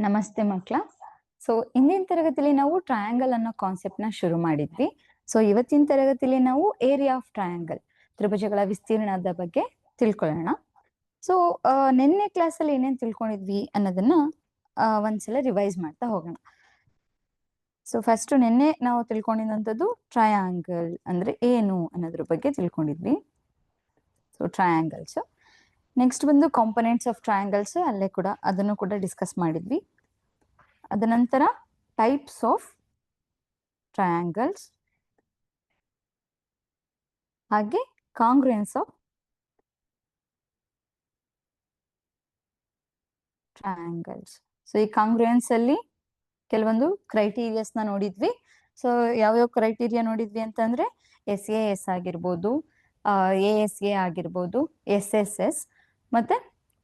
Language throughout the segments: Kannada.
ನಮಸ್ತೆ ಮಕ್ಕಳ. ಸೊ ಇಂದಿನ ತರಗತಿಲಿ ನಾವು ಟ್ರಯಾಂಗಲ್ ಅನ್ನೋ ಕಾನ್ಸೆಪ್ಟ್ ನ ಶುರು ಮಾಡಿದ್ವಿ. ಸೊ ಇವತ್ತಿನ ತರಗತಿಲಿ ನಾವು ಏರಿಯಾ ಆಫ್ ಟ್ರಯಾಂಗಲ್, ತ್ರಿಭುಜಗಳ ವಿಸ್ತೀರ್ಣದ ಬಗ್ಗೆ ತಿಳ್ಕೊಳ್ಳೋಣ. ಸೊ ನಿನ್ನೆ ಕ್ಲಾಸ್ ಅಲ್ಲಿ ಏನೇನ್ ತಿಳ್ಕೊಂಡಿದ್ವಿ ಅನ್ನೋದನ್ನ ಒಂದ್ಸಲ ರಿವೈಸ್ ಮಾಡ್ತಾ ಹೋಗೋಣ. ಸೊ ಫಸ್ಟ್ ನಿನ್ನೆ ನಾವು ತಿಳ್ಕೊಂಡಿದಂಥದ್ದು ಟ್ರಯಾಂಗಲ್ ಅಂದ್ರೆ ಏನು ಅನ್ನೋದ್ರ ಬಗ್ಗೆ ತಿಳ್ಕೊಂಡಿದ್ವಿ. So triangles. ನೆಕ್ಸ್ಟ್ ಬಂದು ಕಾಂಪೊನೆಂಟ್ಸ್ ಆಫ್ ಟ್ರಯಾಂಗಲ್ಸ್, ಅಲ್ಲೇ ಕೂಡ ಅದನ್ನು ಕೂಡ ಡಿಸ್ಕಸ್ ಮಾಡಿದ್ವಿ. ಅದ ನಂತರ ಟೈಪ್ಸ್ ಆಫ್ ಟ್ರಯಾಂಗಲ್ಸ್, ಹಾಗೆ ಕಾಂಗ್ರುಯೆನ್ಸ್ ಆಫ್ ಟ್ರಯಾಂಗಲ್ಸ್. ಸೊ ಈ ಕಾಂಗ್ರುಯೆನ್ಸ್ ಅಲ್ಲಿ ಕೆಲವೊಂದು ಕ್ರೈಟೀರಿಯಾಸ್ ನ ನೋಡಿದ್ವಿ. ಸೊ ಯಾವ್ಯಾವ ಕ್ರೈಟೀರಿಯಾ ನೋಡಿದ್ವಿ ಅಂತಂದ್ರೆ SAS ಆಗಿರ್ಬೋದು, ASA ಆಗಿರ್ಬೋದು, SSS ಮತ್ತೆ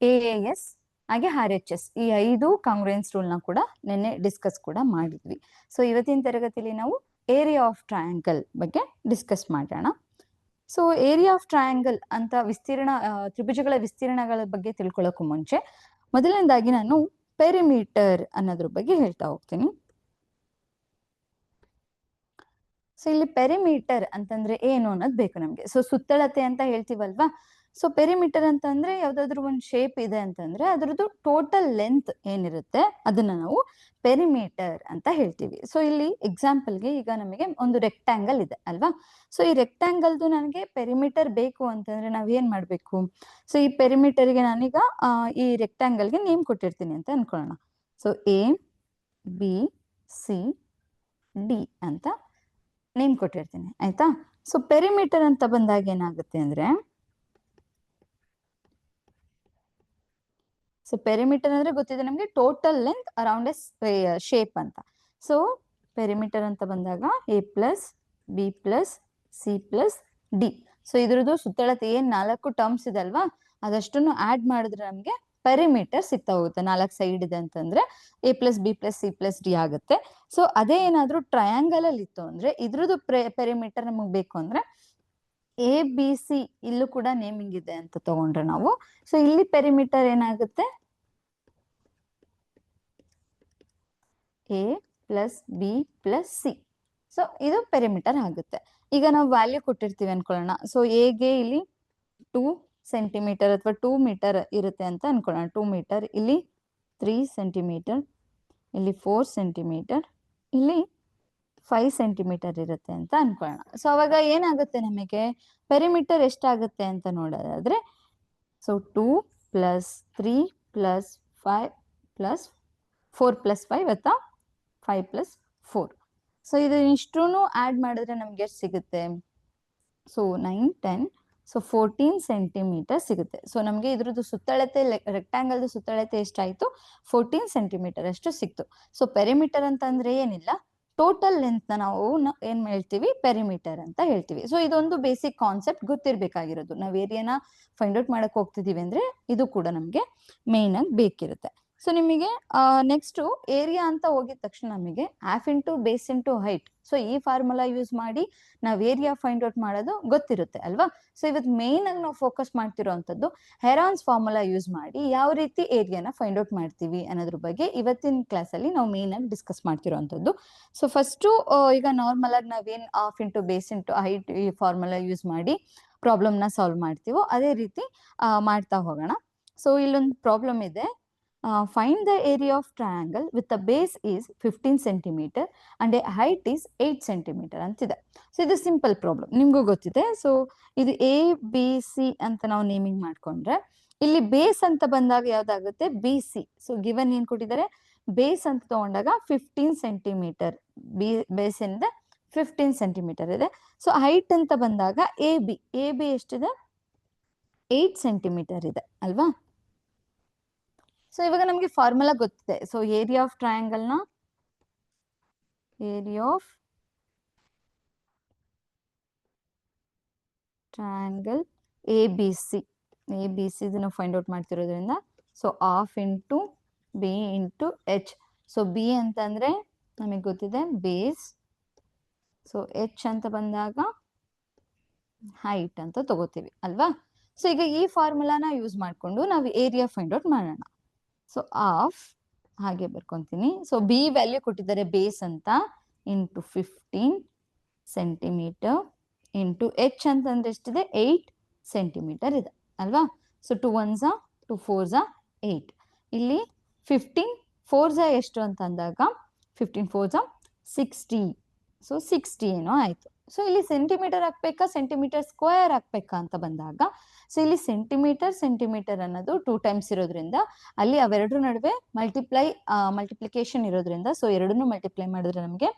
AAS ಹಾಗೆ RHS, ಈ 5 ಕಾಂಗ್ರುಯೆನ್ಸ್ ರೂಲ್ ನ ಕೂಡ ನಿನ್ನೆ ಡಿಸ್ಕಸ್ ಕೂಡ ಮಾಡಿದ್ವಿ. ಸೊ ಇವತ್ತಿನ ತರಗತಿಯಲ್ಲಿ ನಾವು ಏರಿಯಾ ಆಫ್ ಟ್ರಯಾಂಗಲ್ ಬಗ್ಗೆ ಡಿಸ್ಕಸ್ ಮಾಡೋಣ. ಸೊ ಏರಿಯಾ ಆಫ್ ಟ್ರಯಾಂಗಲ್ ಅಂತ ವಿಸ್ತೀರ್ಣ, ತ್ರಿಭುಜಗಳ ವಿಸ್ತೀರ್ಣಗಳ ಬಗ್ಗೆ ತಿಳ್ಕೊಳ್ಳೋಕ್ಕೂ ಮುಂಚೆ ಮೊದಲನೇದಾಗಿ ನಾನು ಪೆರಿಮೀಟರ್ ಅನ್ನೋದ್ರ ಬಗ್ಗೆ ಹೇಳ್ತಾ ಹೋಗ್ತೀನಿ. ಸೊ ಇಲ್ಲಿ ಪೆರಿಮೀಟರ್ ಅಂತಂದ್ರೆ ಏನು ಅನ್ನೋದು ಬೇಕು ನಮ್ಗೆ. ಸೊ ಸುತ್ತಳತೆ ಅಂತ ಹೇಳ್ತೀವಲ್ವಾ. ಸೊ ಪೆರಿಮೀಟರ್ ಅಂತಂದ್ರೆ ಯಾವ್ದಾದ್ರು ಒಂದು ಶೇಪ್ ಇದೆ ಅಂತಂದ್ರೆ ಅದ್ರದ್ದು ಟೋಟಲ್ ಲೆಂತ್ ಏನಿರುತ್ತೆ ಅದನ್ನ ನಾವು ಪೆರಿಮೀಟರ್ ಅಂತ ಹೇಳ್ತೀವಿ. ಸೊ ಇಲ್ಲಿ ಎಕ್ಸಾಂಪಲ್ಗೆ ಈಗ ನಮಗೆ ಒಂದು ರೆಕ್ಟ್ಯಾಂಗಲ್ ಇದೆ ಅಲ್ವಾ. ಸೊ ಈ ರೆಕ್ಟ್ಯಾಂಗಲ್ದು ನನಗೆ ಪೆರಿಮೀಟರ್ ಬೇಕು ಅಂತಂದ್ರೆ ನಾವ್ ಏನ್ ಮಾಡ್ಬೇಕು? ಸೊ ಈ ಪೆರಿಮೀಟರ್ಗೆ ನಾನೀಗ ಈ ರೆಕ್ಟ್ಯಾಂಗಲ್ಗೆ ನೇಮ್ ಕೊಟ್ಟಿರ್ತೀನಿ ಅಂತ ಅನ್ಕೊಳ್ಳೋಣ. ಸೊ ABCD ಅಂತ ನೇಮ್ ಕೊಟ್ಟಿರ್ತೀನಿ, ಆಯ್ತಾ. ಸೊ ಪೆರಿಮೀಟರ್ ಅಂತ ಬಂದಾಗ ಏನಾಗುತ್ತೆ ಅಂದ್ರೆ, ಸೊ ಪೆರಿಮೀಟರ್ ಅಂದ್ರೆ ಗೊತ್ತಿದೆ ನಮ್ಗೆ, total length around A shape ಅಂತ. ಸೊ ಪೆರಿಮೀಟರ್ ಅಂತ ಬಂದಾಗ A+B+C+D. ಸೊ ಇದ್ರದ್ದು ಸುತ್ತಳತೆ ಏನ್ 4 ಟರ್ಮ್ಸ್ ಇದೆ ಅಲ್ವಾ, ಅದಷ್ಟನ್ನು ಆಡ್ ಮಾಡಿದ್ರೆ ನಮ್ಗೆ ಪೆರಿಮೀಟರ್ ಸಿಗ್ತಾ ಹೋಗುತ್ತೆ. 4 ಸೈಡ್ ಇದೆ ಅಂತಂದ್ರೆ A+B+C+D ಆಗುತ್ತೆ. ಸೊ ಅದೇ ಏನಾದ್ರೂ ಟ್ರಯಾಂಗಲ್ ಅಲ್ಲಿ ಇತ್ತು ಅಂದ್ರೆ ಇದ್ರದ್ದು ಪೆರಿಮೀಟರ್ ನಮಗ್ ಬೇಕು ಅಂದ್ರೆ ABC, ಇಲ್ಲೂ ಕೂಡ ನೇಮಿಂಗ್ ಇದೆ ಅಂತ ತಗೊಂಡ್ರೆ ನಾವು, ಸೊ ಇಲ್ಲಿ ಪೆರಿಮೀಟರ್ ಏನಾಗುತ್ತೆ A+B+C. ಸೊ ಇದು ಪೆರಿಮೀಟರ್ ಆಗುತ್ತೆ. ಈಗ ನಾವು ವ್ಯಾಲ್ಯೂ ಕೊಟ್ಟಿರ್ತೀವಿ ಅನ್ಕೊಳ್ಳೋಣ. ಸೊ ಎಗೆ ಇಲ್ಲಿ 2 ಸೆಂಟಿಮೀಟರ್ ಅಥವಾ 2 ಮೀಟರ್ ಇರುತ್ತೆ ಅಂತ ಅನ್ಕೊಳ್ಳೋಣ. 2 ಮೀಟರ್, ಇಲ್ಲಿ 3 ಸೆಂಟಿಮೀಟರ್, ಇಲ್ಲಿ 4 ಸೆಂಟಿಮೀಟರ್, ಇಲ್ಲಿ 5 ಸೆಂಟಿಮೀಟರ್ ಇರುತ್ತೆ ಅಂತ ಅನ್ಕೊಳ್ಳೋಣ. ಸೊ ಅವಾಗ ಏನಾಗುತ್ತೆ ನಮಗೆ ಪೆರಿಮೀಟರ್ ಎಷ್ಟಾಗುತ್ತೆ ಅಂತ ನೋಡೋದಾದ್ರೆ, ಸೊ 2 + 3 + 5 + 4 + 5 ಅಥವಾ 5 + 4. ಸೊ ಇದು ಇಷ್ಟೂನು ಆಡ್ ಮಾಡಿದ್ರೆ ನಮ್ಗೆ ಎಷ್ಟು ಸಿಗುತ್ತೆ? ಸೊ 9, 10, ಸೊ 14 ಸೆಂಟಿಮೀಟರ್ ಸಿಗುತ್ತೆ. ಸೊ ನಮ್ಗೆ ಇದ್ರದ್ದು ಸುತ್ತಳತೆ, ರೆಕ್ಟ್ಯಾಂಗಲ್ದು ಸುತ್ತಳತೆ ಎಷ್ಟಾಯ್ತು? 14 ಸೆಂಟಿಮೀಟರ್ ಅಷ್ಟು ಸಿಕ್ತು. ಸೊ ಪೆರಿಮೀಟರ್ ಅಂತಂದ್ರೆ ಏನಿಲ್ಲ, ಟೋಟಲ್ ಲೆಂತ್ ನ ನಾವು ಏನ್ ಹೇಳ್ತೀವಿ? ಪೆರಿಮೀಟರ್ ಅಂತ ಹೇಳ್ತೀವಿ. ಸೊ ಇದೊಂದು ಬೇಸಿಕ್ ಕಾನ್ಸೆಪ್ಟ್ ಗೊತ್ತಿರ್ಬೇಕಾಗಿರೋದು. ನಾವ್ ಏರಿಯಾನ ಫೈಂಡ್ ಔಟ್ ಮಾಡಕ್ ಹೋಗ್ತಿದೀವಿ ಅಂದ್ರೆ ಇದು ಕೂಡ ನಮ್ಗೆ ಮೇನ್ ಆಗಿ ಬೇಕಿರುತ್ತೆ. ಸೊ ನಿಮಗೆ ನೆಕ್ಸ್ಟ್ ಏರಿಯಾ ಅಂತ ಹೋಗಿದ ತಕ್ಷಣ ನಮಗೆ half into base into height, so ಈ ಫಾರ್ಮುಲಾ ಯೂಸ್ ಮಾಡಿ ನಾವ್ ಏರಿಯಾ ಫೈಂಡ್ ಔಟ್ ಮಾಡೋದು ಗೊತ್ತಿರುತ್ತೆ ಅಲ್ವಾ. ಸೊ ಇವತ್ತು ಮೇನ್ ಆಗಿ ನಾವು ಫೋಕಸ್ ಮಾಡ್ತಿರೋಂಥದ್ದು ಹೆರಾನ್ಸ್ ಫಾರ್ಮುಲಾ ಯೂಸ್ ಮಾಡಿ ಯಾವ ರೀತಿ ಏರಿಯಾನ ಫೈಂಡ್ ಔಟ್ ಮಾಡ್ತೀವಿ ಅನ್ನೋದ್ರ ಬಗ್ಗೆ ಇವತ್ತಿನ ಕ್ಲಾಸ್ ಅಲ್ಲಿ ನಾವು ಮೇನ್ ಆಗಿ ಡಿಸ್ಕಸ್ ಮಾಡ್ತಿರೋಂಥದ್ದು. ಸೊ ಫಸ್ಟ್ ಈಗ ನಾರ್ಮಲ್ ಆಗಿ ನಾವೇನ್ half into base into height ಈ ಫಾರ್ಮುಲಾ ಯೂಸ್ ಮಾಡಿ ಪ್ರಾಬ್ಲಮ್ ನ ಸಾಲ್ವ್ ಮಾಡ್ತೀವೋ ಅದೇ ರೀತಿ ಮಾಡ್ತಾ ಹೋಗೋಣ. ಸೊ ಇಲ್ಲೊಂದು ಪ್ರಾಬ್ಲಮ್ ಇದೆ. Find the area of triangle with the base is 15 centimeter and a height is 8 centimeter ಅಂತಿದೆ. ಸೊ ಇದು ಸಿಂಪಲ್ ಪ್ರಾಬ್ಲಮ್, ನಿಮ್ಗೂ ಗೊತ್ತಿದೆ. ಸೊ ಇದು ABC ಅಂತ ನಾವು ನೇಮಿಂಗ್ ಮಾಡ್ಕೊಂಡ್ರೆ, ಇಲ್ಲಿ ಬೇಸ್ ಅಂತ ಬಂದಾಗ ಯಾವ್ದಾಗುತ್ತೆ? BC. ಸೊ ಗಿವನ್ ಏನ್ ಕೊಟ್ಟಿದ್ದಾರೆ? ಬೇಸ್ ಅಂತ ತಗೊಂಡಾಗ 15 ಸೆಂಟಿಮೀಟರ್ ಬೇಸ್ ಇಂದ 15 ಸೆಂಟಿಮೀಟರ್ ಇದೆ. ಸೊ ಹೈಟ್ ಅಂತ ಬಂದಾಗ AB ಎಷ್ಟಿದೆ? 8 ಸೆಂಟಿಮೀಟರ್ ಇದೆ ಅಲ್ವಾ. ಸೊ ಇವಾಗ ನಮ್ಗೆ ಫಾರ್ಮುಲಾ ಗೊತ್ತಿದೆ. ಸೊ ಏರಿಯಾ ಆಫ್ ಟ್ರಯಾಂಗಲ್ ನ ಏರಿಯಾ ಆಫ್ ಟ್ರಯಾಂಗಲ್ ABC ಇದನ್ನು ಫೈಂಡ್ ಔಟ್ ಮಾಡ್ತಿರೋದ್ರಿಂದ, so half into B into H. So B ಅಂತಂದ್ರೆ ನಮಗೆ ಗೊತ್ತಿದೆ ಬೇಸ್, ಸೊ H ಅಂತ ಬಂದಾಗ ಹೈಟ್ ಅಂತ ತಗೋತೀವಿ ಅಲ್ವಾ. ಸೊ ಈಗ ಈ ಫಾರ್ಮುಲಾನ ಯೂಸ್ ಮಾಡ್ಕೊಂಡು ನಾವು ಏರಿಯಾ ಫೈಂಡ್ ಔಟ್ ಮಾಡೋಣ. ಸೊ ಹಾಫ್ ಹಾಗೆ ಬರ್ಕೊಂತೀನಿ. ಸೊ ಬಿ ವ್ಯಾಲ್ಯೂ ಕೊಟ್ಟಿದ್ದಾರೆ ಬೇಸ್ ಅಂತ ಇಂಟು 15 ಸೆಂಟಿಮೀಟರ್ ಇಂಟು ಎಚ್ ಅಂತಂದ್ರೆ ಎಷ್ಟಿದೆ 8 ಸೆಂಟಿಮೀಟರ್ ಇದೆ ಅಲ್ವಾ. So 2 1s 2 4s 8. ಇಲ್ಲಿ 15 4s ಎಷ್ಟು ಅಂತ ಅಂದಾಗ 15 4s 60. ಸೊ 60 ಏನೋ ಆಯ್ತು. ಸೊ ಇಲ್ಲಿ ಸೆಂಟಿಮೀಟರ್ ಹಾಕ್ಬೇಕಾ ಸೆಂಟಿಮೀಟರ್ ಸ್ಕ್ವೇರ್ ಹಾಕ್ಬೇಕಾ ಅಂತ ಬಂದಾಗ, ಸೊ ಇಲ್ಲಿ ಸೆಂಟಿಮೀಟರ್ ಅನ್ನೋದು 2 ಟೈಮ್ಸ್ ಇರೋದ್ರಿಂದ ಅಲ್ಲಿ ಅವೆರಡರ ನಡುವೆ ಮಲ್ಟಿಪ್ಲಿಕೇಶನ್ ಇರೋದ್ರಿಂದ ಸೊ ಎರಡನ್ನೂ ಮಲ್ಟಿಪ್ಲೈ ಮಾಡಿದ್ರೆ ನಮಗೆ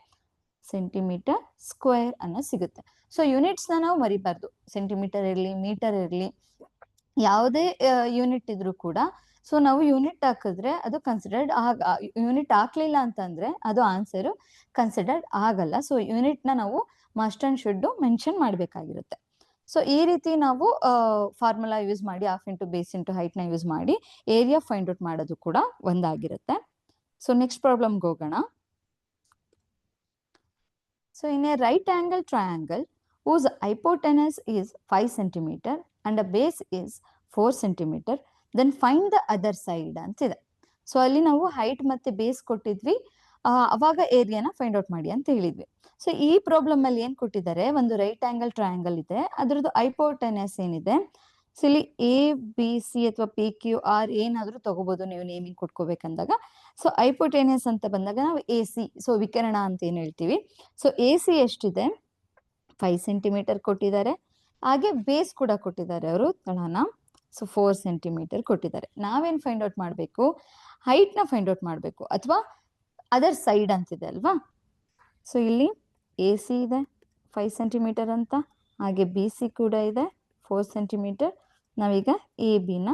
ಸೆಂಟಿಮೀಟರ್ ಸ್ಕ್ವೇರ್ ಅನ್ನೋ ಸಿಗುತ್ತೆ. ಸೊ ಯೂನಿಟ್ಸ್ ನಾವು ಮರಿಬಾರ್ದು, ಸೆಂಟಿಮೀಟರ್ ಇರಲಿ ಮೀಟರ್ ಇರಲಿ ಯಾವುದೇ ಯೂನಿಟ್ ಇದ್ರೂ ಕೂಡ ಸೊ ನಾವು ಯೂನಿಟ್ ಹಾಕಿದ್ರೆ ಅದು ಕನ್ಸಿಡರ್ಡ್ ಯೂನಿಟ್ ಹಾಕ್ಲಿಲ್ಲ ಅಂತಂದ್ರೆ ಅದು ಆನ್ಸರ್ ಕನ್ಸಿಡರ್ಡ್ ಆಗಲ್ಲ. ಸೊ ಯೂನಿಟ್ ನ ನಾವು ಮಸ್ಟ್ ಅಂಡ್ ಶುಡ್ ಮೆನ್ಷನ್ ಮಾಡ್ಬೇಕಾಗಿರುತ್ತೆ. ಸೊ ಈ ರೀತಿ ನಾವು ಫಾರ್ಮುಲಾ ಯೂಸ್ ಮಾಡಿ half into base into height ನ ಯೂಸ್ ಮಾಡಿ ಏರಿಯಾ ಫೈಂಡ್ ಔಟ್ ಮಾಡೋದು ಕೂಡ ಒಂದಾಗಿರುತ್ತೆ. ಸೊ ನೆಕ್ಸ್ಟ್ ಪ್ರಾಬ್ಲಮ್ಗೆ ಹೋಗೋಣ. So in a right angle triangle whose hypotenuse is 5 centimeter and a base is 4 centimeter, then find the other side ಅಂತಿದೆ. ಸೊ ಅಲ್ಲಿ ನಾವು ಹೈಟ್ ಮತ್ತೆ ಬೇಸ್ ಕೊಟ್ಟಿದ್ವಿ, ಅವಾಗ ಏರಿಯಾನ ಫೈಂಡ್ ಔಟ್ ಮಾಡಿ ಅಂತ ಹೇಳಿದ್ವಿ. ಸೊ ಈ ಪ್ರಾಬ್ಲಮ್ ಅಲ್ಲಿ ಏನ್ ಕೊಟ್ಟಿದ್ದಾರೆ, ಒಂದು ರೈಟ್ ಆಂಗಲ್ ಟ್ರಯಾಂಗಲ್ ಇದೆ, ಅದ್ರದ್ದು ಹೈಪೋಟೆನಸ್ ಏನಿದೆ. ಸೊ ಇಲ್ಲಿ ಎ ಬಿ ಸಿ ಅಥವಾ ಪಿ ಕ್ಯೂ ಆರ್ ಏನಾದ್ರೂ ತಗೋಬಹುದು ನೀವು ನೇಮಿಂಗ್ ಕೊಟ್ಕೋಬೇಕಂದಾಗ. ಸೊ ಹೈಪೋಟೆನಸ್ ಅಂತ ಬಂದಾಗ ನಾವು ಎ ಸಿ, ಸೊ ವಿಕರ್ಣ ಅಂತ ಏನ್ ಹೇಳ್ತೀವಿ. ಸೊ ಎ ಸಿ ಎಷ್ಟಿದೆ 5 ಸೆಂಟಿಮೀಟರ್ ಕೊಟ್ಟಿದ್ದಾರೆ, ಹಾಗೆ ಬೇಸ್ ಕೂಡ ಕೊಟ್ಟಿದ್ದಾರೆ ಅವರು ತಳನ. ಸೊ 4 ಸೆಂಟಿಮೀಟರ್ ಕೊಟ್ಟಿದ್ದಾರೆ. ನಾವೇನ್ ಫೈಂಡ್ ಔಟ್ ಮಾಡಬೇಕು, ಹೈಟ್ ನ ಫೈಂಡ್ ಔಟ್ ಮಾಡಬೇಕು ಅಥವಾ ಅದರ್ ಸೈಡ್ ಅಂತಿದೆ ಅಲ್ವಾ. ಸೊ ಇಲ್ಲಿ ಎ ಸಿ ಇದೆ 5 ಸೆಂಟಿಮೀಟರ್ ಅಂತ, ಹಾಗೆ ಬಿ ಸಿ ಕೂಡ ಇದೆ 4 ಸೆಂಟಿಮೀಟರ್. ನಾವೀಗ ಎ ಬಿ ನ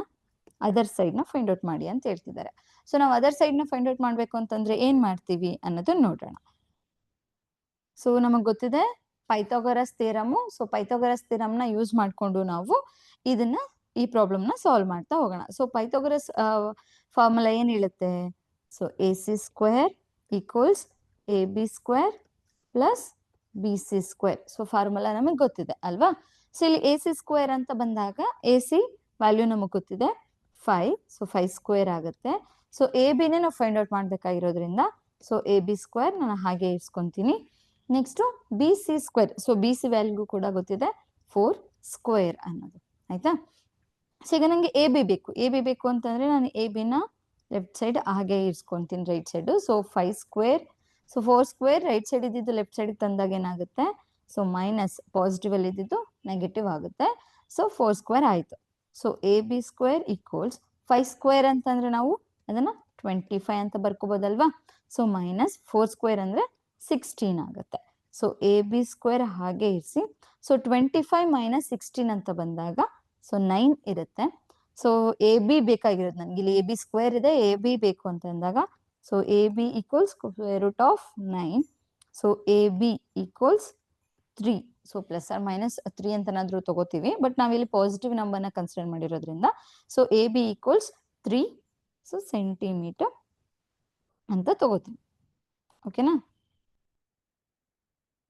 ಅದರ್ ಸೈಡ್ ನ ಫೈಂಡ್ ಔಟ್ ಮಾಡಿ ಅಂತ ಹೇಳ್ತಿದ್ದಾರೆ. ಸೊ ನಾವು ಅದರ್ ಸೈಡ್ ನ ಫೈಂಡ್ ಔಟ್ ಮಾಡ್ಬೇಕು ಅಂತಂದ್ರೆ ಏನ್ ಮಾಡ್ತೀವಿ ಅನ್ನೋದನ್ನ ನೋಡೋಣ. ಸೊ ನಮಗ್ ಗೊತ್ತಿದೆ Pythagoras theorem. So Pythagoras theorem ನ ಯೂಸ್ ಮಾಡ್ಕೊಂಡು ನಾವು ಈ ಪ್ರಾಬ್ಲಮ್ ನ ಸಾಲ್ವ್ ಮಾಡ್ತಾ ಹೋಗೋಣ. ಸೊ ಪೈಥಾಗರಸ್ ಫಾರ್ಮುಲಾ ಏನ್ ಹೇಳುತ್ತೆ, so A C square equals A B square plus B C square. So formula ನಮಗೆ ಗೊತ್ತಿದೆ ಅಲ್ವಾ. ಸೊ ಇಲ್ಲಿ ಎ ಸಿ ಸ್ಕ್ವೇರ್ ಅಂತ ಬಂದಾಗ ಎ ಸಿ ವ್ಯಾಲ್ಯೂ ನಮಗೆ ಗೊತ್ತಿದೆ 5. ಸೊ 5 ಸ್ಕ್ವೇರ್ ಆಗುತ್ತೆ. ಸೊ ಎ ಬಿನೇ ನಾವು ಫೈಂಡ್ ಔಟ್ ಮಾಡ್ಬೇಕಾಗಿರೋದ್ರಿಂದ ಸೊ ಎ ಬಿ ಸ್ಕ್ವೇರ್ ನಾನು ಹಾಗೆ ಇರಿಸ್ಕೊಂತೀನಿ. Next B C square. So B C value ಕೂಡ ಗೊತ್ತಿದೆ 4 ಸ್ಕ್ವೇರ್ ಅನ್ನೋದು, ಆಯ್ತಾ. ಸೊ ಈಗ ನಂಗೆ ಎ ಬಿ ಬೇಕು. ಎ ಬಿ ಬೇಕು ಅಂತಂದ್ರೆ ನಾನು ಎ ಬಿನ ಲೆಫ್ಟ್ ಸೈಡ್ ಹಾಗೆ ಇರಿಸ್ಕೊಂತೀನಿ right side. So 5 square. So 4 square right side ಇದ್ದಿದ್ದು ಲೆಫ್ಟ್ ಸೈಡ್ ತಂದಾಗ ಏನಾಗುತ್ತೆ, ಸೊ ಮೈನಸ್ ಪಾಸಿಟಿವ್ ಅಲ್ಲಿ ಇದ್ದಿದ್ದು ನೆಗೆಟಿವ್ ಆಗುತ್ತೆ. ಸೊ 4 ಸ್ಕ್ವೇರ್ ಆಯ್ತು. So A B square equals 5 square ಅಂತಂದ್ರೆ ನಾವು ಅದನ್ನ 25 ಅಂತ ಬರ್ಕೋಬಹುದಲ್ವಾ. ಸೊ ಮೈನಸ್ 4 ಸ್ಕ್ವೇರ್ ಅಂದ್ರೆ 16 ಆಗುತ್ತೆ. ಸೊ ಎ ಬಿ ಸ್ಕ್ವೇರ್ ಹಾಗೆ ಇರಿಸಿ. ಸೊ 25 ಮೈನಸ್ 16 ಅಂತ ಬಂದಾಗ ಸೊ 9 ಇರುತ್ತೆ. ಸೊ ಎ ಬಿ ಬೇಕಾಗಿರೋದು ನನಗೆ, ಇಲ್ಲಿ ಎ ಬಿ ಸ್ಕ್ವೇರ್ ಇದೆ, ಎ ಬಿ ಬೇಕು ಅಂತ ಅಂದಾಗ so A B equals square root of 9. So A B equals 3. So plus or minus 3 ಅಂತನಾದ್ರೂ ತಗೋತೀವಿ, ಬಟ್ ನಾವಿಲ್ಲಿ ಪಾಸಿಟಿವ್ ನಂಬರ್ನ ಕನ್ಸಿಡರ್ ಮಾಡಿರೋದ್ರಿಂದ so A B equals 3 so centimetre ಅಂತ ತಗೋತೀವಿ. ಓಕೆನಾ.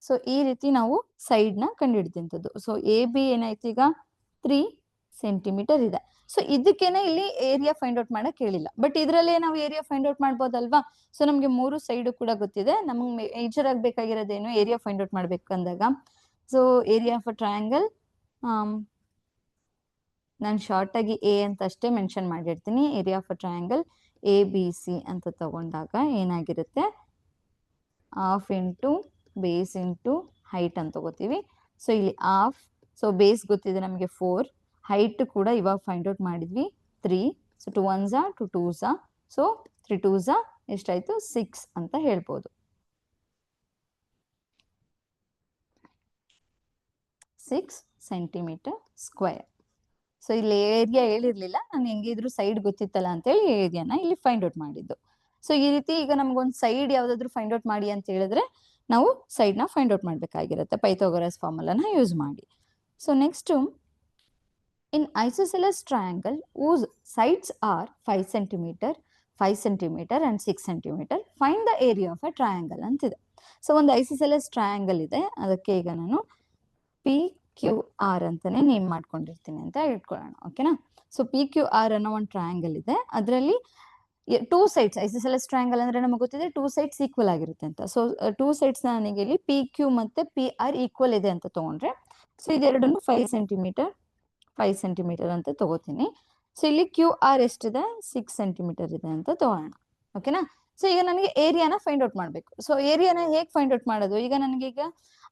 ಸೊ ಈ ರೀತಿ ನಾವು ಸೈಡ್ ನ ಕಂಡುಹಿಡಿದಂಥದ್ದು. ಸೊ ಎ ಬಿ ಏನಾಯ್ತು ಈಗ 3 ಸೆಂಟಿಮೀಟರ್ ಇದೆ. ಸೊ ಇದಕ್ಕೇನೆ ಇಲ್ಲಿ ಏರಿಯಾ ಫೈಂಡ್ ಔಟ್ ಮಾಡಕ್ ಹೇಳಿಲ್ಲ, ಬಟ್ ಇದ್ರಲ್ಲೇ ನಾವು ಏರಿಯಾ ಫೈಂಡ್ ಔಟ್ ಮಾಡ್ಬೋದಲ್ವಾ. ಸೊ ನಮ್ಗೆ 3 ಸೈಡ್ ಕೂಡ ಗೊತ್ತಿದೆ. ನಮ್ಗೆ ಮೇಜರ್ ಆಗ್ಬೇಕಾಗಿರೋದೇನು, ಏರಿಯಾ ಫೈಂಡ್ ಔಟ್ ಮಾಡ್ಬೇಕು ಅಂದಾಗ so area of a triangle ನಾನು ಶಾರ್ಟ್ ಆಗಿ ಎ ಅಂತ ಅಷ್ಟೇ ಮೆನ್ಷನ್ ಮಾಡಿರ್ತೀನಿ. Area of a triangle A B C ಅಂತ ತಗೊಂಡಾಗ ಏನಾಗಿರುತ್ತೆ, half into base into height ಅಂತ ತಗೋತೀವಿ. ಸೊ ಇಲ್ಲಿ ಹಾಫ್. ಸೊ ಬೇಸ್ ಗೊತ್ತಿದೆ ನಮಗೆ 4, ಹೈಟ್ ಕೂಡ ಇವಾಗ ಫೈಂಡ್ ಔಟ್ ಮಾಡಿದ್ವಿ 3. So 2 1s 2 2s. So 3 2s ಎಷ್ಟಾಯ್ತು 6 ಅಂತ ಹೇಳ್ಬೋದು. 6 ಸೆಂಟಿಮೀಟರ್ ಸ್ಕ್ವೇರ್. ಸೊ ಇಲ್ಲಿ ಏರಿಯಾ ಹೇಳಿರ್ಲಿಲ್ಲ, ನಾನು ಹೆಂಗಿದ್ರು ಸೈಡ್ ಗೊತ್ತಿತ್ತಲ್ಲ ಅಂತೇಳಿ ಏರಿಯಾನ ಇಲ್ಲಿ ಫೈಂಡ್ ಔಟ್ ಮಾಡಿದ್ದು. ಸೊ ಈ ರೀತಿ ಈಗ ನಮ್ಗೊಂದು ಸೈಡ್ ಯಾವ್ದಾದ್ರು ಫೈಂಡ್ ಔಟ್ ಮಾಡಿ ಅಂತ ಹೇಳಿದ್ರೆ ನಾವು ಸೈಡ್ ನ ಫೈಂಡ್ ಔಟ್ ಮಾಡ್ಬೇಕಾಗಿರುತ್ತೆ ಪೈಥಾಗರಸ್ ಫಾರ್ಮುಲಾನ ಯೂಸ್ ಮಾಡಿ. So next, in isosceles triangle whose sides are 5 centimeter, 5 centimeter and 6 centimeter, find the area of a triangle ಅಂತಿದೆ. ಸೊ ಒಂದು ಐಸೋಸೆಲಸ್ ಟ್ರಯಾಂಗಲ್ ಇದೆ, ಅದಕ್ಕೆ ಈಗ ನಾನು ಪಿ ಕ್ಯೂ ಆರ್ ಅಂತಾನೆ ನೇಮ್ ಮಾಡ್ಕೊಂಡಿರ್ತೀನಿ ಅಂತ ಇಟ್ಕೊಳ್ಳೋಣ. ಓಕೆನಾ. ಸೊ ಪಿ ಕ್ಯೂ ಆರ್ ಅನ್ನೋ ಒಂದು ಟ್ರಯಾಂಗಲ್ ಇದೆ, ಅದರಲ್ಲಿ ಟೂ ಸೈಡ್ಸ್ ಐಸೋಸೆಲೆಸ್ ಟ್ರಯಾಂಗಲ್ ಅಂದ್ರೆ ನಮಗೆ ಗೊತ್ತಿದೆ ಟೂ ಸೈಡ್ಸ್ ಈಕ್ವಲ್ ಆಗಿರುತ್ತೆ ಅಂತ. ಸೊ ಟೂ ಸೈಡ್ಸ್ ನನಗೆ ಇಲ್ಲಿ ಪಿ ಕ್ಯೂ ಮತ್ತೆ ಪಿ ಆರ್ ಈಕ್ವಲ್ ಇದೆ ಅಂತ ತಗೊಂಡ್ರೆ, ಸೊ ಇದೆರಡನ್ನು 5 ಸೆಂಟಿಮೀಟರ್ 5 ಸೆಂಟಿಮೀಟರ್ ಅಂತ ತಗೋತೀನಿ. ಸೊ ಇಲ್ಲಿ ಕ್ಯೂ ಆರ್ ಎಷ್ಟಿದೆ 6 ಸೆಂಟಿಮೀಟರ್ ಇದೆ ಅಂತ ತಗೋಣ. ಓಕೆನಾ. ಸೊ ಈಗ ನನಗೆ ಏರಿಯಾನ ಫೈಂಡ್ ಔಟ್ ಮಾಡಬೇಕು. ಸೊ ಏರಿಯಾನ ಹೇಗೆ ಫೈಂಡ್ ಔಟ್ ಮಾಡೋದು? ಈಗ ನನಗೆ ಈಗ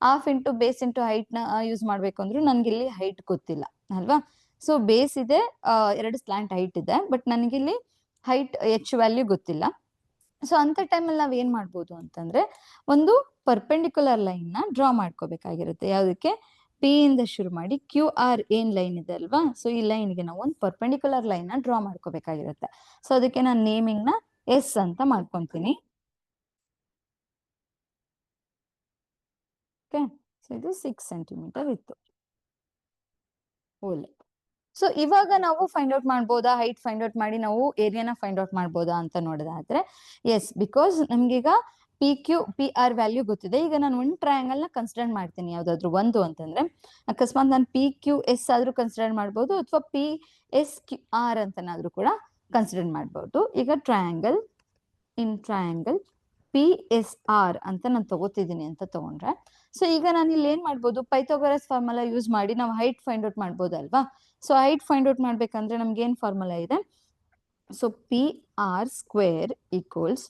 half into base into height ನ ಯೂಸ್ ಮಾಡ್ಬೇಕು ಅಂದ್ರೂ ನನ್ಗೆ ಇಲ್ಲಿ ಹೈಟ್ ಗೊತ್ತಿಲ್ಲ ಅಲ್ವಾ. ಸೊ ಬೇಸ್ ಇದೆ, 2 ಸ್ಲಾಂಟ್ ಹೈಟ್ ಇದೆ, ಬಟ್ ನನಗಿಲ್ಲಿ ಹೈಟ್ ಎಚ್ ವ್ಯಾಲ್ಯೂ ಗೊತ್ತಿಲ್ಲ. ಸೊ ಅಂತ ಟೈಮಲ್ಲಿ ನಾವ್ ಏನ್ ಮಾಡ್ಬೋದು ಅಂತಂದ್ರೆ ಒಂದು ಪರ್ಪೆಂಡಿಕ್ಯುಲರ್ ಲೈನ್ ನ ಡ್ರಾ ಮಾಡ್ಕೋಬೇಕಾಗಿರುತ್ತೆ. ಯಾವ್ದಕ್ಕೆ? ಪಿ ಇಂದ ಶುರು ಮಾಡಿ ಕ್ಯೂ ಆರ್ ಏನ್ ಲೈನ್ ಇದೆ ಅಲ್ವಾ, ಸೊ ಈ ಲೈನ್ಗೆ ನಾವು ಒಂದು ಪರ್ಪೆಂಡಿಕ್ಯುಲರ್ ಲೈನ್ ನ ಡ್ರಾ ಮಾಡ್ಕೋಬೇಕಾಗಿರುತ್ತೆ. ಸೊ ಅದಕ್ಕೆ ನಾನು ನೇಮಿಂಗ್ ನ ಎಸ್ ಅಂತ ಮಾಡ್ಕೊಂತೀನಿ. ಓಕೆ, ಸೊ ಇದು 6 ಸೆಂಟಿಮೀಟರ್ ಇತ್ತು ಓಲೆ. ಸೊ ಇವಾಗ ನಾವು ಫೈಂಡ್ ಔಟ್ ಮಾಡ್ಬೋದಾ, ಹೈಟ್ ಫೈಂಡ್ ಔಟ್ ಮಾಡಿ ನಾವು ಏರಿಯಾನ ಫೈಂಡ್ ಔಟ್ ಮಾಡ್ಬೋದಾ ಅಂತ ನೋಡೋದಾದ್ರೆ ಎಸ್, ಬಿಕಾಸ್ ನಮ್ಗೀಗ P Q P R value ಗೊತ್ತಿದೆ. ಈಗ ನಾನು ಒಂದು ಟ್ರಯಾಂಗಲ್ ನ ಕನ್ಸಿಡರ್ ಮಾಡ್ತೀನಿ, ಯಾವ್ದಾದ್ರು ಒಂದು ಅಂತಂದ್ರೆ ಅಕಸ್ಮಾತ್ ನಾನು ಪಿ ಕ್ಯೂ ಎಸ್ ಆದ್ರೂ ಕನ್ಸಿಡರ್ ಮಾಡ್ಬೋದು, ಅಥವಾ ಪಿ ಎಸ್ ಕ್ಯೂ ಆರ್ ಅಂತನಾದ್ರೂ ಕೂಡ ಕನ್ಸಿಡರ್ ಮಾಡ್ಬೋದು. ಈಗ ಟ್ರಯಾಂಗಲ್ ಪಿ ಎಸ್ ಆರ್ ಅಂತ ನಾನು ತಗೋತಿದ್ದೀನಿ ಅಂತ ತಗೊಂಡ್ರೆ, ಸೊ ಈಗ ನಾನು ಇಲ್ಲಿ ಏನ್ ಮಾಡ್ಬೋದು, ಪೈಥಾಗರಸ್ ಫಾರ್ಮುಲಾ ಯೂಸ್ ಮಾಡಿ ನಾವು ಹೈಟ್ ಫೈಂಡ್ ಔಟ್ ಮಾಡ್ಬೋದಲ್ವಾ. ಸೊ ಹೈಟ್ ಫೈಂಡ್ ಔಟ್ ಮಾಡ್ಬೇಕಂದ್ರೆ ನಮ್ಗೆ ಏನ್ ಫಾರ್ಮುಲಾ ಇದೆ? So P R square equals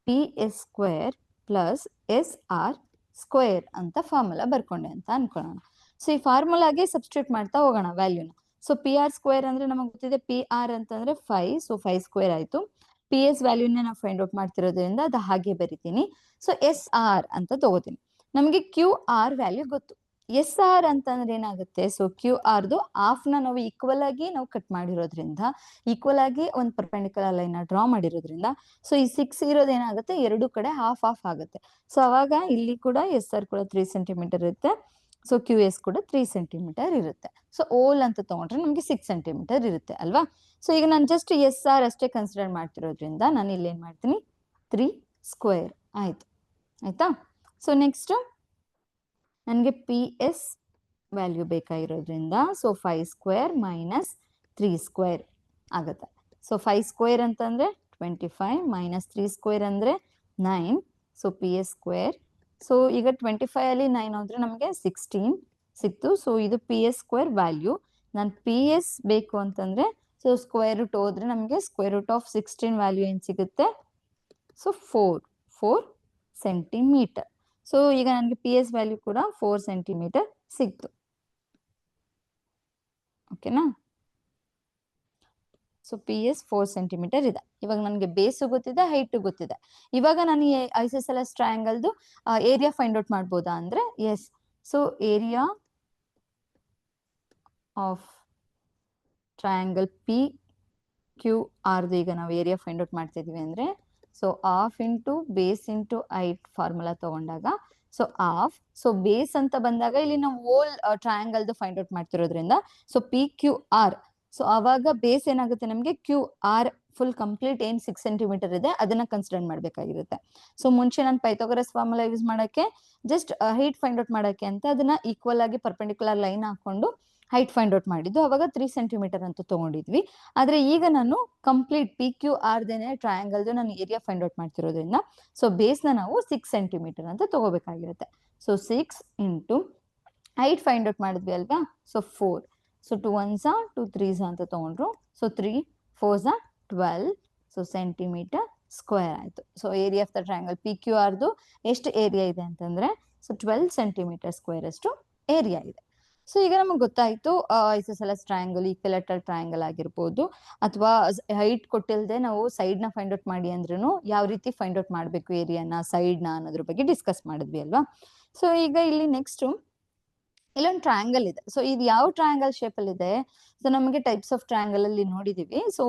P S square plus S R square ಅಂತ ಫಾರ್ಮುಲಾ ಬರ್ಕೊಂಡೆ ಅಂತ ಅನ್ಕೊಳ್ಳೋಣ. ಸೊ ಈ ಫಾರ್ಮುಲಾಗೆ ಸಬ್ಸ್ಟಿಟ್ಯೂಟ್ ಮಾಡ್ತಾ ಹೋಗೋಣ ವ್ಯಾಲ್ಯೂನ. ಸೊ ಪಿ ಆರ್ ಸ್ಕ್ವೇರ್ ಅಂದ್ರೆ ನಮಗೆ ಗೊತ್ತಿದೆ ಪಿ ಆರ್ ಅಂತಂದ್ರೆ 5, ಸೊ 5 ಸ್ಕ್ವೇರ್ ಆಯ್ತು. ಪಿ ಎಸ್ ವ್ಯಾಲ್ಯೂನ ನಾವು ಫೈಂಡ್ ಔಟ್ ಮಾಡ್ತಿರೋದ್ರಿಂದ ಅದು ಹಾಗೆ ಬರಿತೀನಿ. ಸೊ ಎಸ್ ಆರ್ ಅಂತ ತಗೋತೀನಿ. ನಮಗೆ ಕ್ಯೂ ಆರ್ ವ್ಯಾಲ್ಯೂ ಗೊತ್ತು. ಎಸ್ ಆರ್ ಅಂತಂದ್ರೆ ಏನಾಗುತ್ತೆ? ಸೊ ಕ್ಯೂ ಆರ್ದು ಹಾಫ್ ನ ನಾವು ಈಕ್ವಲ್ ಆಗಿ ನಾವು ಕಟ್ ಮಾಡಿರೋದ್ರಿಂದ, ಈಕ್ವಲ್ ಆಗಿ ಒಂದು ಪರ್ಪೆಂಡಿಕ್ಯುಲರ್ ಲೈನ್ ನ ಡ್ರಾ ಮಾಡಿರೋದ್ರಿಂದ, ಸೊ ಈ 6 ಇರೋದು ಏನಾಗುತ್ತೆ, ಎರಡು ಕಡೆ ಹಾಫ್ ಹಾಫ್ ಆಗುತ್ತೆ. ಸೊ ಅವಾಗ ಇಲ್ಲಿ ಕೂಡ ಎಸ್ ಆರ್ ಕೂಡ 3 ಸೆಂಟಿಮೀಟರ್ ಇರುತ್ತೆ, ಸೊ ಕ್ಯೂ ಎಸ್ ಕೂಡ 3 ಸೆಂಟಿಮೀಟರ್ ಇರುತ್ತೆ. ಸೊ ಓಲ್ ಅಂತ ತಗೊಂಡ್ರೆ ನಮ್ಗೆ 6 ಸೆಂಟಿಮೀಟರ್ ಇರುತ್ತೆ ಅಲ್ವಾ. ಸೊ ಈಗ ನಾನು ಜಸ್ಟ್ ಎಸ್ ಆರ್ ಅಷ್ಟೇ ಕನ್ಸಿಡರ್ ಮಾಡ್ತಿರೋದ್ರಿಂದ ನಾನು ಇಲ್ಲಿ ಏನ್ ಮಾಡ್ತೀನಿ, 3 ಸ್ಕ್ವೇರ್ ಆಯ್ತು. ಆಯ್ತಾ. ಸೊ ನೆಕ್ಸ್ಟ್ ನನಗೆ ಪಿ ಎಸ್ ವ್ಯಾಲ್ಯೂ ಬೇಕಾಗಿರೋದ್ರಿಂದ ಸೊ 5 ಸ್ಕ್ವೇರ್ ಮೈನಸ್ 3 ಸ್ಕ್ವೇರ್ ಆಗುತ್ತೆ. ಸೊ 5 ಸ್ಕ್ವೇರ್ ಅಂತಂದ್ರೆ 25 ಮೈನಸ್ 3 ಸ್ಕ್ವೇರ್ ಅಂದ್ರೆ 9. So P S square. So ಈಗ 25 ಅಲ್ಲಿ 9 ಅಂದ್ರೆ ನಮಗೆ 16 ಸಿಕ್ತು. ಸೊ ಇದು ಪಿ ಎಸ್ ಸ್ಕ್ವೇರ್ ವ್ಯಾಲ್ಯೂ. ನಾನು ಪಿ ಎಸ್ ಬೇಕು ಅಂತಂದ್ರೆ ಸೊ ಸ್ಕ್ವೇರ್ ರೂಟ್ ಹೋದ್ರೆ ನಮಗೆ ಸ್ಕ್ವೇರ್ ರೂಟ್ ಆಫ್ 16 ವ್ಯಾಲ್ಯೂ ಏನ್ ಸಿಗುತ್ತೆ? So 4 centimetre. ಸೊ ಈಗ ನನಗೆ ಪಿ ಎಸ್ ವ್ಯಾಲ್ಯೂ ಕೂಡ 4 ಸೆಂಟಿಮೀಟರ್ ಸಿಕ್ತು. ಓಕೆನಾ. ಸೊ ಪಿ ಎಸ್ 4 ಸೆಂಟಿಮೀಟರ್ ಇದೆ. ಇವಾಗ ನನಗೆ ಬೇಸು ಗೊತ್ತಿದೆ, ಹೈಟ್ ಗೊತ್ತಿದೆ. ಇವಾಗ ನಾನು ಈ ಐಸೋಸೆಲೆಸ್ ಟ್ರಯಾಂಗಲ್ದು ಏರಿಯಾ ಫೈಂಡ್ ಔಟ್ ಮಾಡ್ಬೋದಾ ಅಂದ್ರೆ yes. So area of triangle P Q ಆರ್ದು ಈಗ ನಾವು ಏರಿಯಾ ಫೈಂಡ್ ಔಟ್ ಮಾಡ್ತಿದೀವಿ ಅಂದ್ರೆ so half into base into height formula ತಗೊಂಡಾಗ ಸೊ ಹಾಫ್. ಸೊ ಬೇಸ್ ಅಂತ ಬಂದಾಗ ಇಲ್ಲಿ ನಾವು ಹೋಲ್ ಟ್ರಯಾಂಗಲ್ದು ಫೈಂಡ್ ಔಟ್ ಮಾಡ್ತಿರೋದ್ರಿಂದ so P Q R. So ಅವಾಗ ಬೇಸ್ ಏನಾಗುತ್ತೆ ನಮಗೆ ಕ್ಯೂ ಆರ್ ಫುಲ್ ಕಂಪ್ಲೀಟ್ ಏನ್ 6 ಸೆಂಟಿಮೀಟರ್ ಇದೆ ಅದನ್ನ ಕನ್ಸಿಡರ್ ಮಾಡ್ಬೇಕಾಗಿರುತ್ತೆ. ಸೊ ಮುಂಚೆ ನಾನು ಪೈಥಾಗರಸ್ ಫಾರ್ಮುಲಾ ಯೂಸ್ ಮಾಡಕ್ಕೆ ಜಸ್ಟ್ ಹೈಟ್ ಫೈಂಡ್ ಔಟ್ ಮಾಡಕ್ಕೆ ಅಂತ ಅದನ್ನ ಈಕ್ವಲ್ ಆಗಿ ಪರ್ಪೆಂಡಿಕ್ಯುಲರ್ ಲೈನ್ ಹಾಕೊಂಡು ಹೈಟ್ ಫೈಂಡ್ ಔಟ್ ಮಾಡಿದ್ದು, ಅವಾಗ 3 ಸೆಂಟಿಮೀಟರ್ ಅಂತ ತಗೊಂಡಿದ್ವಿ. ಆದ್ರೆ ಈಗ ನಾನು ಕಂಪ್ಲೀಟ್ ಪಿ ಕ್ಯೂ ಆರ್ ದೇನೆ ಟ್ರಯಾಂಗಲ್ದು ನಾನು ಏರಿಯಾ ಫೈಂಡ್ ಔಟ್ ಮಾಡ್ತಿರೋದ್ರಿಂದ ಸೊ ಬೇಸ್ ನ ನಾವು 6 ಸೆಂಟಿಮೀಟರ್ ಅಂತ ತಗೋಬೇಕಾಗಿರುತ್ತೆ. So 6 into height find out ಮಾಡಿದ್ವಿ ಅಲ್ವಾ, ಸೊ 4. ಸೊ 2 1s 2 3s ಅಂತ ತಗೊಂಡ್ರು. So 3 4s 12 so centimetre square ಆಯ್ತು. So area of the triangle P Q ಆರ್ದು ಎಷ್ಟು ಏರಿಯಾ ಇದೆ ಅಂತಂದ್ರೆ ಸೊ 12 ಸೆಂಟಿಮೀಟರ್ ಸ್ಕ್ವೇರ್ ಅಷ್ಟು ಏರಿಯಾ ಇದೆ. ಸೊ ಈಗ ನಮಗೆ ಗೊತ್ತಾಯ್ತು ಐಸೋಸೆಲೆಸ್ ಟ್ರಯಾಂಗಲ್, ಈಕ್ವಿಲಾಟರಲ್ ಟ್ರಯಾಂಗಲ್ ಆಗಿರ್ಬೋದು, ಅಥವಾ ಹೈಟ್ ಕೊಟ್ಟಿಲ್ಲದೆ ನಾವು ಸೈಡ್ ನ ಫೈಂಡ್ ಔಟ್ ಮಾಡಿ ಅಂದ್ರೂ ಯಾವ ರೀತಿ ಫೈಂಡ್ ಔಟ್ ಮಾಡಬೇಕು ಏರಿಯಾನ, ಸೈಡ್ ನ ಅನ್ನೋದ್ರ ಬಗ್ಗೆ ಡಿಸ್ಕಸ್ ಮಾಡಿದ್ವಿ ಅಲ್ವಾ. ಸೊ ಈಗ ಇಲ್ಲಿ ನೆಕ್ಸ್ಟ್ ಇಲ್ಲೊಂದು ಟ್ರಯಾಂಗಲ್ ಇದೆ. ಸೊ ಇದು ಯಾವ ಟ್ರಯಾಂಗಲ್ ಶೇಪ್ ಅಲ್ಲಿ ಇದೆ? ಸೊ ನಮಗೆ ಟೈಪ್ಸ್ ಆಫ್ ಟ್ರಯಾಂಗಲ್ ಅಲ್ಲಿ ನೋಡಿದೀವಿ. ಸೊ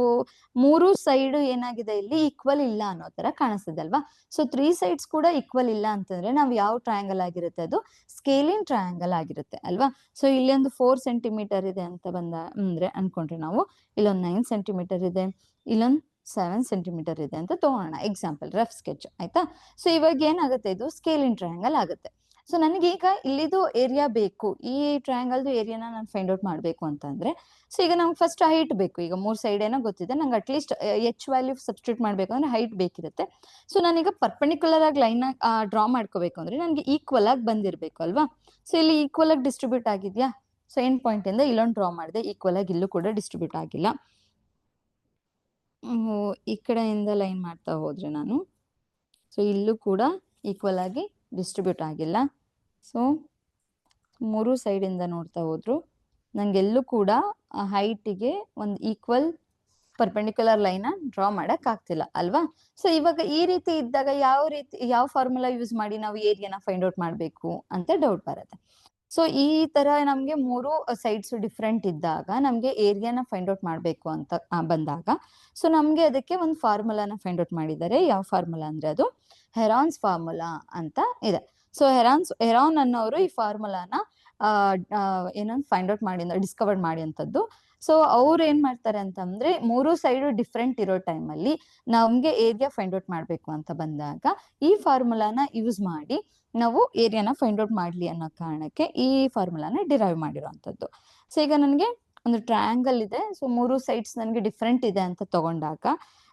3 ಸೈಡ್ ಏನಾಗಿದೆ ಇಲ್ಲಿ ಈಕ್ವಲ್ ಇಲ್ಲ ಅನ್ನೋ ತರ ಕಾಣಿಸ್ತದೆ ಅಲ್ವಾ. ಸೊ 3 ಸೈಡ್ಸ್ ಕೂಡ ಈಕ್ವಲ್ ಇಲ್ಲ ಅಂತಂದ್ರೆ ನಾವು ಯಾವ ಟ್ರಯಾಂಗಲ್ ಆಗಿರುತ್ತೆ? ಅದು ಸ್ಕೇಲಿನ್ ಟ್ರಯಾಂಗಲ್ ಆಗಿರುತ್ತೆ ಅಲ್ವಾ. ಸೊ ಇಲ್ಲಿ ಒಂದು 4 ಸೆಂಟಿಮೀಟರ್ ಇದೆ ಅಂತ ಬಂದ ಅಂದ್ರೆ ಅನ್ಕೊಂಡ್ರೆ ನಾವು ಇಲ್ಲೊಂದು 9 ಸೆಂಟಿಮೀಟರ್ ಇದೆ, ಇಲ್ಲೊಂದು 7 ಸೆಂಟಿಮೀಟರ್ ಇದೆ ಅಂತ ತಗೋಣ ಎಕ್ಸಾಂಪಲ್, ರಫ್ ಸ್ಕೆಚ್ ಆಯ್ತಾ. ಸೊ ಇವಾಗ ಏನಾಗುತ್ತೆ, ಇದು ಸ್ಕೇಲಿನ್ ಟ್ರಯಾಂಗಲ್ ಆಗುತ್ತೆ. ಸೊ ನನಗೀಗ ಇಲ್ಲಿದು ಏರಿಯಾ ಬೇಕು, ಈ ಟ್ರಯಾಂಗಲ್ದು ಏರಿಯಾನ ನಾನು ಫೈಂಡ್ ಔಟ್ ಮಾಡಬೇಕು ಅಂತಂದ್ರೆ, ಸೊ ಈಗ ನಮ್ಗೆ ಫಸ್ಟ್ ಹೈಟ್ ಬೇಕು. ಈಗ 3 ಸೈಡ್ ಏನೋ ಗೊತ್ತಿದೆ, ನಂಗೆ ಅಟ್ಲೀಸ್ಟ್ ಎಚ್ ವ್ಯಾಲ್ಯೂ ಸಬ್ಸ್ಟಿಟ್ಯೂಟ್ ಮಾಡಬೇಕು ಅಂದ್ರೆ ಹೈಟ್ ಬೇಕಿರುತ್ತೆ. ಸೊ ನಾನೀಗ ಪರ್ಪೆಂಡಿಕ್ಯುಲರ್ ಆಗಿ ಲೈನ್ ಡ್ರಾ ಮಾಡ್ಕೋಬೇಕು ಅಂದ್ರೆ ನನಗೆ ಈಕ್ವಲ್ ಆಗಿ ಬಂದಿರಬೇಕು ಅಲ್ವಾ. ಸೊ ಇಲ್ಲಿ ಈಕ್ವಲ್ ಆಗಿ ಡಿಸ್ಟ್ರಿಬ್ಯೂಟ್ ಆಗಿದ್ಯಾ? ಸೊ ಎಂಡ್ ಪಾಯಿಂಟ್ ಇಂದ ಇಲ್ಲೊಂದು ಡ್ರಾ ಮಾಡಿದೆ, ಈಕ್ವಲ್ ಆಗಿ ಇಲ್ಲೂ ಕೂಡ ಡಿಸ್ಟ್ರಿಬ್ಯೂಟ್ ಆಗಿಲ್ಲ. ಈ ಕಡೆಯಿಂದ ಲೈನ್ ಮಾಡ್ತಾ ಹೋದ್ರೆ ನಾನು, ಸೊ ಇಲ್ಲೂ ಕೂಡ ಈಕ್ವಲ್ ಆಗಿ ಡಿಸ್ಟ್ರಿಬ್ಯೂಟ್ ಆಗಿಲ್ಲ. ಸೊ 3 ಸೈಡಿಂದ ನೋಡ್ತಾ ಹೋದ್ರು ನಂಗೆಲ್ಲೂ ಕೂಡ ಹೈಟಿಗೆ ಒಂದು ಈಕ್ವಲ್ ಪರ್ಪೆಂಡಿಕ್ಯುಲರ್ ಲೈನ್ ಡ್ರಾ ಮಾಡಕ್ ಆಗ್ತಿಲ್ಲ ಅಲ್ವಾ. ಸೊ ಇವಾಗ ಈ ರೀತಿ ಇದ್ದಾಗ ಯಾವ ಫಾರ್ಮುಲಾ ಯೂಸ್ ಮಾಡಿ ನಾವು ಏರಿಯಾನ ಫೈಂಡ್ ಔಟ್ ಮಾಡಬೇಕು ಅಂತ ಡೌಟ್ ಬರುತ್ತೆ. ಸೊ ಈ ತರ ನಮ್ಗೆ 3 ಸೈಡ್ಸ್ ಡಿಫ್ರೆಂಟ್ ಇದ್ದಾಗ ನಮ್ಗೆ ಏರಿಯಾನ ಫೈಂಡ್ ಔಟ್ ಮಾಡಬೇಕು ಅಂತ ಬಂದಾಗ, ಸೊ ನಮ್ಗೆ ಅದಕ್ಕೆ ಒಂದು ಫಾರ್ಮುಲಾನ ಫೈಂಡ್ ಔಟ್ ಮಾಡಿದ್ದಾರೆ. ಯಾವ ಫಾರ್ಮುಲಾ ಅಂದ್ರೆ ಅದು ಹೆರಾನ್ಸ್ ಫಾರ್ಮುಲಾ ಅಂತ ಇದೆ. ಸೊ ಹೆರಾನ್ ಅನ್ನೋರು ಈ ಫಾರ್ಮುಲಾನ ಏನೊಂದು ಫೈಂಡ್ ಔಟ್ ಮಾಡಿ ಡಿಸ್ಕವರ್ ಮಾಡಿ ಅಂತದ್ದು. ಸೊ ಅವ್ರು ಏನ್ ಮಾಡ್ತಾರೆ ಅಂತಂದ್ರೆ 3 ಸೈಡ್ ಡಿಫ್ರೆಂಟ್ ಇರೋ ಟೈಮಲ್ಲಿ ನಮ್ಗೆ ಏರಿಯಾ ಫೈಂಡ್ ಔಟ್ ಮಾಡ್ಬೇಕು ಅಂತ ಬಂದಾಗ ಈ ಫಾರ್ಮುಲಾನ ಯೂಸ್ ಮಾಡಿ ನಾವು ಏರಿಯಾನ ಫೈಂಡ್ ಔಟ್ ಮಾಡ್ಲಿ ಅನ್ನೋ ಕಾರಣಕ್ಕೆ ಈ ಫಾರ್ಮುಲಾನ ಡಿರೈವ್ ಮಾಡಿರೋಂಥದ್ದು. ಸೊ ಈಗ ನನಗೆ ಒಂದು ಟ್ರಯಾಂಗಲ್ ಇದೆ, ಸೊ 3 ಸೈಡ್ಸ್ ನನಗೆ ಡಿಫ್ರೆಂಟ್ ಇದೆ ಅಂತ ತಗೊಂಡಾಗ,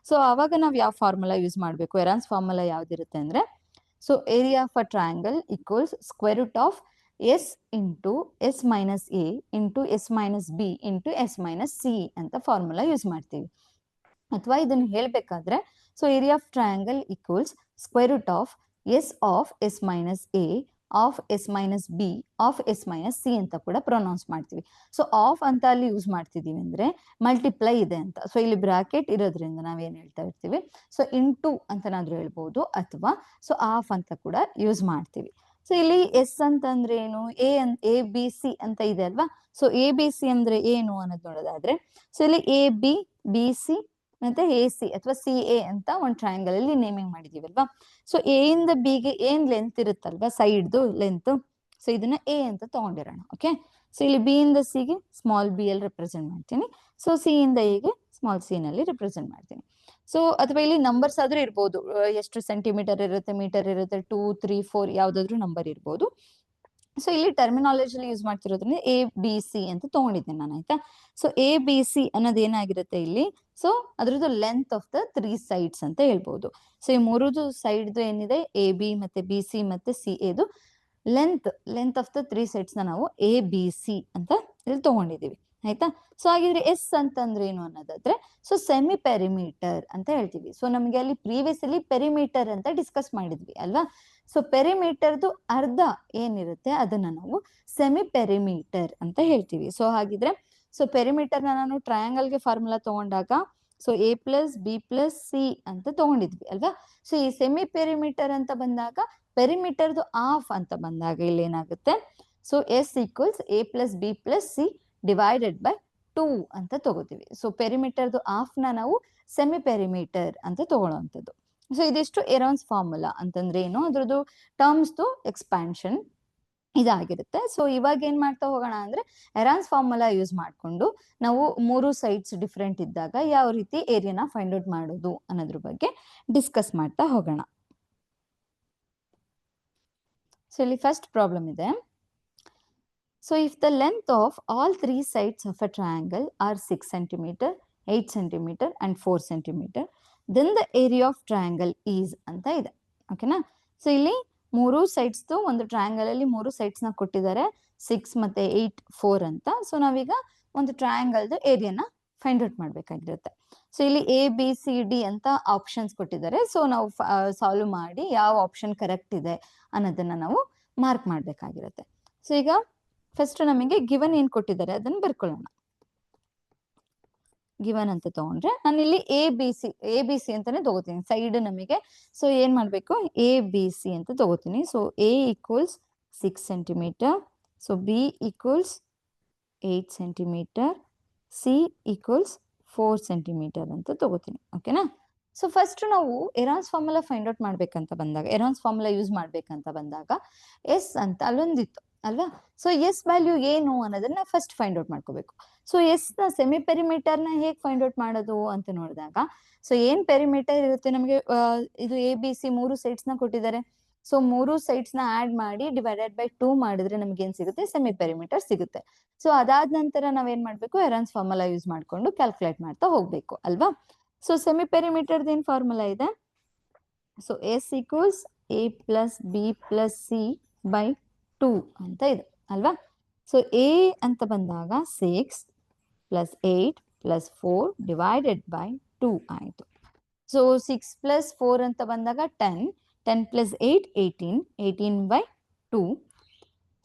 ಸೊ ಅವಾಗ ನಾವು ಯಾವ ಫಾರ್ಮುಲಾ ಯೂಸ್ ಮಾಡಬೇಕು? ಹೆರಾನ್ಸ್ ಫಾರ್ಮುಲಾ ಯಾವ್ದಿರುತ್ತೆ ಅಂದ್ರೆ, so area of a triangle equals square root of s into S minus A into S minus B into S minus C ಅಂತ ಫಾರ್ಮುಲಾ ಯೂಸ್ ಮಾಡ್ತೀವಿ. ಅಥವಾ ಇದನ್ನ ಹೇಳ್ಬೇಕಾದ್ರೆ, so area of triangle equals square root of S minus a of S minus b of S minus C ಅಂತ ಕೂಡ ಪ್ರೊನೌನ್ಸ್ ಮಾಡ್ತೀವಿ. ಸೊ ಆಫ್ ಅಂತ ಅಲ್ಲಿ ಯೂಸ್ ಮಾಡ್ತಿದೀವಿ ಅಂದ್ರೆ ಮಲ್ಟಿಪ್ಲೈ ಇದೆ ಅಂತ. ಸೊ ಇಲ್ಲಿ ಬ್ರಾಕೆಟ್ ಇರೋದ್ರಿಂದ ನಾವೇನ್ ಹೇಳ್ತಾ ಇರ್ತೀವಿ, ಸೊ ಇಂಟು ಅಂತನಾದ್ರೂ ಹೇಳ್ಬೋದು, ಅಥವಾ ಸೊ ಆಫ್ ಅಂತ ಕೂಡ ಯೂಸ್ ಮಾಡ್ತೀವಿ. ಸೊ ಇಲ್ಲಿ ಎಸ್ ಅಂತಂದ್ರೆ ಏನು, ಎ ಬಿ ಸಿ ಅಂತ ಇದೆ ಅಲ್ವಾ. ಸೊ ಎ ಬಿ ಸಿ ಅಂದ್ರೆ ಏನು ಅನ್ನೋದು ನೋಡೋದಾದ್ರೆ, ಸೊ ಇಲ್ಲಿ ಎ ಬಿ, ಬಿ ಸಿ ಮತ್ತೆ ಎ ಸಿ ಅಥವಾ ಸಿ ಎ ಅಂತ ಒಂದು ಟ್ರಯಾಂಗಲ್ ಅಲ್ಲಿ ನೇಮಿಂಗ್ ಮಾಡಿದೀವಿ ಅಲ್ವಾ. ಸೊ ಎ ಇಂದ ಬಿ ಗೆ ಏನ್ ಲೆಂತ್ ಇರುತ್ತಲ್ವಾ, ಸೈಡ್ದು ಲೆಂತ್, ಸೊ ಇದನ್ನ ಎ ಅಂತ ತಗೊಂಡಿರೋಣ. ಓಕೆ, ಸೊ ಇಲ್ಲಿ ಬಿ ಇಂದ ಸಿ ಗೆ ಸ್ಮಾಲ್ ಬಿ ಅಲ್ಲಿ ರೆಪ್ರೆಸೆಂಟ್ ಮಾಡ್ತೀನಿ. ಸೊ ಸಿ ಇಂದ ಎ ಗೆ ಸ್ಮಾಲ್ ಸಿ ನಲ್ಲಿ ರೆಪ್ರೆಸೆಂಟ್ ಮಾಡ್ತೀನಿ. ಸೊ ಅಥವಾ ಇಲ್ಲಿ ನಂಬರ್ಸ್ ಆದ್ರೂ ಇರ್ಬೋದು, ಎಷ್ಟು ಸೆಂಟಿಮೀಟರ್ ಇರುತ್ತೆ, ಮೀಟರ್ ಇರುತ್ತೆ, 2, 3, 4 ಯಾವ್ದಾದ್ರು ನಂಬರ್ ಇರ್ಬೋದು. ಸೊ ಇಲ್ಲಿ ಟರ್ಮಿನಾಲಜಿ ಯೂಸ್ ಮಾಡ್ತಿರೋದ್ರಿಂದ ಎ ಬಿ ಸಿ ಅಂತ ತಗೊಂಡಿದ್ದೇನೆ ನಾನು, ಆಯ್ತಾ. ಸೊ ಎ ಬಿ ಸಿ ಅನ್ನೋದು ಏನಾಗಿರುತ್ತೆ ಇಲ್ಲಿ, ಸೊ ಅದ್ರದ್ದು ಲೆಂತ್ ಆಫ್ ದ 3 ಸೈಡ್ಸ್ ಅಂತ ಹೇಳ್ಬೋದು. ಸೊ ಈ 3 ಸೈಡ್ ಏನಿದೆ, ಎ ಬಿ ಮತ್ತೆ ಬಿ ಸಿ ಮತ್ತೆ ಸಿ ಎದು ಲೆಂತ್ ಆಫ್ ದ 3 ಸೈಡ್ಸ್ ನಾವು ಎ ಬಿ ಸಿ ಅಂತ ಇಲ್ಲಿ ತಗೊಂಡಿದೀವಿ, ಆಯ್ತಾ. ಸೊ ಹಾಗಿದ್ರೆ ಎಸ್ ಅಂತಂದ್ರೆ ಏನು ಅನ್ನೋದಾದ್ರೆ, ಸೊ ಸೆಮಿ ಪೆರಿಮೀಟರ್ ಅಂತ ಹೇಳ್ತೀವಿ. ಸೊ ನಮ್ಗೆ ಅಲ್ಲಿ ಪ್ರೀವಿಯಸ್ಲಿ ಪೆರಿಮೀಟರ್ ಅಂತ ಡಿಸ್ಕಸ್ ಮಾಡಿದ್ವಿ ಅಲ್ವಾ. ಸೊ ಪೆರಿಮೀಟರ್ದು ಅರ್ಧ ಏನಿರುತ್ತೆ ಅದನ್ನ ನಾವು ಸೆಮಿ ಪೆರಿಮೀಟರ್ ಅಂತ ಹೇಳ್ತೀವಿ. ಸೊ ಹಾಗಿದ್ರೆ ಸೊ ಪೆರಿಮೀಟರ್ ನಾನು ಟ್ರಯಾಂಗಲ್ಗೆ ಫಾರ್ಮುಲಾ ತಗೊಂಡಾಗ, so A plus B plus C ಅಂತ ತಗೊಂಡಿದ್ವಿ ಅಲ್ವಾ. ಸೊ ಈ ಸೆಮಿ ಪೆರಿಮೀಟರ್ ಅಂತ ಬಂದಾಗ, ಪೆರಿಮೀಟರ್ದು ಆಫ್ ಅಂತ ಬಂದಾಗ ಇಲ್ಲಿ ಏನಾಗುತ್ತೆ, so S equals A plus B plus c divided by 2 ಅಂತ ತಗೋತೀವಿ. ಸೊ ಪೆರಿಮೀಟರ್ದು ಆಫ್ ನ ನಾವು ಸೆಮಿ ಪೆರಿಮೀಟರ್ ಅಂತ ತಗೊಳ್ಳೋವಂಥದ್ದು. ಸೊ ಇದಿಷ್ಟು ಎರಾನ್ಸ್ ಫಾರ್ಮುಲಾ ಅಂತಂದ್ರೆ ಏನು, ಅದ್ರದ್ದು ಟರ್ಮ್ಸ್ ಎಕ್ಸ್ಪಾನ್ಷನ್ ಇದಾಗಿರುತ್ತೆ. ಸೊ ಇವಾಗ ಏನ್ ಮಾಡ್ತಾ ಹೋಗೋಣ ಅಂದ್ರೆ, ಎರಾನ್ಸ್ ಫಾರ್ಮುಲಾ ಯೂಸ್ ಮಾಡ್ಕೊಂಡು ನಾವು 3 ಸೈಡ್ಸ್ ಡಿಫ್ರೆಂಟ್ ಇದ್ದಾಗ ಯಾವ ರೀತಿ ಏರಿಯಾನ ಫೈಂಡ್ ಔಟ್ ಮಾಡೋದು ಅನ್ನೋದ್ರ ಬಗ್ಗೆ ಡಿಸ್ಕಸ್ ಮಾಡ್ತಾ ಹೋಗೋಣ. ಸೊ ಇಲ್ಲಿ ಫಸ್ಟ್ ಪ್ರಾಬ್ಲಮ್ ಇದೆ. So if the length of all 3 sides of a triangle are 6 cm, 8 cm and 4 cm, then the area of triangle is ಅಂತ ಇದೆ. ಓಕೆನಾ. ಸೊ ಇಲ್ಲಿ 3 ಸೈಡ್ಸ್ ಒಂದು ಟ್ರಯಾಂಗಲ್ ಅಲ್ಲಿ 3 ಸೈಡ್ಸ್ ನ ಕೊಟ್ಟಿದ್ದಾರೆ, 6 ಮತ್ತೆ 8, 4 ಅಂತ. ಸೊ ನಾವೀಗ ಒಂದು ಟ್ರಯಾಂಗಲ್ದು ಏರಿಯಾನ ಫೈಂಡ್ ಔಟ್ ಮಾಡ್ಬೇಕಾಗಿರುತ್ತೆ. ಸೊ ಇಲ್ಲಿ ಎ ಬಿ ಸಿ ಡಿ ಅಂತ ಆಪ್ಷನ್ಸ್ ಕೊಟ್ಟಿದ್ದಾರೆ. ಸೊ ನಾವು ಸಾಲ್ವ್ ಮಾಡಿ ಯಾವ ಆಪ್ಷನ್ ಕರೆಕ್ಟ್ ಇದೆ ಅನ್ನೋದನ್ನ ನಾವು ಮಾರ್ಕ್ ಮಾಡ್ಬೇಕಾಗಿರುತ್ತೆ. ಸೊ ಈಗ ಫಸ್ಟ್ ನಮಗೆ ಗಿವನ್ ಏನ್ ಕೊಟ್ಟಿದ್ದಾರೆ ಅದನ್ನ ಬರ್ಕೊಳ್ಳೋಣ. ಗಿವನ್ ಅಂತ ತಗೊಂಡ್ರೆ ನಾನು ಇಲ್ಲಿ ಎ ಬಿ ಸಿ ಅಂತಾನೆ ತಗೋತೀನಿ ಸೈಡ್ ನಮಗೆ. ಸೊ ಏನ್ ಮಾಡ್ಬೇಕು, ಎ ಬಿ ಸಿ ಅಂತ ತಗೋತೀನಿ. So A equals 6 centimetre, so B equals 8 centimetre, C equals 4 centimetre ಅಂತ ತಗೋತೀನಿ. ಓಕೆನಾ. ಸೊ ಫಸ್ಟ್ ನಾವು ಎರಾನ್ಸ್ ಫಾರ್ಮುಲಾ ಫೈಂಡ್ ಔಟ್ ಮಾಡ್ಬೇಕಂತ ಬಂದಾಗ, ಎರಾನ್ಸ್ ಫಾರ್ಮುಲಾ ಯೂಸ್ ಮಾಡ್ಬೇಕಂತ ಬಂದಾಗ ಎಸ್ ಅಂತ ಅಲ್ಲೊಂದಿತ್ತು ಅಲ್ವಾ. ಸೊ ಎಸ್ ವ್ಯಾಲ್ಯೂ ಏನು ಅನ್ನೋದನ್ನ ಫಸ್ಟ್ ಫೈಂಡ್ ಔಟ್ ಮಾಡ್ಕೋಬೇಕು. ಸೊ ಎಸ್ ನ ಸೆಮಿ ಪೆರಿಮೀಟರ್ ನ ಹೇಗ್ ಫೈಂಡ್ ಔಟ್ ಮಾಡೋದು ಅಂತ ನೋಡಿದಾಗ, ಸೊ ಏನ್ ಪೆರಿಮೀಟರ್ ಇರುತ್ತೆ ನಮಗೆ, ಇದು ಎ ಬಿ ಸಿ 3 ಸೈಡ್ಸ್ ನ ಕೊಟ್ಟಿದ್ದಾರೆ. ಸೊ 3 ಸೈಡ್ಸ್ ನ ಆಡ್ ಮಾಡಿ ಡಿವೈಡೆಡ್ ಬೈ 2 ಮಾಡಿದ್ರೆ ನಮ್ಗೆ ಏನ್ ಸಿಗುತ್ತೆ, ಸೆಮಿ ಪೆರಿಮೀಟರ್ ಸಿಗುತ್ತೆ. ಸೊ ಅದಾದ ನಂತರ ನಾವೇನ್ ಮಾಡ್ಬೇಕು, ಎರಾನ್ಸ್ ಫಾರ್ಮುಲಾ ಯೂಸ್ ಮಾಡ್ಕೊಂಡು ಕ್ಯಾಲ್ಕುಲೇಟ್ ಮಾಡ್ತಾ ಹೋಗ್ಬೇಕು ಅಲ್ವಾ. ಸೊ ಸೆಮಿ ಪೆರಿಮೀಟರ್ ಏನ್ ಫಾರ್ಮುಲಾ ಇದೆ, so S equals A plus B plus C by 2 ಅಂತ ಇದೆ ಅಲ್ವಾ. ಸೊ ಎ ಅಂತ ಬಂದಾಗ 6 ಪ್ಲಸ್ 8 ಪ್ಲಸ್ 4 ಡಿವೈಡೆಡ್ ಬೈ 2 ಆಯ್ತು. ಸೊ 6 ಪ್ಲಸ್ 4 ಅಂತ ಬಂದಾಗ 10, 10 ಪ್ಲಸ್ 8 18, 18 ಬೈ 2.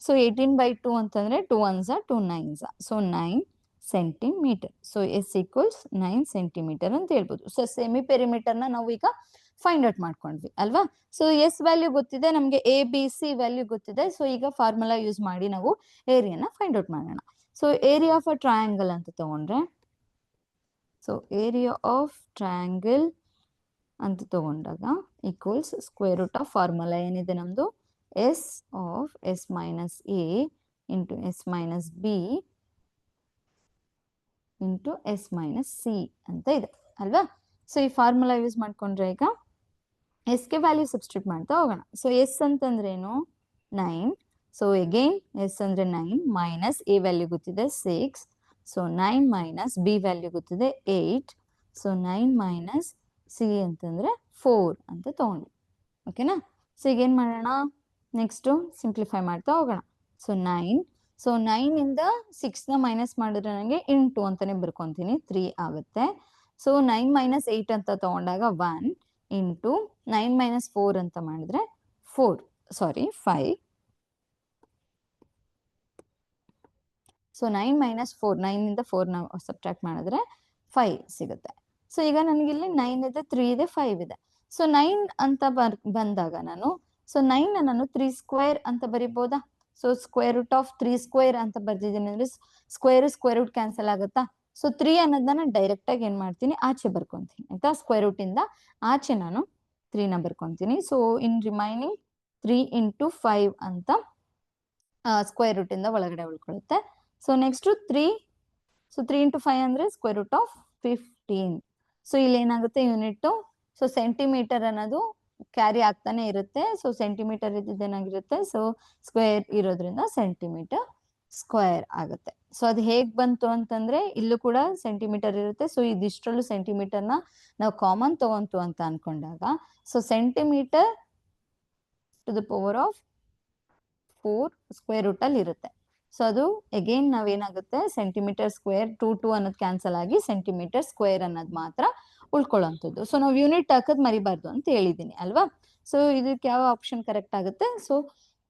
ಸೊ 18 ಬೈ 2 ಅಂತಂದ್ರೆ 2 1s 2 9s, so 9 centimetre. So S equals 9 centimetre ಅಂತ ಹೇಳ್ಬೋದು. ಸೊ ಸೆಮಿ ಪೆರಿಮೀಟರ್ನ ನಾವು ಈಗ ಫೈಂಡ್ ಔಟ್ ಮಾಡ್ಕೊಂಡ್ವಿ ಅಲ್ವಾ. ಸೊ ಎಸ್ ವ್ಯಾಲ್ಯೂ ಗೊತ್ತಿದೆ ನಮಗೆ, ಎ ಬಿ ಸಿ ವ್ಯಾಲ್ಯೂ ಗೊತ್ತಿದೆ. ಸೊ ಈಗ ಫಾರ್ಮುಲಾ ಯೂಸ್ ಮಾಡಿ ನಾವು ಏರಿಯಾನ ಫೈಂಡ್ ಔಟ್ ಮಾಡೋಣ. So area of a triangle ಅಂತ ತಗೊಂಡ್ರೆ, ಸೊ ಏರಿಯಾ ಆಫ್ ಟ್ರಯಾಂಗಲ್ ಅಂತ ತಗೊಂಡಾಗ equals square root of formula ಏನಿದೆ ನಮ್ದು, S of S minus A into S minus B into S minus C ಅಂತ ಇದೆ ಅಲ್ವಾ. ಸೊ ಈ ಫಾರ್ಮುಲಾ ಯೂಸ್ ಮಾಡ್ಕೊಂಡ್ರೆ ಈಗ ಎಸ್ಗೆ ವ್ಯಾಲ್ಯೂ ಸಬ್ಸ್ಟಿಟ್ಯೂಟ್ ಮಾಡ್ತಾ ಹೋಗೋಣ. ಸೊ ಎಸ್ ಅಂತಂದ್ರೇನು 9, ಸೊ ಅಗೈನ್ ಎಸ್ ಅಂದ್ರೆ 9 ಮೈನಸ್ ಎ ವ್ಯಾಲ್ಯೂ ಗೊತ್ತಿದೆ 6, ಸೊ 9 ಮೈನಸ್ ಬಿ ವ್ಯಾಲ್ಯೂ ಗೊತ್ತಿದೆ 8, ಸೊ 9 ಮೈನಸ್ ಸಿ ಅಂತಂದ್ರೆ 4 ಅಂತ ತಗೊಂಡ್ವಿ. ಓಕೆನಾ. ಸೊ ಈಗ ಏನ್ ಮಾಡೋಣ, ನೆಕ್ಸ್ಟ್ ಸಿಂಪ್ಲಿಫೈ ಮಾಡ್ತಾ ಹೋಗೋಣ. ಸೊ 9, ಸೊ 9 ಇಂದ 6 ನ ಮೈನಸ್ ಮಾಡಿದ್ರೆ ನನಗೆ ಇಂಟು ಅಂತಾನೆ ಬರ್ಕೊಂತೀನಿ 3 ಆಗುತ್ತೆ. ಸೊ 9 ಮೈನಸ್ 8 ಅಂತ ತಗೊಂಡಾಗ 1 ಇಂಟು 9 ಮೈನಸ್ 4 ಅಂತ ಮಾಡಿದ್ರೆ 5. ಸೊ 9 ಮೈನಸ್ 4, 9 ಇಂದ 4 ನ ಸಬ್ಟ್ರಾಕ್ಟ್ ಮಾಡಿದ್ರೆ 5 ಸಿಗುತ್ತೆ. ಸೊ ಈಗ ನನಗಿಲ್ಲಿ 9 ಇದೆ, 3 ಇದೆ, 5 ಇದೆ. ಸೊ 9 ಅಂತ ಬಂದಾಗ ಸೊ 9 ನಾನು 3 ಸ್ಕ್ವೇರ್ ಅಂತ ಬರಿಬೋದಾ. So square root of 3 square ಅಂತ ಬರ್ದಿದ್ದೀನಿ ಅಂದ್ರೆ ಸ್ಕ್ವೇರ್ ರೂಟ್ ಕ್ಯಾನ್ಸಲ್ ಆಗುತ್ತಾ. ಸೊ 3 ಅನ್ನೋದನ್ನ ಡೈರೆಕ್ಟ್ ಆಗಿ ಏನ್ ಮಾಡ್ತೀನಿ, ಆಚೆ ಬರ್ಕೊಂತೀನಿ ಆಯ್ತಾ. ಸ್ಕ್ವೇರ್ ರೂಟ್ ಇಂದ ಆಚೆ ನಾನು 3 ನ ಬರ್ಕೊಂತೀನಿ. ಸೊ ಇನ್ ರಿಮೈನಿಂಗ್ 3 ಇಂಟು 5 ಅಂತ ಸ್ಕ್ವೇರ್ ರೂಟ್ ಇಂದ ಒಳಗಡೆ ಉಳ್ಕೊಳ್ಳುತ್ತೆ. ಸೊ ನೆಕ್ಸ್ಟ್ 3, ಸೊ 3 ಇಂಟು 5 ಅಂದ್ರೆ ಸ್ಕ್ವೇರ್ ರೂಟ್ ಆಫ್ 15. ಸೊ ಇಲ್ಲಿ ಏನಾಗುತ್ತೆ ಯೂನಿಟ್, ಸೊ ಸೆಂಟಿಮೀಟರ್ ಅನ್ನೋದು ಕ್ಯಾರಿ ಆಗ್ತಾನೆ ಇರುತ್ತೆ. ಸೊ ಸೆಂಟಿಮೀಟರ್ ಇದ್ದೇನಾಗಿರುತ್ತೆ, ಸೊ ಸ್ಕ್ವೇರ್ ಇರೋದ್ರಿಂದ ಸೆಂಟಿಮೀಟರ್ ಸ್ಕ್ವೇರ್ ಆಗುತ್ತೆ. ಸೊ ಅದು ಹೇಗ್ ಬಂತು ಅಂತಂದ್ರೆ ಇಲ್ಲೂ ಕೂಡ ಸೆಂಟಿಮೀಟರ್ ಇರುತ್ತೆ. ಸೊ ಇದಿಷ್ಟರಲ್ಲೂ ಸೆಂಟಿಮೀಟರ್ನ ನಾವು ಕಾಮನ್ ತಗೊಂತು ಅಂತ ಅನ್ಕೊಂಡಾಗ, so centimetre to the power of 4 square root ಅಲ್ಲಿ ಇರುತ್ತೆ. ಸೊ ಅದು ಅಗೈನ್ ನಾವೇನಾಗುತ್ತೆ ಸೆಂಟಿಮೀಟರ್ ಸ್ಕ್ವೇರ್ 2 ಅನ್ನೋದು ಕ್ಯಾನ್ಸಲ್ ಆಗಿ ಸೆಂಟಿಮೀಟರ್ ಸ್ಕ್ವೇರ್ ಅನ್ನೋದು ಮಾತ್ರ ಉಳ್ಕೊಳ್ಳೋಂಥದ್ದು. ಸೊ ನಾವು ಯೂನಿಟ್ ಹಾಕೋದ್ ಮರಿಬಾರ್ದು ಅಂತ ಹೇಳಿದೀನಿ ಅಲ್ವಾ. ಸೊ ಇದಕ್ಕೆ ಯಾವ ಆಪ್ಷನ್ ಕರೆಕ್ಟ್ ಆಗುತ್ತೆ, ಸೊ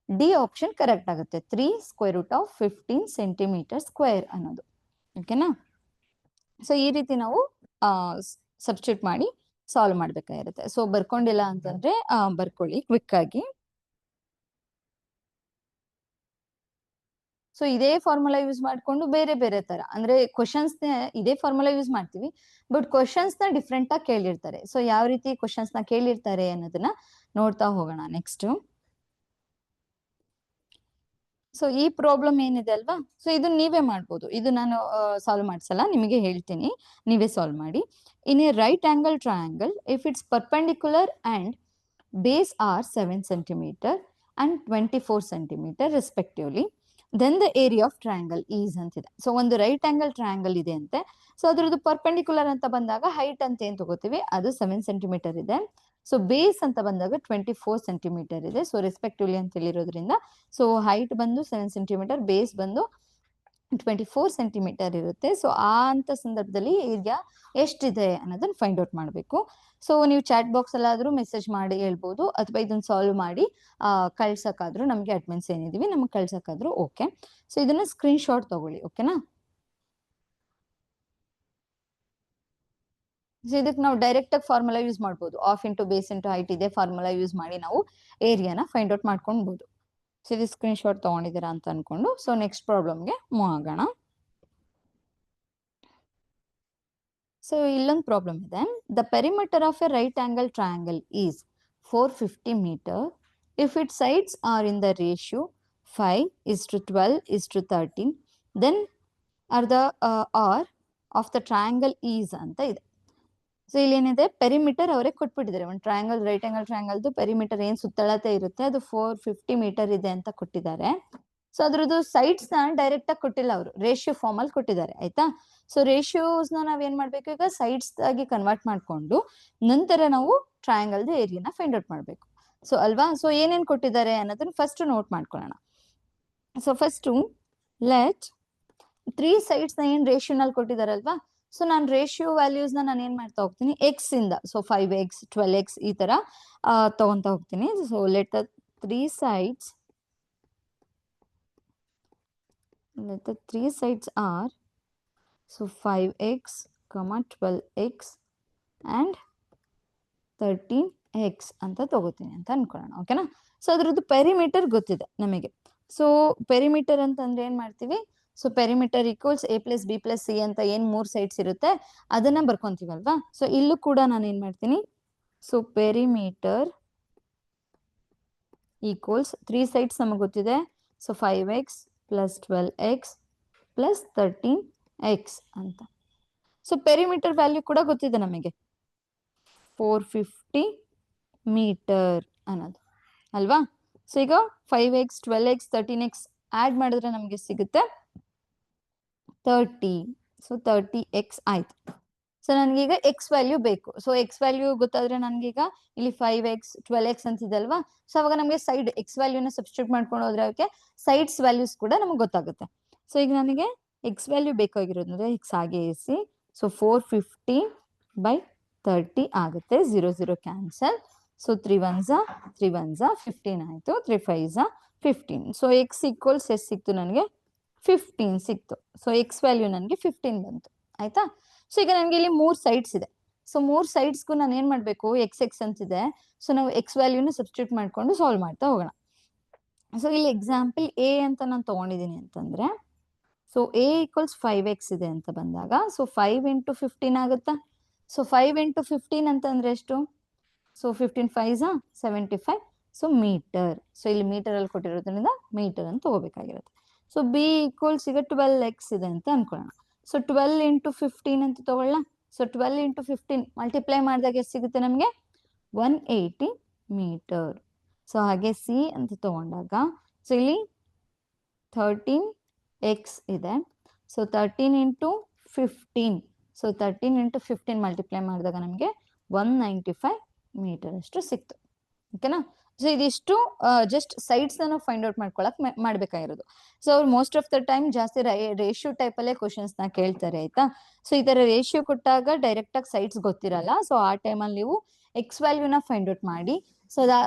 ಡಿ ಆಪ್ಷನ್ ಕರೆಕ್ಟ್ ಆಗುತ್ತೆ, 3 square root of 15 centimetre square ಅನ್ನೋದು. ಓಕೆನಾ. ಸೊ ಈ ರೀತಿ ನಾವು ಸಬ್ಸ್ಟಿಟ್ಯೂಟ್ ಮಾಡಿ ಸಾಲ್ವ್ ಮಾಡ್ಬೇಕಾಗಿರುತ್ತೆ. ಸೊ ಬರ್ಕೊಂಡಿಲ್ಲ ಅಂತಂದ್ರೆ ಬರ್ಕೊಳ್ಳಿ ಕ್ವಿಕ್ ಆಗಿ. ಸೊ ಇದೇ ಫಾರ್ಮುಲಾ ಯೂಸ್ ಮಾಡ್ಕೊಂಡು ಬೇರೆ ಬೇರೆ ತರ ಅಂದ್ರೆ ಕ್ವಶನ್ಸ್ ಇದೇ ಫಾರ್ಮುಲಾ ಯೂಸ್ ಮಾಡ್ತೀವಿ, ಬಟ್ ಕ್ವಶನ್ಸ್ ನ ಡಿಫ್ರೆಂಟ್ ಆಗಿ ಕೇಳಿರ್ತಾರೆ. ಸೊ ಯಾವ ರೀತಿ ಕ್ವಶನ್ಸ್ ನ ಕೇಳಿರ್ತಾರೆ ಅನ್ನೋದನ್ನ ನೋಡ್ತಾ ಹೋಗೋಣ ನೆಕ್ಸ್ಟ್. ಸೊ ಈ ಪ್ರಾಬ್ಲಮ್ ಏನಿದೆ ಅಲ್ವಾ, ಸೊ ಇದು ನೀವೇ ಮಾಡ್ಬೋದು. ಇದು ನಾನು ಸಾಲ್ವ್ ಮಾಡ್ಸಲ್ಲ, ನಿಮಗೆ ಹೇಳ್ತೀನಿ, ನೀವೇ ಸಾಲ್ವ್ ಮಾಡಿ. In a right angle triangle, if it's perpendicular and base are 7 centimetre and 24 centimetre respectively, then the area of triangle is ಅಂತಿದೆ. ಸೊ ಒಂದು ರೈಟ್ ಆಂಗಲ್ ಟ್ರಯಾಂಗಲ್ ಇದೆ ಅಂತೆ. ಸೊ ಅದ್ರದ್ದು ಪರ್ಪೆಂಡಿಕ್ಯುಲರ್ ಅಂತ ಬಂದಾಗ ಹೈಟ್ ಅಂತ ಏನ್ ತಗೋತೀವಿ ಅದು 7 ಸೆಂಟಿಮೀಟರ್ ಇದೆ. ಸೊ ಬೇಸ್ ಅಂತ ಬಂದಾಗ 24 ಸೆಂಟಿಮೀಟರ್ ಇದೆ. ಸೊ ರೆಸ್ಪೆಕ್ಟಿವ್ಲಿ ಅಂತ ಹೇಳಿರೋದ್ರಿಂದ ಸೊ ಹೈಟ್ ಬಂದು 7 ಸೆಂಟಿಮೀಟರ್, ಬೇಸ್ ಬಂದು 24 ಸೆಂಟಿಮೀಟರ್ ಇರುತ್ತೆ. ಸೊ ಆ ಅಂತ ಸಂದರ್ಭದಲ್ಲಿ ಏರಿಯಾ ಎಷ್ಟಿದೆ ಅನ್ನೋದನ್ನ ಫೈಂಡ್ ಔಟ್ ಮಾಡಬೇಕು. ಸೊ ನೀವು ಚಾಟ್ ಬಾಕ್ಸ್ ಅಲ್ಲಾದ್ರೂ ಮೆಸೇಜ್ ಮಾಡಿ ಹೇಳ್ಬೋದು, ಅಥವಾ ಇದನ್ನ ಸಾಲ್ವ್ ಮಾಡಿ ಕಳ್ಸಕ್ಕಾದ್ರೂ ನಮ್ಗೆ ಅಡ್ಮಿನ್ಸ್ ಏನಿದೀವಿ ನಮ್ಗೆ ಕಳ್ಸಕ್ಕಾದ್ರೂ ಓಕೆ. ಸೊ ಇದನ್ನ ಸ್ಕ್ರೀನ್ ಶಾಟ್ ತಗೊಳ್ಳಿ. ಓಕೆನಾ. ಸೊ ಇದಕ್ಕೆ ನಾವು ಡೈರೆಕ್ಟ್ ಆಗಿ ಫಾರ್ಮುಲಾ ಯೂಸ್ ಮಾಡ್ಬೋದು, half into base into height ಇದೆ ಫಾರ್ಮುಲಾ ಯೂಸ್ ಮಾಡಿ ನಾವು ಏರಿಯಾನ ಫೈಂಡ್ ಔಟ್ ಮಾಡ್ಕೊಳ್ಬಹುದು. ಸೊ ಇದು ಸ್ಕ್ರೀನ್ ಶಾಟ್ ತಗೊಂಡಿದ್ದೀರಾ ಅಂತ ಅನ್ಕೊಂಡು ಸೊ ನೆಕ್ಸ್ಟ್ ಪ್ರಾಬ್ಲಮ್ಗೆ ಮೂವ್ ಆಗೋಣ. ಸೊ ಇಲ್ಲೊಂದು ಪ್ರಾಬ್ಲಮ್ ಇದೆ. The perimeter of a right angle triangle is 450 metre if it sides are in the ratio 5:12:13, then are the area of the triangle is ಅಂತ ಇದೆ. ಸೊ ಇಲ್ಲಿ ಏನಿದೆ ಪೆರಿಮೀಟರ್ ಅವರೇ ಕೊಟ್ಬಿಟ್ಟಿದ್ದಾರೆ. ಒಂದು ಟ್ರಯಾಂಗಲ್, ರೈಟ್ ಆಂಗಲ್ ಟ್ರಯಾಂಗಲ್ದು ಪೆರಿಮೀಟರ್ ಏನ್ ಸುತ್ತಳತೆ ಇರುತ್ತೆ ಅದು 450 ಮೀಟರ್ ಇದೆ ಅಂತ ಕೊಟ್ಟಿದ್ದಾರೆ. ಸೊ ಅದ್ರದ್ದು ಸೈಡ್ಸ್ ನ ಡೈರೆಕ್ಟ್ ಆಗಿ ಕೊಟ್ಟಿಲ್ಲ, ಅವರು ರೇಷಿಯೋ ಫಾರ್ಮ್ ಅಲ್ಲಿ ಕೊಟ್ಟಿದ್ದಾರೆ. ಆಯ್ತಾ? ಸೊ ರೇಷಿಯೋಸ್ ನಾವ್ ಏನ್ ಮಾಡ್ಬೇಕು, ಈಗ ಸೈಡ್ಸ್ ಆಗಿ ಕನ್ವರ್ಟ್ ಮಾಡ್ಕೊಂಡು ನಂತರ ನಾವು ಟ್ರಯಾಂಗಲ್ದು ಏರಿಯಾನ ಫೈಂಡ್ ಔಟ್ ಮಾಡ್ಬೇಕು. ಸೊ ಅಲ್ವಾ? ಸೊ ಏನೇನ್ ಕೊಟ್ಟಿದ್ದಾರೆ ಅನ್ನೋದನ್ನ ಫಸ್ಟ್ ನೋಟ್ ಮಾಡ್ಕೊಳ್ಳೋಣ. ಸೊ ಫಸ್ಟ್ ಲೆಟ್ 3 ಸೈಡ್ಸ್ ನ ಏನ್ ರೇಷಿಯೋನಲ್ಲಿ ಕೊಟ್ಟಿದಾರಲ್ವಾ, ಸೊ ನಾನು ರೇಷಿಯೋ ವ್ಯಾಲ್ಯೂಸ್ ನಾನು ಏನ್ ಮಾಡ್ತಾ ಹೋಗ್ತೀನಿ, ಎಕ್ಸ್ ಇಂದ, ಸೊ 5x 12x ಈ ತರ ತಗೊಂತ ಹೋಗ್ತೀನಿ. So let the 3 sides are so 5x, 12x and 13x ಅಂತ ತಗೋತೀನಿ ಅಂತ ಅನ್ಕೊಳ್ಳೋಣ. ಓಕೆನಾ? ಸೊ ಅದ್ರದ್ದು ಪೆರಿಮೀಟರ್ ಗೊತ್ತಿದೆ ನಮಗೆ. ಸೊ ಪೆರಿಮೀಟರ್ ಅಂತಂದ್ರೆ ಏನ್ ಮಾಡ್ತೀವಿ, so perimeter equals a plus B plus C ಅಂತ ಏನ್ 3 ಸೈಡ್ಸ್ ಇರುತ್ತೆ ಅದನ್ನ ಬರ್ಕೊಂತೀವಲ್ವಾ. ಸೊ ಇಲ್ಲೂ ಕೂಡ ನಾನು ಏನ್ ಮಾಡ್ತೀನಿ, ಸೊ ಪೆರಿಮೀಟರ್ ಈಕ್ವಲ್ಸ್ 3 ಸೈಡ್ಸ್ ನಮಗೆ ಗೊತ್ತಿದೆ. So 5x plus 12x plus 13x ಅಂತ. ಸೊ ಪೆರಿಮೀಟರ್ ವ್ಯಾಲ್ಯೂ ಕೂಡ ಗೊತ್ತಿದೆ ನಮಗೆ, 450 ಮೀಟರ್ ಅನ್ನೋದು ಅಲ್ವಾ. ಸೊ ಈಗ 5x 12x 13x ಆಡ್ ಮಾಡಿದ್ರೆ ನಮಗೆ ಸಿಗುತ್ತೆ 30. ಸೊ 30x ಆಯ್ತು. ಸೊ ನನಗೀಗ ಎಕ್ಸ್ ವ್ಯಾಲ್ಯೂ ಬೇಕು. ಸೊ ಎಕ್ಸ್ ವ್ಯಾಲ್ಯೂ ಗೊತ್ತಾದ್ರೆ ನನ್ಗೀಗ ಇಲ್ಲಿ 5x 12x ಅಂತಿದೆ ಅಲ್ವಾ. ಸೊ ಅವಾಗ ನಮಗೆ ಸೈಡ್ ಎಕ್ಸ್ ವ್ಯಾಲ್ಯೂನ ಸಬ್ಸ್ಟಿಟ್ಯೂಟ್ ಮಾಡ್ಕೊಂಡು ಹೋದ್ರೆ ಅದಕ್ಕೆ ಸೈಡ್ಸ್ ವ್ಯಾಲ್ಯೂಸ್ ಕೂಡ ನಮಗೆ ಗೊತ್ತಾಗುತ್ತೆ. ಸೊ ಈಗ ನನಗೆ ಎಕ್ಸ್ ವ್ಯಾಲ್ಯೂ ಬೇಕಾಗಿರೋದ್ರೆ ಎಕ್ಸ್ ಹಾಗೆ ಇರಿಸಿ. ಸೊ 450/30 ಆಗುತ್ತೆ. 0 0 ಕ್ಯಾನ್ಸಲ್. ಸೊ 3 1s 3 1s 15 ಆಯ್ತು. 3 5s 15. ಸೊ ಎಕ್ಸ್ ಈಕ್ವಲ್ಸ್ ಎಷ್ಟು ಸಿಕ್ತು ನನಗೆ, 15 ಸಿಕ್ತು. ಸೊ ಎಕ್ಸ್ ವ್ಯಾಲ್ಯೂ ನನಗೆ 15 ಬಂತು. ಆಯ್ತಾ? ಸೊ ಈಗ ನನಗೆ ಇಲ್ಲಿ 3 ಸೈಡ್ಸ್ ಇದೆ. ಸೊ 3 ಸೈಡ್ಸ್ಗೂ ನಾನು ಏನ್ ಮಾಡ್ಬೇಕು, ಎಕ್ಸ್ ಎಕ್ಸ್ ಅಂತಿದೆ. ಸೊ ನಾವು ಎಕ್ಸ್ ವ್ಯಾಲ್ಯೂನ ಸಬ್ಸ್ಟಿಟ್ಯೂಟ್ ಮಾಡ್ಕೊಂಡು ಸಾಲ್ವ್ ಮಾಡ್ತಾ ಹೋಗೋಣ. ಸೊ ಇಲ್ಲಿ ಎಕ್ಸಾಂಪಲ್ ಎ ಅಂತ ನಾನು ತಗೊಂಡಿದ್ದೀನಿ ಅಂತಂದ್ರೆ, ಸೊ ಎ ಈಕ್ವಲ್ಸ್ 5x ಇದೆ ಅಂತ ಬಂದಾಗ, ಸೊ 5 × 15 ಆಗುತ್ತಾ. ಸೊ 5 × 15 ಅಂತಂದ್ರೆ ಎಷ್ಟು, so 15 5s 75. So metre. So ಇಲ್ಲಿ ಮೀಟರ್ ಅಲ್ಲಿ ಕೊಟ್ಟಿರೋದ್ರಿಂದ ಮೀಟರ್ ಅಂತ ತಗೋಬೇಕಾಗಿರುತ್ತೆ. ಸೊ ಬಿ ಈಕ್ವಲ್ಸ್ ಈಗ 12x ಇದೆ ಅಂತ ಅನ್ಕೊಳ್ಳೋಣ. ಸೊ 12 × 15 ಅಂತ ತಗೊಳ್ಳ. ಸೊ 12 × 15 ಮಲ್ಟಿಪ್ಲೈ ಮಾಡಿದಾಗ ಎಷ್ಟು ಸಿಗುತ್ತೆ ನಮಗೆ, 180 ಮೀಟರ್. ಸೊ ಹಾಗೆ ಸಿ ಅಂತ ತಗೊಂಡಾಗ, ಸೊ ಇಲ್ಲಿ 13x ಇದೆ. ಸೊ 13 × 15. ಸೊ 13 × 15 ಮಲ್ಟಿಪ್ಲೈ ಮಾಡಿದಾಗ ನಮಗೆ 195 ಮೀಟರ್ ಅಷ್ಟು ಸಿಕ್ತು. ಓಕೆನಾ? ಸೊ ಇದಿಷ್ಟು ಜಸ್ಟ್ ಸೈಡ್ಸ್ ನಾವು ಫೈಂಡ್ ಔಟ್ ಮಾಡ್ಕೊಳಕ್ ಮಾಡ್ಬೇಕಾಗಿರೋದು. ಸೊ ಅವ್ರು ಮೋಸ್ಟ್ ಆಫ್ ದ ಟೈಮ್ ಜಾಸ್ತಿ ರೇಷಿಯೋ ಟೈಪ್ ಅಲ್ಲೇ ಕ್ವಶನ್ಸ್ ನ ಕೇಳ್ತಾರೆ. ಆಯ್ತಾ? ಸೊ ಈ ತರ ರೇಷಿಯೋ ಕೊಟ್ಟಾಗ ಡೈರೆಕ್ಟ್ ಆಗಿ ಸೈಡ್ಸ್ ಗೊತ್ತಿರಲ್ಲ. ಸೊ ಆ ಟೈಮಲ್ಲಿ ನೀವು ಎಕ್ಸ್ ವ್ಯಾಲ್ಯೂನ ಫೈಂಡ್ ಔಟ್ ಮಾಡಿ. ಸೊ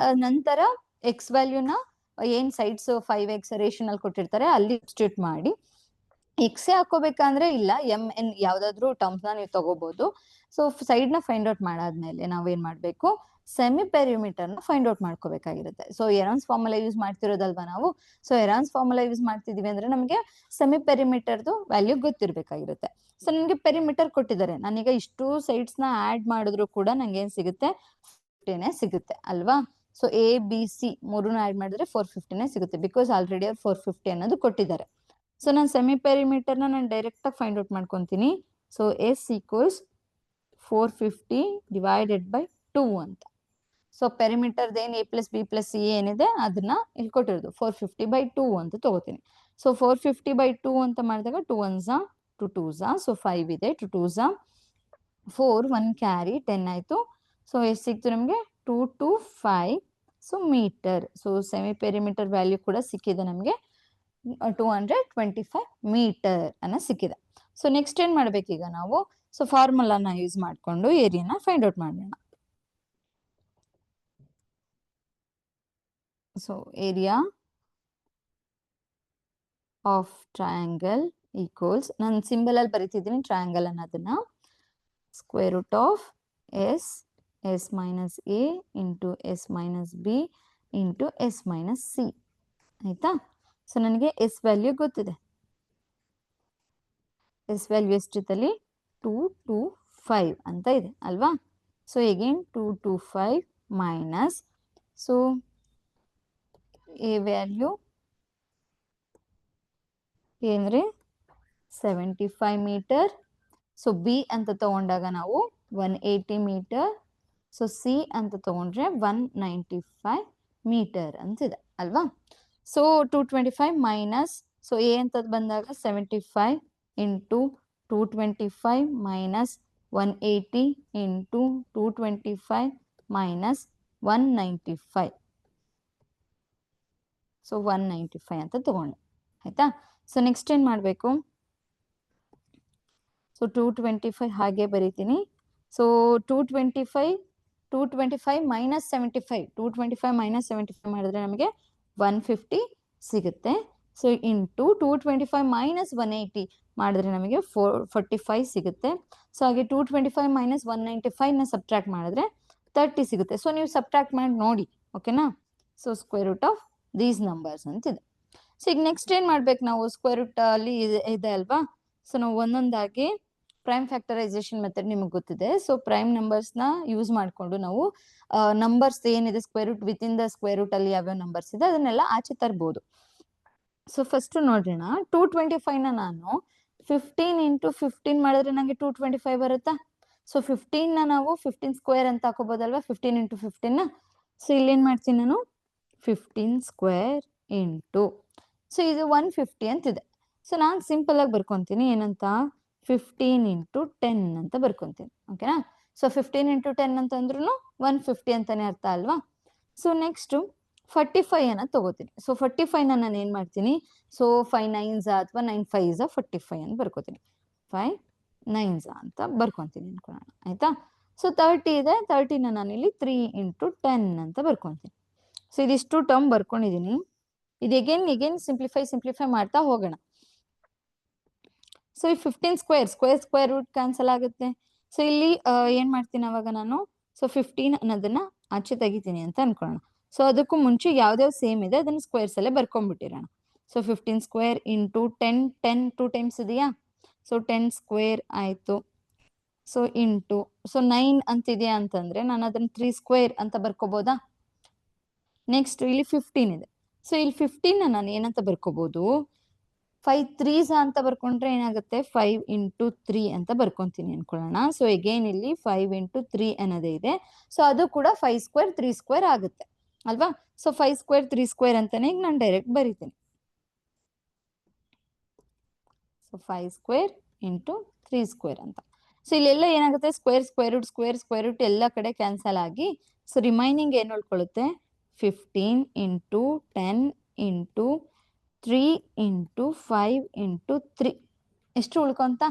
ನಂತರ ಎಕ್ಸ್ ವ್ಯಾಲ್ಯೂನ ಏನ್ ಸೈಡ್ಸ್ 5x ರೇಷಿಯೋನಲ್ಲಿ ಕೊಟ್ಟಿರ್ತಾರೆ ಅಲ್ಲಿ ಸಬ್ಸ್ಟಿಟ್ಯೂಟ್ ಮಾಡಿ. ಎಕ್ಸೇ ಹಾಕೋಬೇಕಂದ್ರೆ ಇಲ್ಲ, ಎಂ ಎನ್ ಯಾವ್ದಾದ್ರು ಟರ್ಮ್ಸ್ ನ ನೀವು ತಗೋಬಹುದು. ಸೊ ಸೈಡ್ ನ ಫೈಂಡ್ ಔಟ್ ಮಾಡಾದ್ಮೇಲೆ ನಾವೇನ್ ಮಾಡ್ಬೇಕು, ಸೆಮಿ ಪೆರಿಮೀಟರ್ ನ ಫೈಂಡ್ ಔಟ್ ಮಾಡ್ಕೋಬೇಕಾಗಿರುತ್ತೆ. ಸೊ ಎರಾನ್ಸ್ ಫಾರ್ಮುಲಾ ಯೂಸ್ ಮಾಡ್ತಿರೋದಲ್ವಾ ನಾವು. ಸೊ ಎರಾನ್ಸ್ ಫಾರ್ಮುಲಾ ಯೂಸ್ ಮಾಡ್ತಿದೀವಿ ಅಂದ್ರೆ ನಮಗೆ ಸೆಮಿ ಪೆರಿಮೀಟರ್ದು ವ್ಯಾಲ್ಯೂ ಗೊತ್ತಿರ್ಬೇಕಾಗಿರುತ್ತೆ. ಸೊ ನನಗೆ ಪೆರಿಮೀಟರ್ ಕೊಟ್ಟಿದ್ದಾರೆ, ನಾನೀಗ ಇಷ್ಟು ಸೈಡ್ಸ್ ನ ಆಡ್ ಮಾಡಿದ್ರು ಕೂಡ ನಂಗೆ ಏನ್ ಸಿಗುತ್ತೆ, 50 ಸಿಗುತ್ತೆ ಅಲ್ವಾ. ಸೊ ಎ ಬಿ ಸಿ ಮೂರನ್ನು ಆಡ್ ಮಾಡಿದ್ರೆ 450 ಸಿಗುತ್ತೆ. ಬಿಕಾಸ್ ಆಲ್ರೆಡಿ ಅವ್ರು 450 ಅನ್ನೋದು ಕೊಟ್ಟಿದ್ದಾರೆ. ಸೊ ನಾನು ಸೆಮಿ ಪೆರಿಮೀಟರ್ ನಾನು ಡೈರೆಕ್ಟ್ ಆಗಿ ಫೈಂಡ್ ಔಟ್ ಮಾಡ್ಕೊಂತೀನಿ. ಸೊ ಎಸ್ ಈಕ್ವಲ್ಸ್ 450/2 ಅಂತ. ಸೊ ಪೆರಿಮೀಟರ್ ಏನ್ A plus B plus C ಏನಿದೆ ಅದನ್ನ ಇಲ್ಲಿ ಕೊಟ್ಟಿರೋದು 450/2 ಅಂತ ತಗೋತೀನಿ. ಸೊ 450/2 ಅಂತ ಮಾಡಿದಾಗ 2 1s 2 2s. ಸೊ 5 ಇದೆ, 2 2s 4, 1 ಕ್ಯಾರಿ 10 ಆಯ್ತು. ಸೊ ಎಷ್ಟು ಸಿಕ್ತು ನಮಗೆ, 225 so metre. So semi perimeter value ಕೂಡ ಸಿಕ್ಕಿದೆ ನಮಗೆ, 225 ಮೀಟರ್ ಅನ್ನ ಸಿಕ್ಕಿದೆ. ಸೊ ನೆಕ್ಸ್ಟ್ ಏನ್ ಮಾಡ್ಬೇಕೀಗ ನಾವು, ಸೊ ಫಾರ್ಮುಲಾನ ಯೂಸ್ ಮಾಡ್ಕೊಂಡು ಏರಿಯಾನ ಫೈಂಡ್ ಔಟ್ ಮಾಡೋಣ. So area of triangle equals, ನಾನು ಸಿಂಬಲ್ ಅಲ್ಲಿ ಬರೀತಿದ್ದೀನಿ ಟ್ರಯಾಂಗಲ್ ಅನ್ನೋದನ್ನ, square root of S S minus A into S minus B into S minus C. ಆಯ್ತಾ? ಸೊ ನನಗೆ ಎಸ್ ವ್ಯಾಲ್ಯೂ ಗೊತ್ತಿದೆ. ಎಸ್ ವ್ಯಾಲ್ಯೂ ಎಷ್ಟಿತ್ತಲ್ಲಿ 225 ಅಂತ ಇದೆ ಅಲ್ವಾ. So again 225 minus, so A value ಏನ್ರಿ 75 ಮೀಟರ್. ಸೊ ಬಿ ಅಂತ ತಗೊಂಡಾಗ ನಾವು 180 ಮೀಟರ್. ಸೊ ಸಿ ಅಂತ ತಗೊಂಡ್ರೆ 195 ಮೀಟರ್ ಅಂತಿದೆ ಅಲ್ವಾ. ಸೊ 225 ಮೈನಸ್, ಸೊ ಎ ಅಂತದ್ ಬಂದಾಗ 75 into 225 minus 180 into 225 minus 195. So 195 ಅಂತ ತಗೊಂಡೆ ಆಯ್ತಾ. ಸೊ ನೆಕ್ಸ್ಟ್ ಏನ್ ಮಾಡಬೇಕು, ಸೊ 225 ಹಾಗೆ ಬರೀತೀನಿ. ಸೊ 225 ಮೈನಸ್ 75, 225 ಮೈನಸ್ 75 ಮಾಡಿದ್ರೆ ನಮಗೆ 150 ಸಿಗುತ್ತೆ. ಸೊ ಇಂಟು 225 ಮೈನಸ್ 180 ಮಾಡಿದ್ರೆ ನಮಗೆ 45 ಸಿಗುತ್ತೆ. ಸೊ ಹಾಗೆ 225 ಮೈನಸ್ 195 ನ ಸಬ್ಟ್ರಾಕ್ಟ್ ಮಾಡಿದ್ರೆ 30 ಸಿಗುತ್ತೆ. ಸೊ ನೀವು ಸಬ್ಟ್ರಾಕ್ಟ್ ಮಾಡಿ ನೋಡಿ, ಓಕೆನಾ. So square root of these numbers ಅಂತಿದೆ. ಸೊ ಈಗ ನೆಕ್ಸ್ಟ್ ಏನ್ ಮಾಡ್ಬೇಕು ನಾವು, ಸ್ಕ್ವೇರ್ ರೂಟ್ ಅಲ್ಲಿ ಇದೆ ಅಲ್ವಾ. ಸೊ ನಾವು ಒಂದೊಂದಾಗಿ ಪ್ರೈಮ್ ಫ್ಯಾಕ್ಟರೈಸೇಷನ್ ಮೆಥಡ್ ನಿಮಗೆ ಗೊತ್ತಿದೆ. ಸೊ ಪ್ರೈಮ್ ನಂಬರ್ಸ್ ನ ಯೂಸ್ ಮಾಡ್ಕೊಂಡು ನಾವು ನಂಬರ್ಸ್ ಏನಿದೆ square root within the square root ಅಲ್ಲಿ ಯಾವ್ಯಾವ ನಂಬರ್ಸ್ ಇದೆ ಅದನ್ನೆಲ್ಲ ಆಚೆ ತರಬಹುದು. ಸೊ ಫಸ್ಟ್ ನೋಡ್ರಿಣ, 225 ನ ನಾನು 15 ಇಂಟು 15 ಮಾಡಿದ್ರೆ ನಂಗೆ 225 ಬರುತ್ತಾ. ಸೊ 15 ನ ನಾವು 15 ಸ್ಕ್ವೇರ್ ಅಂತ ಹಾಕೋಬಹುದಲ್ವಾ, 15 ಇಂಟು 15 ನ. ಸೊ ಇಲ್ಲಿ ಏನ್ ಮಾಡ್ತೀನಿ ನಾನು, 15 ಸ್ಕ್ವೇರ್ ಇಂಟು, ಸೊ ಇದು 150 ಅಂತಿದೆ. ಸೊ ನಾನು ಸಿಂಪಲ್ ಆಗಿ ಬರ್ಕೊಂತೀನಿ ಏನಂತ, 15 ಇಂಟು 10 ಅಂತ ಬರ್ಕೊಂತೀನಿ, ಓಕೆನಾ. ಸೊ 15 ಇಂಟು 10 ಅಂತಂದ್ರೂ 150 ಅಂತಾನೆ ಅರ್ಥ ಅಲ್ವಾ. ಸೊ ನೆಕ್ಸ್ಟ್ 45 ಅನ್ನ ತಗೋತೀನಿ. ಸೊ 45 ನ ನಾನು ಏನ್ ಮಾಡ್ತೀನಿ, ಸೊ 5 9s ಅಥವಾ 9 5s 45 ಅಂತ ಬರ್ಕೋತೀನಿ. 5 9s ಅಂತ ಬರ್ಕೊಂತೀನಿ ಅನ್ಕೊಳ್ಳೋಣ ಆಯ್ತಾ. ಸೊ 30 ಇದೆ, 30 ನ ನಾನು ಇಲ್ಲಿ 3 ಇಂಟು 10 ಅಂತ ಬರ್ಕೊಂತೀನಿ. ಸೊ ಇದಿಷ್ಟು ಟರ್ಮ್ ಬರ್ಕೊಂಡಿದೀನಿ. ಇದು ಎಗೇನ್ ಸಿಂಪ್ಲಿಫೈ ಮಾಡ್ತಾ ಹೋಗೋಣ. ಸೊ ಈ 15 ಸ್ಕ್ವೇರ್ ರೂಟ್ ಕ್ಯಾನ್ಸಲ್ ಆಗುತ್ತೆ. ಸೊ ಇಲ್ಲಿ ಏನ್ ಮಾಡ್ತೀನಿ ಅವಾಗ ನಾನು, ಸೊ 15 ಅನ್ನೋದನ್ನ ಆಚೆ ತೆಗಿತೀನಿ ಅಂತ ಅನ್ಕೊಳ್ಳೋಣ. ಸೊ ಅದಕ್ಕೂ ಮುಂಚೆ ಯಾವ್ದಾವ್ ಸೇಮ್ ಇದೆ ಅದನ್ನ ಸ್ಕ್ವೇರ್ಸ್ ಅಲ್ಲೇ ಬರ್ಕೊಂಡ್ಬಿಟ್ಟಿರೋಣ. ಸೊ 15 ಸ್ಕ್ವೇರ್ ಇಂಟು 10 2 ಟೈಮ್ಸ್ ಇದೆಯಾ. ಸೊ 10 ಸ್ಕ್ವೇರ್ ಆಯ್ತು. ಸೊ ಇಂಟು, ಸೊ 9 ಅಂತಿದೆಯಾ ಅಂತಂದ್ರೆ ನಾನು ಅದನ್ನ 3 ಸ್ಕ್ವೇರ್ ಅಂತ ಬರ್ಕೋಬಹುದಾ. ನೆಕ್ಸ್ಟ್ ಇಲ್ಲಿ 15 ಇದೆ. ಸೊ ಇಲ್ಲಿ 15 ನಾನು ಏನಂತ ಬರ್ಕೋಬಹುದು, 5 3s ಅಂತ ಬರ್ಕೊಂಡ್ರೆ ಏನಾಗುತ್ತೆ, 5 ಇಂಟು 3 ಅಂತ ಬರ್ಕೊಂತೀನಿ ಅನ್ಕೊಳ್ಳೋಣ. ಸೊ ಎಗೇನ್ ಇಲ್ಲಿ 5 ಇಂಟು 3 ಅನ್ನೋದೇ ಇದೆ. ಸೊ ಅದು ಕೂಡ 5 ಸ್ಕ್ವೇರ್ 3 ಸ್ಕ್ವೇರ್ ಆಗುತ್ತೆ ಅಲ್ವಾ. ಸೊ 5 ಸ್ಕ್ವೇರ್ 3 ಸ್ಕ್ವೇರ್ ಅಂತಾನೆ ಈಗ ನಾನು ಡೈರೆಕ್ಟ್ ಬರೀತೀನಿ. ಸೊ 5 ಸ್ಕ್ವೇರ್ ಇಂಟು 3 ಸ್ಕ್ವೇರ್ ಅಂತ. ಸೊ ಇಲ್ಲೆಲ್ಲ ಏನಾಗುತ್ತೆ, ಸ್ಕ್ವೇರ್ ರೂಟ್ ಎಲ್ಲ ಕಡೆ ಕ್ಯಾನ್ಸಲ್ ಆಗಿ ಸೊ ರಿಮೈನಿಂಗ್ ಏನ್ ಉಳ್ಕೊಳ್ಳುತ್ತೆ, 15 ಇಂಟು 10 ಇಂಟು 3 ಇಂಟು 5 ಇಂಟು 3 ಎಷ್ಟು ಉಳ್ಕೊಂತ.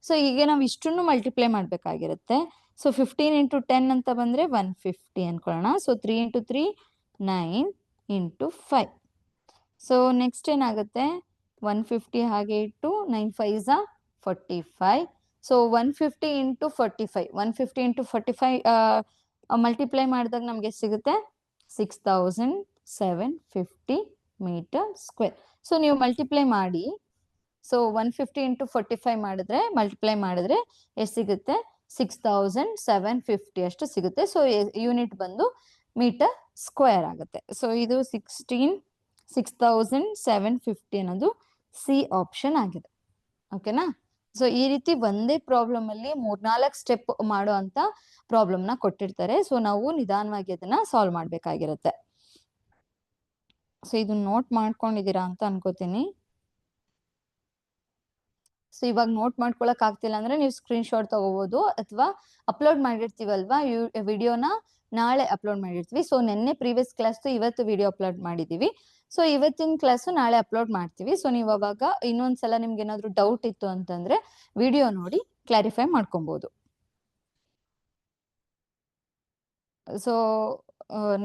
ಸೊ ಈಗ ನಾವು ಇಷ್ಟನ್ನು ಮಲ್ಟಿಪ್ಲೈ ಮಾಡ್ಬೇಕಾಗಿರುತ್ತೆ. ಸೊ 15 ಇಂಟು 10 ಅಂತ ಬಂದ್ರೆ 150 ಅನ್ಕೊಳ್ಳೋಣ. So 3 into 3 9 into 5. So next ಏನಾಗುತ್ತೆ, 150 ಹಾಗೆ ಇಟ್ಟು 9 5s 45. So 150 into 45, 150 into 45 multiply ಮಾಡಿದಾಗ ನಮ್ಗೆ ಸಿಗುತ್ತೆ 6750 ಮೀಟರ್ ಸ್ಕ್ವೇರ್. ಸೊ ನೀವು ಮಲ್ಟಿಪ್ಲೈ ಮಾಡಿ. ಸೊ 150 ಇಂಟು 45 ಮಾಡಿದ್ರೆ ಮಲ್ಟಿಪ್ಲೈ ಮಾಡಿದ್ರೆ ಎಷ್ಟು ಸಿಗುತ್ತೆ, 6750 ಅಷ್ಟು ಸಿಗುತ್ತೆ. ಸೊ ಯೂನಿಟ್ ಬಂದು ಮೀಟರ್ ಸ್ಕ್ವೇರ್ ಆಗುತ್ತೆ. ಸೊ ಇದು 6750 ಅನ್ನೋದು ಸಿ ಆಪ್ಷನ್ ಆಗಿದೆ, ಓಕೆನಾ. ಸೊ ಈ ರೀತಿ ಒಂದೇ ಪ್ರಾಬ್ಲಮ್ ಅಲ್ಲಿ 3-4 ಸ್ಟೆಪ್ ಮಾಡೋ ಅಂತ ಪ್ರಾಬ್ಲಮ್ ನ ಕೊಟ್ಟಿರ್ತಾರೆ. ಸೊ ನಾವು ನಿಧಾನವಾಗಿ ಅದನ್ನ ಸಾಲ್ವ್ ಮಾಡ್ಬೇಕಾಗಿರುತ್ತೆ. ಸೊ ಇದನ್ನ ನೋಟ್ ಮಾಡ್ಕೊಂಡಿದೀರಾ ಅಂತ ಅನ್ಕೋತೀನಿ. ಸೊ ಇವಾಗ ನೋಟ್ ಮಾಡ್ಕೊಳಕ್ ಆಗ್ತಿಲ್ಲ ಅಂದ್ರೆ ನೀವು ಸ್ಕ್ರೀನ್ ಶಾಟ್ ತಗೋಬಹುದು, ಅಥವಾ ಅಪ್ಲೋಡ್ ಮಾಡಿರ್ತೀವಲ್ವಾ ವಿಡಿಯೋನ ನಾಳೆ ಅಪ್ಲೋಡ್ ಮಾಡಿರ್ತೀವಿ. ಸೊ ನಿನ್ನೆ ಪ್ರೀವಿಯಸ್ ಕ್ಲಾಸ್ ಇವತ್ತು ವಿಡಿಯೋ ಅಪ್ಲೋಡ್ ಮಾಡಿದೀವಿ. ಸೊ ಇವತ್ತಿನ ಕ್ಲಾಸು ನಾಳೆ ಅಪ್ಲೋಡ್ ಮಾಡ್ತೀವಿ. ಸೊ ನೀವು ಅವಾಗ ಇನ್ನೊಂದ್ಸಲ ನಿಮ್ಗೆ ಏನಾದ್ರು ಡೌಟ್ ಇತ್ತು ಅಂತಂದ್ರೆ ವಿಡಿಯೋ ನೋಡಿ ಕ್ಲಾರಿಫೈ ಮಾಡ್ಕೊಬಹುದು. ಸೊ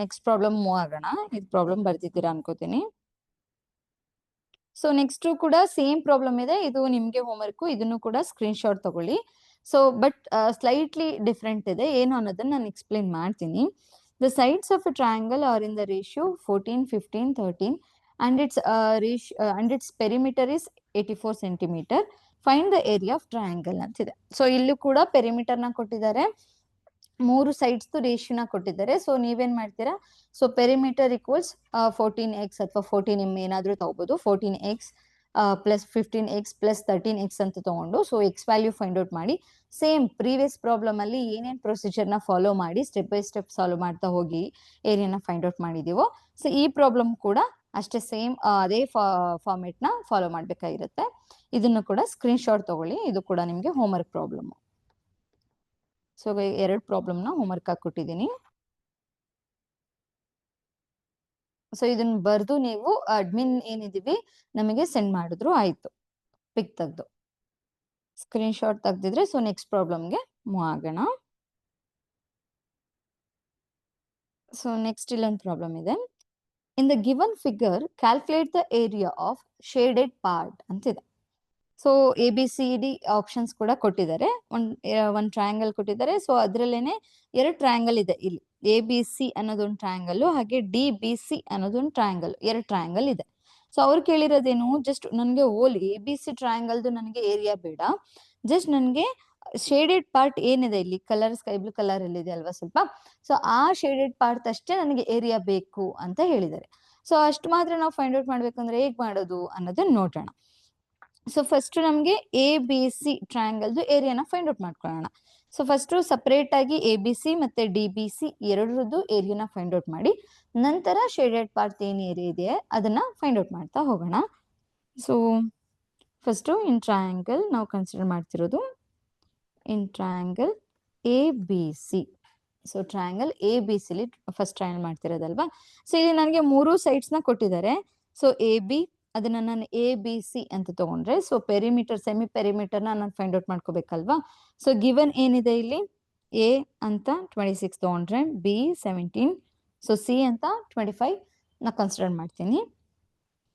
ನೆಕ್ಸ್ಟ್ ಪ್ರಾಬ್ಲಮ್ ಮೂವ್ ಆಗೋಣ. ಇದು ಪ್ರಾಬ್ಲಮ್ ಬರ್ದಿದ್ದೀರಾ ಅನ್ಕೋತೀನಿ. ಸೊ ನೆಕ್ಸ್ಟ್ ಕೂಡ ಸೇಮ್ ಪ್ರಾಬ್ಲಮ್ ಇದೆ, ಇದು ನಿಮ್ಗೆ ಹೋಮ್ವರ್ಕ್. ಇದನ್ನು ಕೂಡ ಸ್ಕ್ರೀನ್ ಶಾಟ್ ತಗೊಳ್ಳಿ. ಸೊ ಬಟ್ ಸ್ಲೈಟ್ಲಿ ಡಿಫ್ರೆಂಟ್ ಇದೆ, ಏನು ಅನ್ನೋದನ್ನ ನಾನು ಎಕ್ಸ್ಪ್ಲೇನ್ ಮಾಡ್ತೀನಿ. The sides of a triangle are in the ratio 14, 15, 13 and its perimeter is 84 centimeter. Find the area of triangle ಅಂತಿದೆ. ಸೊ ಇಲ್ಲೂ ಕೂಡ ಪೆರಿಮೀಟರ್ ನ ಕೊಟ್ಟಿದ್ದಾರೆ, 3 ಸೈಡ್ಸ್ ರೇಷಿಯೋನ ಕೊಟ್ಟಿದ್ದಾರೆ. ಸೊ ನೀವೇನ್ ಮಾಡ್ತೀರಾ, ಸೊ ಪೆರಿಮೀಟರ್ ಈಕ್ವಲ್ಸ್ 14x ಅಥವಾ 14m ಏನಾದ್ರೂ ತಗೋಬಹುದು. 14x plus 15x plus 13x ಅಂತ ತಗೊಂಡು so X value find out ಮಾಡಿ ಸೇಮ್ ಪ್ರೀವಿಯಸ್ ಪ್ರಾಬ್ಲಮ್ ಅಲ್ಲಿ ಏನೇನ್ ಪ್ರೊಸೀಜರ್ನ ಫಾಲೋ ಮಾಡಿ ಸ್ಟೆಪ್ ಬೈ ಸ್ಟೆಪ್ ಸಾಲ್ವ್ ಮಾಡ್ತಾ ಹೋಗಿ ಏರಿಯಾನ ಫೈಂಡ್ ಔಟ್ ಮಾಡಿದೀವೋ ಸೊ ಈ ಪ್ರಾಬ್ಲಮ್ ಕೂಡ ಅಷ್ಟೇ ಸೇಮ್ ಅದೇ ಫಾರ್ಮೆಟ್ ನ ಫಾಲೋ ಮಾಡ್ಬೇಕಾಗಿರುತ್ತೆ. ಇದನ್ನು ಕೂಡ ಸ್ಕ್ರೀನ್ ಶಾಟ್ ತಗೊಳ್ಳಿ, ಇದು ಕೂಡ ನಿಮ್ಗೆ ಹೋಮ್ವರ್ಕ್ ಪ್ರಾಬ್ಲಮ್. ಸೊ 2 ಪ್ರಾಬ್ಲಮ್ ನ ಹೋಮ್ವರ್ಕ್ ಆಗಿ ಕೊಟ್ಟಿದ್ದೀನಿ. ಸೊ ಇದನ್ನ ಬರ್ದು ನೀವು ಅಡ್ಮಿನ್ ಏನಿದೀವಿ ನಮಗೆ ಸೆಂಡ್ ಮಾಡಿದ್ರು ಆಯ್ತು, ಪಿಕ್ ತೆಗ್ದು ಸ್ಕ್ರೀನ್ ಶಾಟ್ ತೆಗ್ದಿದ್ರೆ. ಸೊ ನೆಕ್ಸ್ಟ್ ಪ್ರಾಬ್ಲಮ್ಗೆ ಮೂವ್ ಆಗೋಣ. ಸೊ ನೆಕ್ಸ್ಟ್ ಇಲ್ಲೊಂದು ಪ್ರಾಬ್ಲಮ್ ಇದೆ. In the given figure calculate the area of shaded part ಅಂತಿದೆ. ಸೊ ABCD ಆಪ್ಷನ್ಸ್ ಕೂಡ ಕೊಟ್ಟಿದ್ದಾರೆ, ಒಂದ್ ಟ್ರಯಾಂಗಲ್ ಕೊಟ್ಟಿದ್ದಾರೆ. ಸೊ ಅದ್ರಲ್ಲೇನೆ 2 ಟ್ರಯಾಂಗಲ್ ಇದೆ ಇಲ್ಲಿ. ABC ಅನ್ನೋದೊಂದು ಟ್ರಯಾಂಗಲ್, ಹಾಗೆ DBC ಅನ್ನೋದೊಂದು ಟ್ರಯಾಂಗಲ್, 2 ಟ್ರಯಾಂಗಲ್ ಇದೆ. ಸೊ ಅವ್ರು ಕೇಳಿರೋದೇನು, ಜಸ್ಟ್ ನನಗೆ ಓಲ್ ABC ಟ್ರಯಾಂಗಲ್ದು ನನಗೆ ಏರಿಯಾ ಬೇಡ, ಜಸ್ಟ್ ನನಗೆ ಶೇಡೆಡ್ ಪಾರ್ಟ್ ಏನಿದೆ ಇಲ್ಲಿ ಕಲರ್ ಸ್ಕೈ ಬ್ಲೂ ಕಲರ್ ಅಲ್ಲಿ ಇದೆ ಅಲ್ವಾ ಸ್ವಲ್ಪ, ಸೊ ಆ ಶೇಡೆಡ್ ಪಾರ್ಟ್ ಅಷ್ಟೇ ನನಗೆ ಏರಿಯಾ ಬೇಕು ಅಂತ ಹೇಳಿದ್ದಾರೆ. ಸೊ ಅಷ್ಟು ಮಾತ್ರ ನಾವು ಫೈಂಡ್ ಔಟ್ ಮಾಡ್ಬೇಕಂದ್ರೆ ಹೇಗ್ ಮಾಡೋದು ಅನ್ನೋದನ್ನ ನೋಡೋಣ. ಸೊ ಫಸ್ಟ್ ನಮ್ಗೆ ABC ಟ್ರಯಾಂಗಲ್ದು ಏರಿಯಾನ ಫೈಂಡ್ ಔಟ್ ಮಾಡ್ಕೊಳ್ಳೋಣ. ಸೊ ಫಸ್ಟ್ ಸಪರೇಟ್ ಆಗಿ ABC ಮತ್ತೆ DBC ಎರಡರದ್ದು ಏರಿಯಾನ ಫೈಂಡ್ ಔಟ್ ಮಾಡಿ ನಂತರ ಶೇಡೆಡ್ ಪಾರ್ಟ್ ಏನ್ ಏರಿಯಾ ಇದೆ ಅದನ್ನ ಫೈಂಡ್ ಔಟ್ ಮಾಡ್ತಾ ಹೋಗೋಣ. ಸೊ ಫಸ್ಟ್ ಇನ್ ಟ್ರಯಾಂಗಲ್ ನಾವು ಕನ್ಸಿಡರ್ ಮಾಡ್ತಿರೋದು in triangle ABC. So triangle ABC ಲಿ ಫಸ್ಟ್ ಟ್ರಯಾಂಗಲ್ ಮಾಡ್ತಿರೋದಲ್ವಾ. ಸೊ ಇಲ್ಲಿ ನನಗೆ 3 ಸೈಡ್ಸ್ ನ ಕೊಟ್ಟಿದ್ದಾರೆ. ಸೊ AB ಅದನ್ನ ನಾನು ABC ಅಂತ ತಗೊಂಡ್ರೆ ಸೊ ಪೆರಿಮೀಟರ್ ಸೆಮಿ ಪೆರಿಮೀಟರ್ ನಾನು ಫೈಂಡ್ ಔಟ್ ಮಾಡ್ಕೋಬೇಕಲ್ವಾ. ಸೊ ಗಿವನ್ ಏನಿದೆ ಇಲ್ಲಿ A ಅಂತ 26 ತಗೊಂಡ್ರೆ, B 17, ಸೊ C ಅಂತ 25 ನಾ ಕನ್ಸಿಡರ್ ಮಾಡ್ತೀನಿ.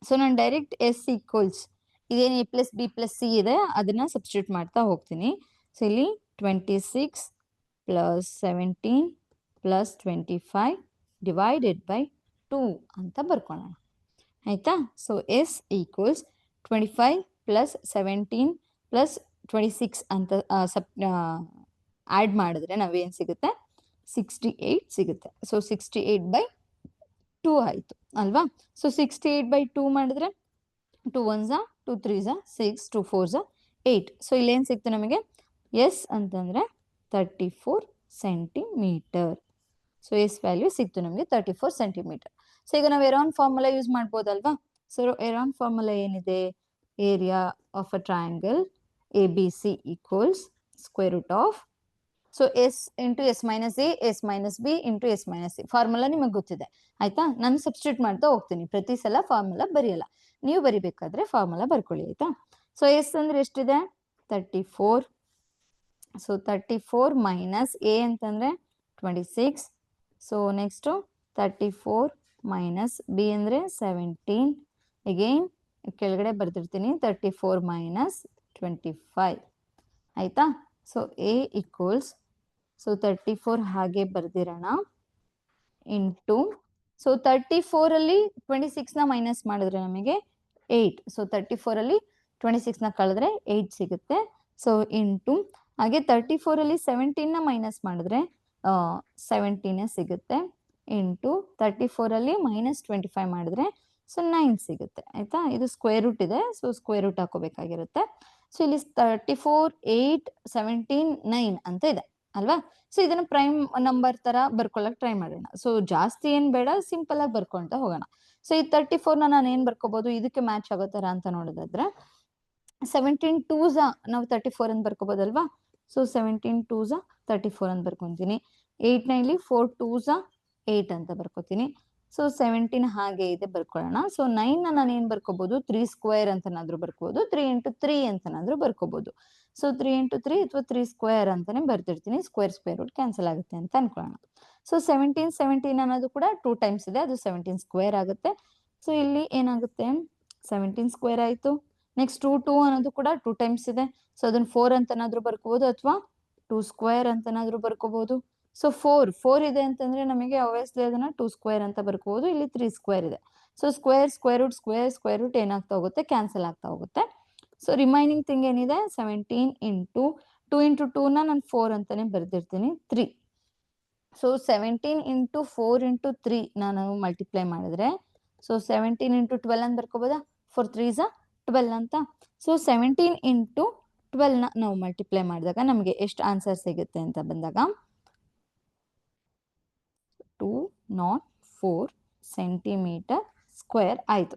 ಸೊ ನಾನು ಡೈರೆಕ್ಟ್ S ಈಕ್ವಲ್ಸ್ ಇದೇನು A plus B plus C ಇದೆ ಅದನ್ನ ಸಬ್ಸ್ಟಿಟ್ಯೂಟ್ ಮಾಡ್ತಾ ಹೋಗ್ತೀನಿ. ಸೊ ಇಲ್ಲಿ 26 ಪ್ಲಸ್ 17 ಪ್ಲಸ್ 25 ಡಿವೈಡೆಡ್ ಬೈ 2 ಅಂತ ಬರ್ಕೊಳ್ಳೋಣ ಆಯ್ತಾ. So S equals 25 plus 17 plus 26 ಅಂತ ಆಡ್ ಮಾಡಿದ್ರೆ ನಾವೇನ್ ಸಿಗುತ್ತೆ 68 ಸಿಗುತ್ತೆ. ಸೊ 68 ಬೈ 2 ಆಯ್ತು ಅಲ್ವಾ. ಸೊ 68 ಬೈ 2 ಮಾಡಿದ್ರೆ 2 1s 2 3s 6 2 4s 8. ಸೊ ಇಲ್ಲೇನ್ ಸಿಕ್ತು ನಮಗೆ S ಅಂತಂದ್ರೆ 34 ಸೆಂಟಿಮೀಟರ್. ಸೊ S ವ್ಯಾಲ್ಯೂ ಸಿಕ್ತು ನಮಗೆ 34 ಸೆಂಟಿಮೀಟರ್. ಸೊ ಈಗ ನಾವು ಎರಾನ್ ಫಾರ್ಮುಲಾ ಯೂಸ್ ಮಾಡ್ಬೋದಲ್ವಾ. ಸೊ ಎರಾನ್ ಫಾರ್ಮುಲಾ ಏನಿದೆ, area of a triangle ABC equals square root of so S into S minus A S minus B into S minus C. Formula ನಿಮಗೆ ಗೊತ್ತಿದೆ ಆಯ್ತಾ. ನಾನು ಸಬ್ಸ್ಟಿಟ್ಯೂಟ್ ಮಾಡ್ತಾ ಹೋಗ್ತೀನಿ, ಪ್ರತಿ ಸಲ ಫಾರ್ಮುಲಾ ಬರೆಯಲ್ಲ, ನೀವು ಬರಿಬೇಕಾದ್ರೆ ಫಾರ್ಮುಲಾ ಬರ್ಕೊಳ್ಳಿ ಆಯ್ತಾ. ಸೊ S ಅಂದ್ರೆ ಎಷ್ಟಿದೆ 34. ಸೊ 34 ಮೈನಸ್ A ಅಂತಂದ್ರೆ 26. ಸೊ ನೆಕ್ಸ್ಟ್ 34 ಮೈನಸ್ B ಅಂದ್ರೆ 17. ಅಗೈನ್ ಕೆಳಗಡೆ ಬರ್ದಿರ್ತೀನಿ 34 ಮೈನಸ್ 25 ಆಯ್ತಾ. ಸೊ A ಈಕ್ವಲ್ಸ್ ಸೊ 34 ಹಾಗೆ ಬರ್ದಿರೋಣ ಇಂಟು ಸೊ 34 ಅಲ್ಲಿ 26 ನ ಮೈನಸ್ ಮಾಡಿದ್ರೆ ನಮಗೆ 8. ಸೊ 34 ಅಲ್ಲಿ 26 ನ ಕಳೆದ್ರೆ 8 ಸಿಗುತ್ತೆ. ಸೊ ಇಂಟು ಹಾಗೆ 34 ಅಲ್ಲಿ 17 ನ ಮೈನಸ್ ಮಾಡಿದ್ರೆ 17 ಸಿಗುತ್ತೆ ಇಂಟು 34 ಅಲ್ಲಿ ಮೈನಸ್ 25 ಮಾಡಿದ್ರೆ ಸೊ 9 ಸಿಗುತ್ತೆ ಆಯ್ತಾ. ಇದು ಸ್ಕ್ವೇರ್ ರೂಟ್ ಇದೆ, ಸೊ ಸ್ಕ್ವೇರ್ ರೂಟ್ ಹಾಕೋಬೇಕಾಗಿರುತ್ತೆ. ಸೊ ಇಲ್ಲಿ 34 8 17 9 ಅಂತ ಇದೆ ಅಲ್ವಾ. ಸೊ ಇದನ್ನ ಪ್ರೈಮ್ ನಂಬರ್ ತರ ಬರ್ಕೊಳ್ಳಕ್ ಟ್ರೈ ಮಾಡೋಣ. ಸೊ ಜಾಸ್ತಿ ಏನ್ ಬೇಡ, ಸಿಂಪಲ್ ಆಗಿ ಬರ್ಕೊಂತ ಹೋಗೋಣ. ಸೊ ಈ 34 ನಾನು ಏನ್ ಬರ್ಕೋಬಹುದು ಇದಕ್ಕೆ ಮ್ಯಾಚ್ ಆಗೋ ತರ ಅಂತ ನೋಡೋದಾದ್ರೆ 17 2s ನಾವು 34 ಅಂತ ಬರ್ಕೋಬಹುದಲ್ವಾ. ಸೊ 17 2s 34 ಅಂತ ಬರ್ಕೊಂತೀನಿ. 8 9 4 2s 8 ಅಂತ ಬರ್ಕೋತೀನಿ. ಸೊ 17 ಹಾಗೆ ಇದೆ ಬರ್ಕೊಳ್ಳೋಣ. ಸೊ 9 ನಾನು ಏನ್ ಬರ್ಕೋಬಹುದು 3 ಸ್ಕ್ವೇರ್ ಅಂತನಾದ್ರೂ ಬರ್ಕೋಬಹುದು, 3 ಇಂಟು 3 ಅಂತನಾದ್ರೂ ಬರ್ಕೋಬಹುದು. ಸೊ 3 ಇಂಟು 3 ಅಥವಾ 3 ಸ್ಕ್ವೇರ್ ಅಂತಾನೆ ಬರ್ತಿರ್ತೀನಿ, ಸ್ಕ್ವೇರ್ ಸ್ಕ್ವೇರ್ ರೂಟ್ ಕ್ಯಾನ್ಸಲ್ ಆಗುತ್ತೆ ಅಂತ ಅನ್ಕೊಳ್ಳೋಣ. ಸೊ 17 ಅನ್ನೋದು ಕೂಡ 2 ಟೈಮ್ಸ್ ಇದೆ, ಅದು 17 ಸ್ಕ್ವೇರ್ ಆಗುತ್ತೆ. ಸೊ ಇಲ್ಲಿ ಏನಾಗುತ್ತೆ 17 ಸ್ಕ್ವೇರ್ ಆಯ್ತು. ನೆಕ್ಸ್ಟ್ 2 ಅನ್ನೋದು ಕೂಡ 2 ಟೈಮ್ಸ್ ಇದೆ, ಸೊ ಅದನ್ನ 4 ಅಂತನಾದ್ರೂ ಬರ್ಕೋಬಹುದು ಅಥವಾ 2 ಸ್ಕ್ವೇರ್ ಅಂತನಾದ್ರೂ ಬರ್ಕೋಬಹುದು. ಸೊ 4 ಇದೆ ಅಂತಂದ್ರೆ ನಮಗೆ ಆಬ್ವಿಯಸ್ಲಿ ಅದನ್ನ 2 ಸ್ಕ್ವೇರ್ ಅಂತ ಬರ್ಕೋಬಹುದು. ಇಲ್ಲಿ 3 ಸ್ಕ್ವೇರ್ ಇದೆ, so square square root square root ಏನಾಗ್ತಾ ಹೋಗುತ್ತೆ ಕ್ಯಾನ್ಸಲ್ ಆಗ್ತಾ ಹೋಗುತ್ತೆ. ಸೊ ರಿಮೈನಿಂಗ್ ಥಿಂಗ್ ಏನಿದೆ 17 ಇಂಟು 2 ಇಂಟು 2 ನಾನು 4 ಅಂತಾನೆ ಬರ್ದಿರ್ತೀನಿ 3. ಸೊ 17 ಇಂಟು 4 ಇಂಟು 3 ನಾನು ಮಲ್ಟಿಪ್ಲೈ ಮಾಡಿದ್ರೆ ಸೊ 17 ಇಂಟು 12 ಅಂತ ಬರ್ಕೋಬೋದಾ. 4 3s 12 ಅಂತ. ಸೊ 17 ಇಂಟು 12 ನ ನಾವು ಮಲ್ಟಿಪ್ಲೈ ಮಾಡಿದಾಗ ನಮಗೆ ಎಷ್ಟು ಆನ್ಸರ್ ಸಿಗುತ್ತೆ ಅಂತ ಬಂದಾಗ 204 ಸೆಂಟಿಮೀಟರ್ ಸ್ಕ್ವೇರ್ ಆಯ್ತು.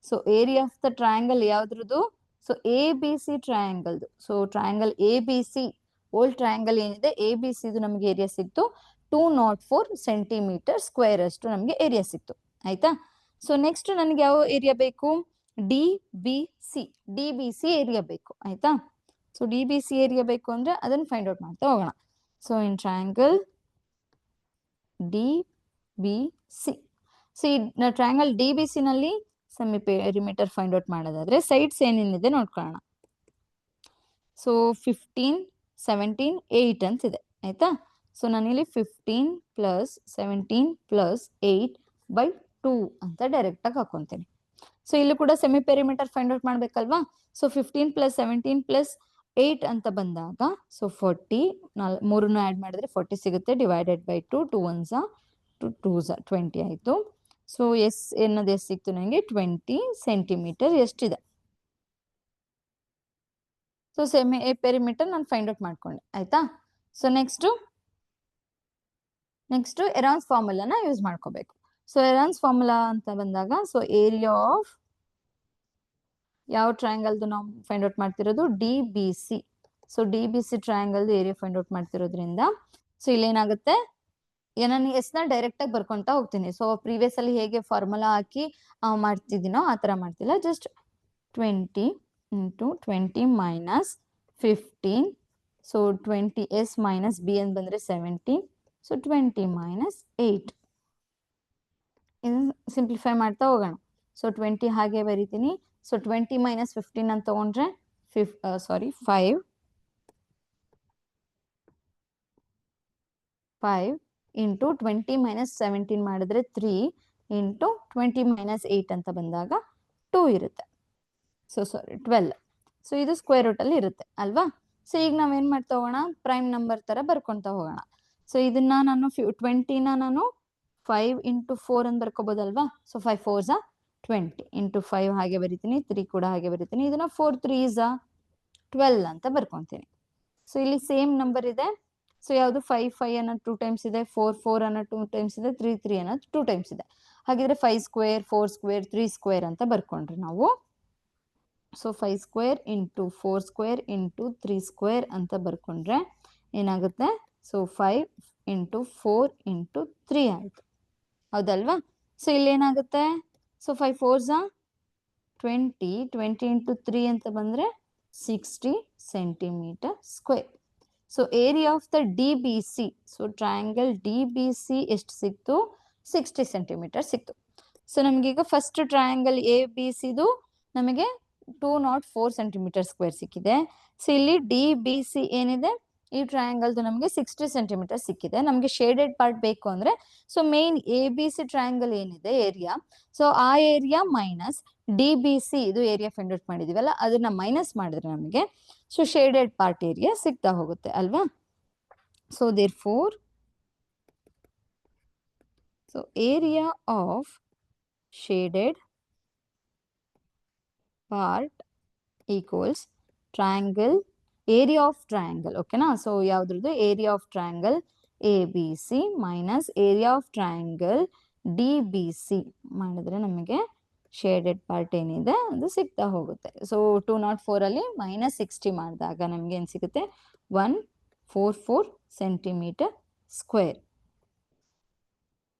So area of the triangle ಯಾವ್ದ್ರದ್ದು? ಸೊ ಎ ಬಿ ಸಿ ಟ್ರಯಾಂಗಲ್ದು. So triangle A B C, old triangle ಏನಿದೆ ಎ ಬಿ ಸಿದು ನಮಗೆ ಏರಿಯಾ ಸಿಕ್ತು 204 ಸೆಂಟಿಮೀಟರ್ ಸ್ಕ್ವೇರ್ ಅಷ್ಟು ನಮಗೆ ಏರಿಯಾ ಸಿಕ್ತು. ಆಯ್ತಾ? ಸೊ ನೆಕ್ಸ್ಟ್ ನನಗೆ ಯಾವ ಏರಿಯಾ ಬೇಕು? D B C. D B C area ಬೇಕು. ಆಯ್ತಾ? So D B C area ಬೇಕು ಅಂದ್ರೆ ಅದನ್ನ ಫೈಂಡ್ ಔಟ್ ಮಾಡ್ತಾ ಹೋಗೋಣ. So in triangle D B C, C triangle D B C ನಲ್ಲಿ ಸೆಮಿ ಪೆರಿಮೀಟರ್ ಫೈಂಡ್ ಔಟ್ ಮಾಡೋದಾದ್ರೆ ಸೈಡ್ಸ್ ಏನೇನಿದೆ ನೋಡ್ಕೊಳ್ಳೋಣ. ಸೊ 15, 17, 8 ಅಂತಿದೆ. ಆಯ್ತಾ? ಸೊ ನಾನಿಲ್ಲಿ 15 ಪ್ಲಸ್ 17 ಪ್ಲಸ್ 8/2 ಅಂತ ಡೈರೆಕ್ಟ್ ಆಗಿ ಹಾಕೊಂತೀನಿ. ಸೊ ಇಲ್ಲಿ ಕೂಡ ಸೆಮಿ ಪೆರಿಮೀಟರ್ ಫೈಂಡ್ ಔಟ್ ಮಾಡ್ಬೇಕಲ್ವಾ? ಸೊ 15 ಪ್ಲಸ್ 17 ಪ್ಲಸ್ 8 ಅಂತ ಬಂದಾಗ ಸೊ 40, ಮೂರನ್ನು ಆಡ್ ಮಾಡಿದ್ರೆ 40 ಸಿಗುತ್ತೆ. ಡಿವೈಡೆಡ್ ಬೈ 2, 2 1s 2 2s 20 ಆಯ್ತು. ಸೊ ಎಸ್ ಏನದು ಎಷ್ಟು ಸಿಕ್ತು ನನಗೆ? 20 ಸೆಂಟಿಮೀಟರ್ ಎಷ್ಟಿದೆ. ಸೊ ಸೆಮಿ ಪೆರಿಮೀಟರ್ ನಾನು ಫೈಂಡ್ ಔಟ್ ಮಾಡ್ಕೊಂಡೆ. ಆಯ್ತಾ? ಸೊ ನೆಕ್ಸ್ಟ್ ಎರಾನ್ಸ್ ಫಾರ್ಮುಲಾನ ಯೂಸ್ ಮಾಡ್ಕೋಬೇಕು. ಸೊ ಎರಾನ್ಸ್ ಫಾರ್ಮುಲಾ ಅಂತ ಬಂದಾಗ ಸೊ ಏರಿಯಾ ಆಫ್ ಯಾವ ಟ್ರಯಾಂಗಲ್ದು ನಾವು ಫೈಂಡ್ ಔಟ್ ಮಾಡ್ತಿರೋದು? D B C. So D B C ಟ್ರಯಾಂಗಲ್ದು ಏರಿಯಾ ಫೈಂಡ್ ಔಟ್ ಮಾಡ್ತಿರೋದ್ರಿಂದ ಸೊ ಇಲ್ಲಿ ಏನಾಗುತ್ತೆ, ನಾನು ಎಸ್ ನ ಡೈರೆಕ್ಟ್ ಆಗಿ ಬರ್ಕೊಂತ ಹೋಗ್ತೀನಿ. ಸೊ ಪ್ರೀವಿಯಸ್ ಅಲ್ಲಿ ಹೇಗೆ ಫಾರ್ಮುಲಾ ಹಾಕಿ ಮಾಡ್ತಿದ್ದೀನೋ ಆ ತರ ಮಾಡ್ತಿಲ್ಲ. Just 20 into 20 minus 15. So 20 S minus B ಅಂತ ಬಂದ್ರೆ 70. So 20 minus 8. ಇದನ್ನ ಸಿಂಪ್ಲಿಫೈ ಮಾಡ್ತಾ ಹೋಗೋಣ. ಸೊ 20 ಹಾಗೆ ಬರೀತೀನಿ. ಸೊ 20 ಮೈನಸ್ 15 ಅಂತ ತಗೊಂಡ್ರೆ 5 ಇಂಟು 20 ಮೈನಸ್ 17 ಮಾಡಿದ್ರೆ 3 ಇಂಟು 20 ಮೈನಸ್ 8 ಅಂತ ಬಂದಾಗ 2 ಇರುತ್ತೆ. ಸೊ 12. ಸೊ ಇದು ಸ್ಕ್ವೇರ್ ರೂಟ್ ಅಲ್ಲಿ ಇರುತ್ತೆ ಅಲ್ವಾ? ಸೊ ಈಗ ನಾವೇನ್ ಮಾಡ್ತಾ ಹೋಗೋಣ? ಪ್ರೈಮ್ ನಂಬರ್ ತರ ಬರ್ಕೊಂತ ಹೋಗೋಣ. ಸೊ ಇದನ್ನ ನಾನು 20ನ ನಾನು 5 ಇಂಟು 4 ಅಂತ ಬರ್ಕೋಬಹುದಲ್ವಾ? ಸೊ 5 4s 20 ಇಂಟು 5 ಹಾಗೆ ಬರೀತೀನಿ. 3 ಕೂಡ ಹಾಗೆ ಬರೀತೀನಿ. ಇದನ್ನ 4 3s 12 ಅಂತ ಬರ್ಕೊಂತೀನಿ. ಸೊ ಇಲ್ಲಿ ಸೇಮ್ ನಂಬರ್ ಇದೆ. ಸೊ ಯಾವುದು 5 5 ಅನ್ನೋದು 2 ಟೈಮ್ಸ್ ಇದೆ, 4 4 ಅನ್ನೋದು 2 ಟೈಮ್ಸ್ ಇದೆ, 3 3 ಅನ್ನೋದು 2 ಟೈಮ್ಸ್ ಇದೆ. ಹಾಗಿದ್ರೆ 5 ಸ್ಕ್ವೇರ್ 4 ಸ್ಕ್ವೇರ್ 3 ಸ್ಕ್ವೇರ್ ಅಂತ ಬರ್ಕೊಂಡ್ರಿ ನಾವು. So 5 square into 4 square into 3 square ಅಂತ ಬರ್ಕೊಂಡ್ರೆ ಏನಾಗುತ್ತೆ? ಸೊ 5 ಇಂಟು 4 ಇಂಟು 3 ಆಯ್ತು. ಹೌದಲ್ವಾ? ಸೊ ಇಲ್ಲಿ ಏನಾಗುತ್ತೆ? ಸೊ 5 4s 20, 20 ಇಂಟು 3 ಅಂತ ಬಂದ್ರೆ 60 centimetre square. So area of the D B C, so triangle D B C ಎಷ್ಟು ಸಿಕ್ತು? 60 ಸೆಂಟಿಮೀಟರ್ ಸಿಕ್ತು. ಸೊ ನಮಗೀಗ ಫಸ್ಟ್ ಟ್ರಯಾಂಗಲ್ ಎ ಬಿ ಸಿದು ನಮಗೆ 204 ಸೆಂಟಿಮೀಟರ್ ಸ್ಕ್ವೇರ್ ಸಿಕ್ಕಿದೆ. ಸೊ ಇಲ್ಲಿ ಡಿ ಬಿ ಸಿ ಏನಿದೆ ಈ ಟ್ರಯಾಂಗಲ್ದು ನಮಗೆ 60 ಸೆಂಟಿಮೀಟರ್ ಸಿಕ್ಕಿದೆ. ನಮಗೆ ಶೇಡೆಡ್ ಪಾರ್ಟ್ ಬೇಕು ಅಂದ್ರೆ so main A B C triangle ಏನಿದೆ ಏರಿಯಾ, ಸೊ ಆ area minus D B C ಇದು ಏರಿಯಾ ಫೈಂಡ್ ಔಟ್ ಮಾಡಿದೀವಲ್ಲ ಅದನ್ನ ಮೈನಸ್ ಮಾಡಿದ್ರೆ ನಮಗೆ ಸೊ ಶೇಡೆಡ್ ಪಾರ್ಟ್ ಏರಿಯಾ ಸಿಗ್ತಾ ಹೋಗುತ್ತೆ ಅಲ್ವಾ? So therefore so area of shaded part equals triangle area of triangle. ಓಕೆನಾ? ಸೊ ಯಾವ್ದ್ರದ್ದು? Area of triangle A B C minus area of triangle D B C ಮಾಡಿದ್ರೆ ನಮಗೆ ಶೇಡೆಡ್ ಪಾರ್ಟ್ ಏನಿದೆ ಅದು ಸಿಗ್ತಾ ಹೋಗುತ್ತೆ. ಸೊ 204 ಅಲ್ಲಿ ಮೈನಸ್ 60 ಮಾಡಿದಾಗ ನಮ್ಗೆ ಏನ್ ಸಿಗುತ್ತೆ? 144 centimetre square.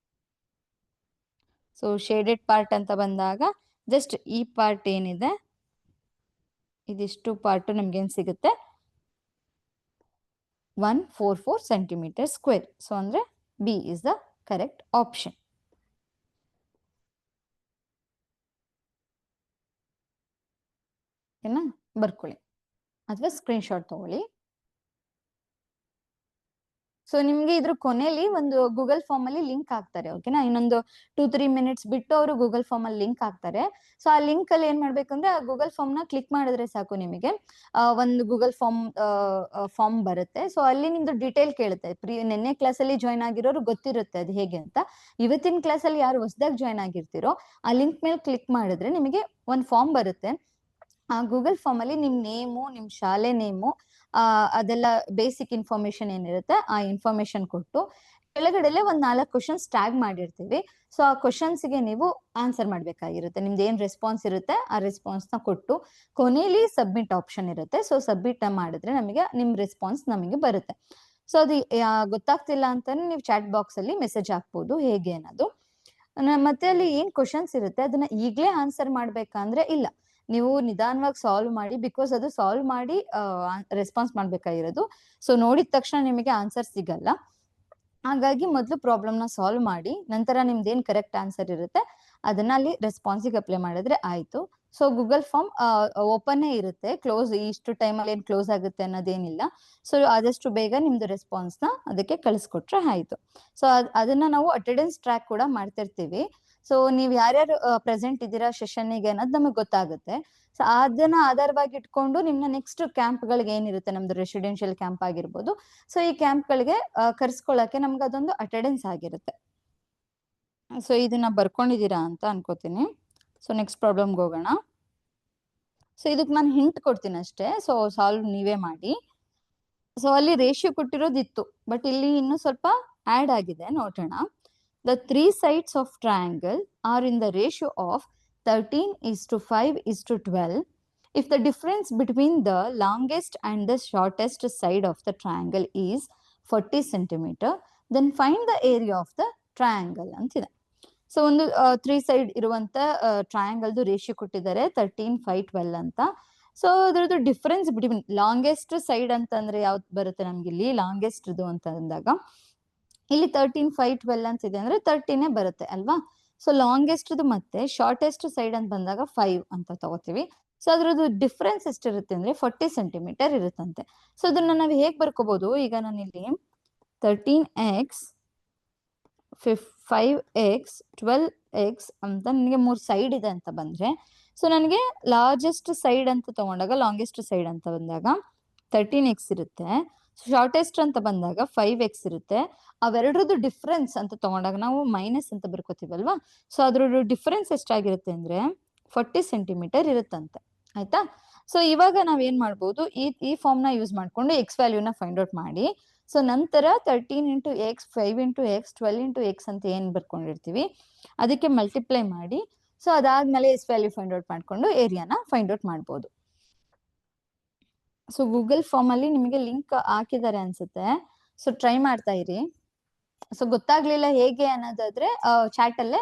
So shaded part ಅಂತ ಬಂದಾಗ ಜಸ್ಟ್ ಈ ಪಾರ್ಟ್ ಏನಿದೆ ಇದಿಷ್ಟು ಪಾರ್ಟ್ ನಮ್ಗೆ ಏನ್ ಸಿಗುತ್ತೆ? 144 ಸೆಂಟಿಮೀಟರ್ ಸ್ಕ್ವೇರ್. ಸೊ ಅಂದ್ರೆ B is the correct option. ಏನ ಬರ್ಕೊಳ್ಳಿ ಅಥವಾ ಸ್ಕ್ರೀನ್ ಶಾಟ್ ತಗೊಳ್ಳಿ. ಸೊ ನಿಮ್ಗೆ ಇದ್ರ ಕೊನೆಯಲ್ಲಿ ಒಂದು ಗೂಗಲ್ ಫಾರ್ಮ್ ಅಲ್ಲಿ ಲಿಂಕ್ ಹಾಕ್ತಾರೆ. ಓಕೆನಾ? ಇನ್ನೊಂದು 2-3 ಮಿನಿಟ್ಸ್ ಬಿಟ್ಟು ಅವರು ಗೂಗಲ್ ಫಾರ್ಮ್ ಅಲ್ಲಿ ಲಿಂಕ್ ಹಾಕ್ತಾರೆ. ಸೊ ಆ ಲಿಂಕ್ ಅಲ್ಲಿ ಏನ್ ಮಾಡ್ಬೇಕಂದ್ರೆ ಆ ಗೂಗಲ್ ಫಾರ್ಮ್ ನ ಕ್ಲಿಕ್ ಮಾಡಿದ್ರೆ ಸಾಕು, ನಿಮಗೆ ಒಂದು ಗೂಗಲ್ ಫಾರ್ಮ್ ಬರುತ್ತೆ. ಸೊ ಅಲ್ಲಿ ನಿಮ್ದು ಡೀಟೇಲ್ ಕೇಳುತ್ತೆ. ನೆನ್ನೆ ಕ್ಲಾಸ್ ಅಲ್ಲಿ ಜಾಯ್ನ್ ಆಗಿರೋರು ಗೊತ್ತಿರುತ್ತೆ ಅದು ಹೇಗೆ ಅಂತ. ಇವತ್ತಿನ ಕ್ಲಾಸ್ ಅಲ್ಲಿ ಯಾರು ಹೊಸದಾಗಿ ಜಾಯ್ನ್ ಆಗಿರ್ತೀರೋ ಆ ಲಿಂಕ್ ಮೇಲೆ ಕ್ಲಿಕ್ ಮಾಡಿದ್ರೆ ನಿಮಗೆ ಒಂದು ಫಾರ್ಮ್ ಬರುತ್ತೆ. ಆ ಗೂಗಲ್ ಫಾರ್ಮ್ ಅಲ್ಲಿ ನಿಮ್ ನೇಮು, ನಿಮ್ ಶಾಲೆ ನೇಮು, ಅದೆಲ್ಲ ಬೇಸಿಕ್ ಇನ್ಫಾರ್ಮೇಶನ್ ಏನಿರುತ್ತೆ ಆ ಇನ್ಫಾರ್ಮೇಶನ್ ಕೊಟ್ಟು ಕೆಳಗಡೆಲೆ ಒಂದ್ 4 ಕ್ವಶನ್ಸ್ ಟ್ಯಾಗ್ ಮಾಡಿರ್ತೀವಿ. ಸೊ ಆ ಕ್ವಶನ್ಸ್ ಗೆ ನೀವು ಆನ್ಸರ್ ಮಾಡ್ಬೇಕಾಗಿರುತ್ತೆ. ನಿಮ್ದು ಏನ್ ರೆಸ್ಪಾನ್ಸ್ ಇರುತ್ತೆ ಆ ರೆಸ್ಪಾನ್ಸ್ ನ ಕೊಟ್ಟು ಕೊನೆಯಲ್ಲಿ ಸಬ್ಮಿಟ್ ಆಪ್ಷನ್ ಇರುತ್ತೆ. ಸೊ ಸಬ್ಮಿಟ್ ಮಾಡಿದ್ರೆ ನಮಗೆ ನಿಮ್ ರೆಸ್ಪಾನ್ಸ್ ನಮಗೆ ಬರುತ್ತೆ. ಸೊ ಅದು ಗೊತ್ತಾಗ್ತಿಲ್ಲ ಅಂತಾನೆ ನೀವು ಚಾಟ್ ಬಾಕ್ಸ್ ಅಲ್ಲಿ ಮೆಸೇಜ್ ಹಾಕ್ಬೋದು ಹೇಗೆ ಅನ್ನೋದು. ಮತ್ತೆ ಅಲ್ಲಿ ಏನ್ ಕ್ವಶನ್ಸ್ ಇರುತ್ತೆ ಅದನ್ನ ಈಗ್ಲೇ ಆನ್ಸರ್ ಮಾಡ್ಬೇಕಂದ್ರೆ ಇಲ್ಲ, ನೀವು ನಿಧಾನವಾಗಿ ಸಾಲ್ವ್ ಮಾಡಿ, ಬಿಕಾಸ್ ಅದು ಸಾಲ್ವ್ ಮಾಡಿ ರೆಸ್ಪಾನ್ಸ್ ಮಾಡ್ಬೇಕಾಗಿರೋದು. ಸೊ ನೋಡಿದ ತಕ್ಷಣ ನಿಮಗೆ ಆನ್ಸರ್ ಸಿಗಲ್ಲ. ಹಾಗಾಗಿ ಮೊದಲು ಪ್ರಾಬ್ಲಮ್ ನ ಸಾಲ್ವ್ ಮಾಡಿ ನಂತರ ನಿಮ್ದು ಏನ್ ಕರೆಕ್ಟ್ ಆನ್ಸರ್ ಇರುತ್ತೆ ಅದನ್ನ ಅಲ್ಲಿ ರೆಸ್ಪಾನ್ಸಿಗೆ ಅಪ್ಲೈ ಮಾಡಿದ್ರೆ ಆಯ್ತು. ಸೊ ಗೂಗಲ್ ಫಾರ್ಮ್ ಓಪನ್ ಇರುತ್ತೆ, ಕ್ಲೋಸ್ ಇಷ್ಟು ಟೈಮಲ್ಲಿ ಏನ್ ಕ್ಲೋಸ್ ಆಗುತ್ತೆ ಅನ್ನೋದೇನಿಲ್ಲ. ಸೊ ಆದಷ್ಟು ಬೇಗ ನಿಮ್ದು ರೆಸ್ಪಾನ್ಸ್ ನ ಅದಕ್ಕೆ ಕಳಿಸ್ಕೊಟ್ರೆ ಆಯ್ತು. ಸೊ ಅದನ್ನ ನಾವು ಅಟೆಂಡೆನ್ಸ್ ಟ್ರ್ಯಾಕ್ ಕೂಡ ಮಾಡ್ತಿರ್ತೀವಿ. ಸೊ ನೀವ್ ಯಾರ್ಯಾರು ಪ್ರೆಸೆಂಟ್ ಇದ್ದೀರಾ ಸೆಷನ್ನಿಗೆ ಅನ್ನೋದು ನಮಗೆ ಗೊತ್ತಾಗುತ್ತೆ. ಸೊ ಅದನ್ನ ಆಧಾರವಾಗಿ ಇಟ್ಕೊಂಡು ನಿಮ್ನ ನೆಕ್ಸ್ಟ್ ಕ್ಯಾಂಪ್ ಗಳಿಗೆ ಏನಿರುತ್ತೆ, ನಮ್ದು ರೆಸಿಡೆನ್ಶಿಯಲ್ ಕ್ಯಾಂಪ್ ಆಗಿರ್ಬೋದು, ಸೊ ಈ ಕ್ಯಾಂಪ್ ಗಳಿಗೆ ಕರ್ಸ್ಕೊಳಕ್ಕೆ ನಮ್ಗೆ ಅದೊಂದು ಅಟೆಂಡೆನ್ಸ್ ಆಗಿರುತ್ತೆ. ಸೊ ಇದನ್ನ ಬರ್ಕೊಂಡಿದೀರಾ ಅಂತ ಅನ್ಕೋತೀನಿ. ಸೊ ನೆಕ್ಸ್ಟ್ ಪ್ರಾಬ್ಲಮ್ಗೆ ಹೋಗೋಣ. ಸೊ ಇದಕ್ಕೆ ನಾನು ಹಿಂಟ್ ಕೊಡ್ತೀನಿ ಅಷ್ಟೇ, ಸೊ ಸಾಲ್ವ್ ನೀವೇ ಮಾಡಿ. ಸೊ ಅಲ್ಲಿ ರೇಷಿಯೋ ಕೊಟ್ಟಿರೋದಿತ್ತು, ಬಟ್ ಇಲ್ಲಿ ಇನ್ನು ಸ್ವಲ್ಪ ಆಡ್ ಆಗಿದೆ, ನೋಡೋಣ. The three sides of triangle are in the ratio of 13:5:12. If the difference between the longest and the shortest side of the triangle is 40 centimeter, then find the area of the triangle ಅಂತಿದೆ. ಸೊ ಒಂದು 3 ಸೈಡ್ ಇರುವಂತ ಟ್ರಯಾಂಗಲ್ದು ರೇಷಿಯೋ ಕೊಟ್ಟಿದ್ದಾರೆ 13:5:12 ಅಂತ. ಸೊ ಅದ್ರದ್ದು ಡಿಫ್ರೆನ್ಸ್ ಬಿಟ್ವೀನ್ ಲಾಂಗೆಸ್ಟ್ ಸೈಡ್ ಅಂತಂದ್ರೆ ಯಾವ್ದು ಬರುತ್ತೆ ನಮ್ಗೆ ಇಲ್ಲಿ ಲಾಂಗೆಸ್ಟ್ ಇದು ಅಂತ ಅಂದಾಗ, ಇಲ್ಲಿ 13:5:12 ಅಂತ ಇದೆ ಅಂದ್ರೆ 13 ಬರುತ್ತೆ ಅಲ್ವಾ. ಸೊ ಲಾಂಗೆಸ್ಟ್ ಮತ್ತೆ ಶಾರ್ಟೆಸ್ಟ್ ಸೈಡ್ ಅಂತ ಬಂದಾಗ 5 ಅಂತ ತಗೋತೀವಿ. ಸೊ ಅದ್ರದ್ದು ಡಿಫ್ರೆನ್ಸ್ ಎಷ್ಟಿರುತ್ತೆ ಅಂದ್ರೆ 40 ಸೆಂಟಿಮೀಟರ್ ಇರುತ್ತಂತೆ. ಸೊ ಅದನ್ನ ನಾವು ಹೇಗ್ ಬರ್ಕೋಬಹುದು, ಈಗ ನಾನು ಇಲ್ಲಿ 13x 5x 12x ಅಂತ ನನಗೆ 3 ಸೈಡ್ ಇದೆ ಅಂತ ಬಂದ್ರೆ, ಸೊ ನನಗೆ ಲಾರ್ಜೆಸ್ಟ್ ಸೈಡ್ ಅಂತ ತಗೊಂಡಾಗ ಲಾಂಗೆಸ್ಟ್ ಸೈಡ್ ಅಂತ ಬಂದಾಗ 13x ಇರುತ್ತೆ. ಶಾರ್ಟೆಸ್ಟ್ ಅಂತ ಬಂದಾಗ 5x ಇರುತ್ತೆ. ಅವೆರಡರದ್ದು ಡಿಫ್ರೆನ್ಸ್ ಅಂತ ತಗೊಂಡಾಗ ನಾವು ಮೈನಸ್ ಅಂತ ಬರ್ಕೋತೀವಲ್ವಾ. ಸೊ ಅದ್ರದ್ದು ಡಿಫ್ರೆನ್ಸ್ ಎಷ್ಟಾಗಿರುತ್ತೆ ಅಂದ್ರೆ 40 ಸೆಂಟಿಮೀಟರ್ ಇರುತ್ತಂತೆ. ಆಯ್ತಾ. ಸೊ ಇವಾಗ ನಾವ್ ಏನ್ ಮಾಡ್ಬೋದು, ಈ ಫಾರ್ಮ್ ನ ಯೂಸ್ ಮಾಡ್ಕೊಂಡು ಎಕ್ಸ್ ವ್ಯಾಲ್ಯೂನ ಫೈಂಡ್ ಔಟ್ ಮಾಡಿ. ಸೊ ನಂತರ 13 into X 5 into X 12 into X ಅಂತ ಏನ್ ಬರ್ಕೊಂಡಿರ್ತೀವಿ ಅದಕ್ಕೆ ಮಲ್ಟಿಪ್ಲೈ ಮಾಡಿ. ಸೊ ಅದಾದ್ಮೇಲೆ ಎಸ್ ವ್ಯಾಲ್ಯೂ ಫೈಂಡ್ ಔಟ್ ಮಾಡ್ಕೊಂಡು ಏರಿಯಾನ ಫೈಂಡ್ ಔಟ್ ಮಾಡ್ಬೋದು. ಸೊ ಗೂಗಲ್ ಫಾರ್ಮ್ ಅಲ್ಲಿ ನಿಮಗೆ ಲಿಂಕ್ ಹಾಕಿದ್ದಾರೆ ಅನ್ಸುತ್ತೆ, ಸೊ ಟ್ರೈ ಮಾಡ್ತಾ ಇರಿ. ಸೊ ಗೊತ್ತಾಗ್ಲಿಲ್ಲ ಹೇಗೆ ಅನ್ನೋದಾದ್ರೆ ಚಾಟ್ ಅಲ್ಲೇ